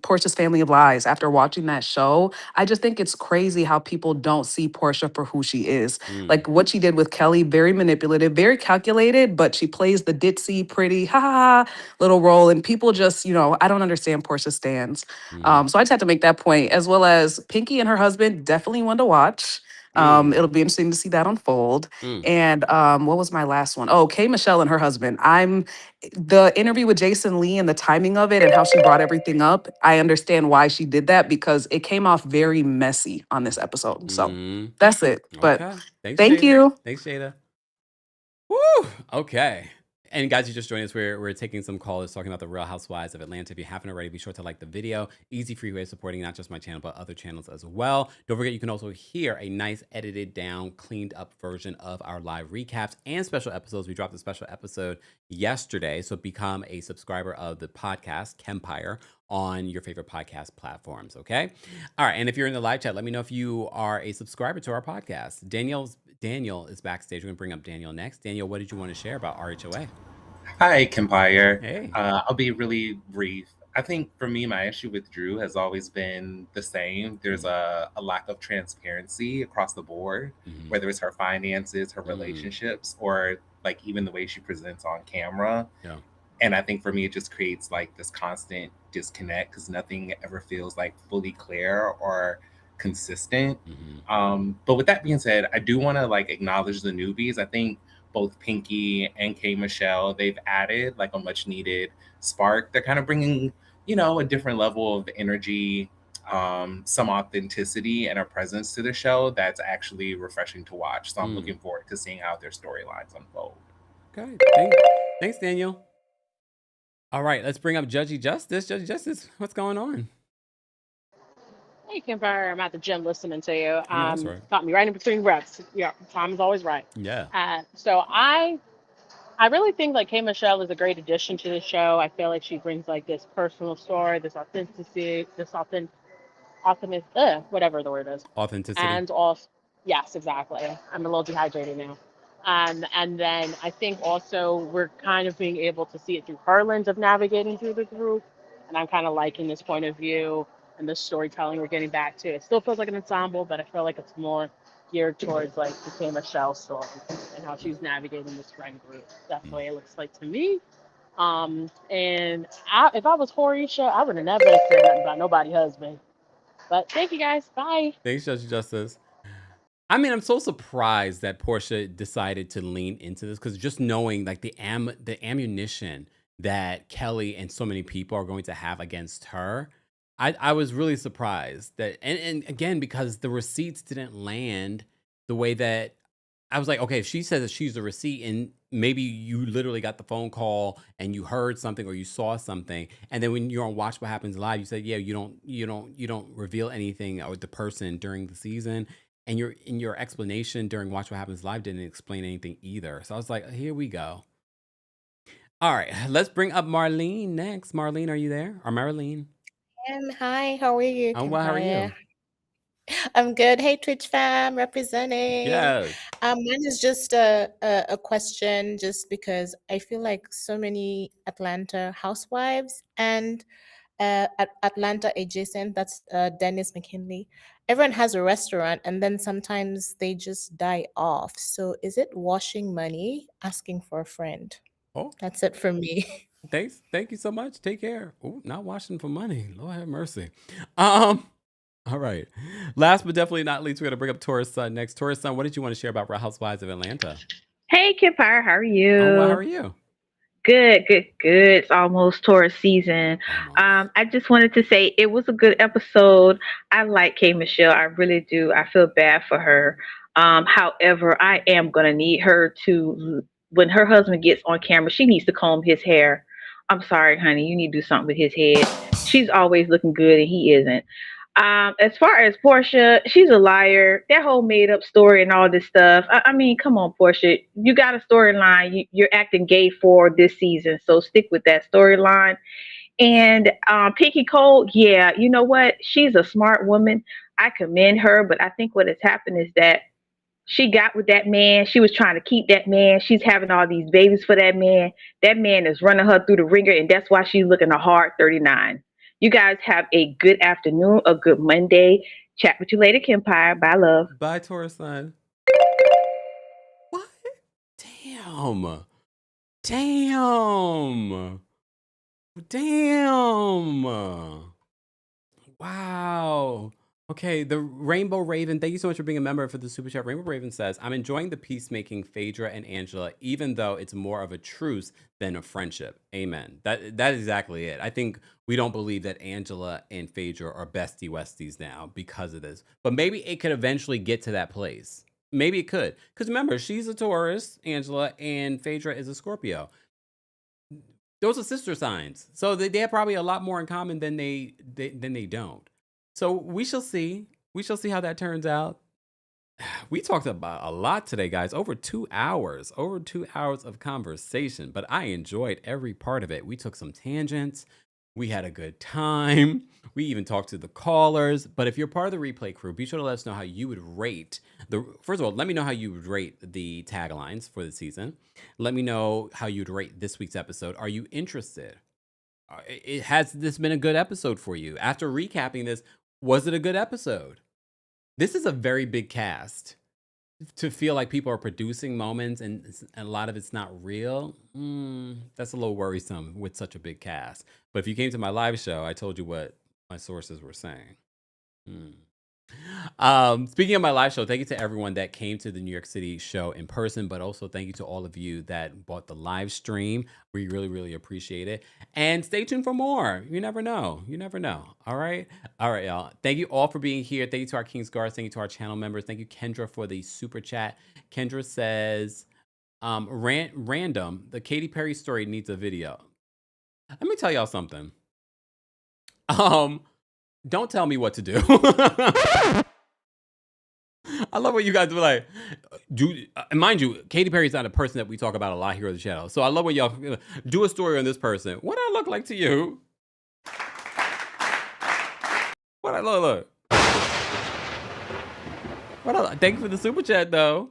Portia's Family of Lies. After watching that show, I just think it's crazy how people don't see Porsha for who she is. Like, what she did with Kelly, very manipulative, very calculated, but she plays the ditzy, pretty, ha ha ha little role, and people just, I don't understand Portia stands. So I just had to make that point, as well as Pinky and her husband, definitely one to watch. It'll be interesting to see that unfold. And what was my last one? Oh, K. Michelle and her husband. The interview with Jason Lee and the timing of it and how she brought everything up. I understand why she did that because it came off very messy on this episode. So that's it. But Okay. Thanks, thank Jada. you. Thanks, Jada. Woo! Okay. And guys, you just joined us. We're taking some callers talking about the Real Housewives of Atlanta. If you haven't already, be sure to like the video. Easy, free way of supporting not just my channel, but other channels as well. Don't forget, you can also hear a nice edited down, cleaned up version of our live recaps and special episodes. We dropped a special episode yesterday. So become a subscriber of the podcast, Kempire, on your favorite podcast platforms, okay? All right, and if you're in the live chat, let me know if you are a subscriber to our podcast. Daniel is backstage. We're gonna bring up Daniel next. Daniel, what did you want to share about RHOA? Hi, Kempire. Hey. I'll be really brief. I think for me, my issue with Drew has always been the same. There's a lack of transparency across the board, whether it's her finances, her relationships, or like even the way she presents on camera. Yeah. And I think for me, it just creates like this constant disconnect because nothing ever feels like fully clear or consistent. But with that being said, I do want to like acknowledge the newbies. I think both Pinky and K. Michelle, they've added like a much needed spark. They're kind of bringing, a different level of energy, some authenticity and a presence to the show that's actually refreshing to watch. So I'm looking forward to seeing how their storylines unfold. Okay. Thanks, Daniel. All right, let's bring up Judgy Justice. Judgy Justice, what's going on? Hey, Kempire, I'm at the gym listening to you. That's right. Got me right in between reps. Yeah, time is always right. Yeah. So I I really think like K Michelle is a great addition to the show. I feel like she brings like this personal story, this authenticity, authentic, whatever the word is. Authenticity. And also, yes, exactly. I'm a little dehydrated now. And then I think also we're kind of being able to see it through her lens of navigating through the group. And I'm kind of liking this point of view and the storytelling we're getting back to. It still feels like an ensemble, but I feel like it's more geared towards like the K Michelle story and how she's navigating this friend group. That's the way it looks like to me. If I was Horisha, I would have never said nothing about nobody's husband. But thank you guys. Bye. Thanks, Judge Justice. I mean, I'm so surprised that Porsha decided to lean into this because just knowing like the ammunition that Kelli and so many people are going to have against her, I was really surprised that, and again, because the receipts didn't land the way that I was like, okay, if she says that she's a receipt and maybe you literally got the phone call and you heard something or you saw something, and then when you're on Watch What Happens Live, you said, yeah, you don't reveal anything or the person during the season, and your explanation during Watch What Happens Live didn't explain anything either. So I was like, here we go. All right, let's bring up Marlene next. Marlene, are you there? Or Marilyn? Hi, how are you, Oh, well, how are Kempire? you? I'm good. Hey, Twitch fam, representing. Yes. Mine is just a question, just because I feel like so many Atlanta housewives and Atlanta adjacent, that's Dennis McKinley. Everyone has a restaurant, and then sometimes they just die off. So is it washing money, asking for a friend? Oh, That's it for me. thank you so much. Take care. Oh, not washing for money. Lord have mercy. All right. Last but definitely not least, we're gonna bring up Taurus Sun next. Taurus Sun, what did you want to share about Real Housewives of Atlanta? Hey, Kempire, how are Oh, well, how are you? you? Good, good, good. It's almost Taurus season. Almost. I just wanted to say it was a good episode. I like K Michelle. I really do. I feel bad for her. However, I am gonna need her to, when her husband gets on camera, she needs to comb his hair. I'm sorry, honey. You need to do something with his head. She's always looking good and he isn't. As far as Portia, she's a liar. That whole made up story and all this stuff. I mean, come on, Portia. You got a storyline. You're acting gay for this season, so stick with that storyline. And Pinky Cole, yeah, you know what? She's a smart woman. I commend her, but I think what has happened is that she got with that man. She was trying to keep that man. She's having all these babies for that man. That man is running her through the ringer, and that's why she's looking a hard 39. You guys have a good afternoon, a good Monday. Chat with you later, Kempire. Bye, love. Bye, Taurus Sun. What? Damn. Damn. Damn. Wow. Okay, the Rainbow Raven, thank you so much for being a member for the Super Chat. Rainbow Raven says, I'm enjoying the peacemaking Phaedra and Angela, even though it's more of a truce than a friendship. Amen. That is exactly it. I think we don't believe that Angela and Phaedra are bestie Westies now because of this. But maybe it could eventually get to that place. Maybe it could. Because remember, she's a Taurus, Angela, and Phaedra is a Scorpio. Those are sister signs. So they have probably a lot more in common than they don't. So we shall see. We shall see how that turns out. We talked about a lot today, guys. Over 2 hours. Over 2 hours of conversation. But I enjoyed every part of it. We took some tangents. We had a good time. We even talked to the callers. But if you're part of the replay crew, be sure to let us know how you would rate the. First of all, let me know how you would rate the taglines for the season. Let me know how you'd rate this week's episode. Are you interested? Has this been a good episode for you? After recapping this, was it a good episode? This is a very big cast. To feel like people are producing moments and a lot of it's not real, that's a little worrisome with such a big cast. But if you came to my live show, I told you what my sources were saying. Speaking of my live show, thank you to everyone that came to the New York City show in person, but also thank you to all of you that bought the live stream. We really, really appreciate it. And stay tuned for more. You never know. You never know. All right. All right, y'all. Thank you all for being here. Thank you to our King's Guards. Thank you to our channel members. Thank you, Kendra, for the super chat. Kendra says, random, the Katy Perry story needs a video. Let me tell y'all something. Don't tell me what to do. I love what you guys do. Like, and mind you, Katy Perry's not a person that we talk about a lot here on the channel. So I love when y'all do a story on this person. What I look like to you? What I look? Thank you for the super chat, though.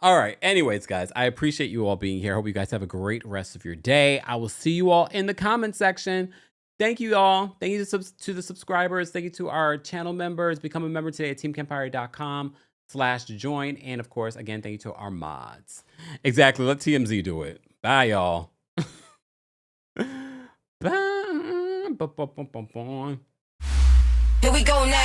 All right. Anyways, guys, I appreciate you all being here. Hope you guys have a great rest of your day. I will see you all in the comment section. Thank you all. Thank you to the subscribers. Thank you to our channel members. Become a member today at teamkempire.com/join. And of course, again, thank you to our mods. Exactly. Let TMZ do it. Bye, y'all. Bye. Here we go now.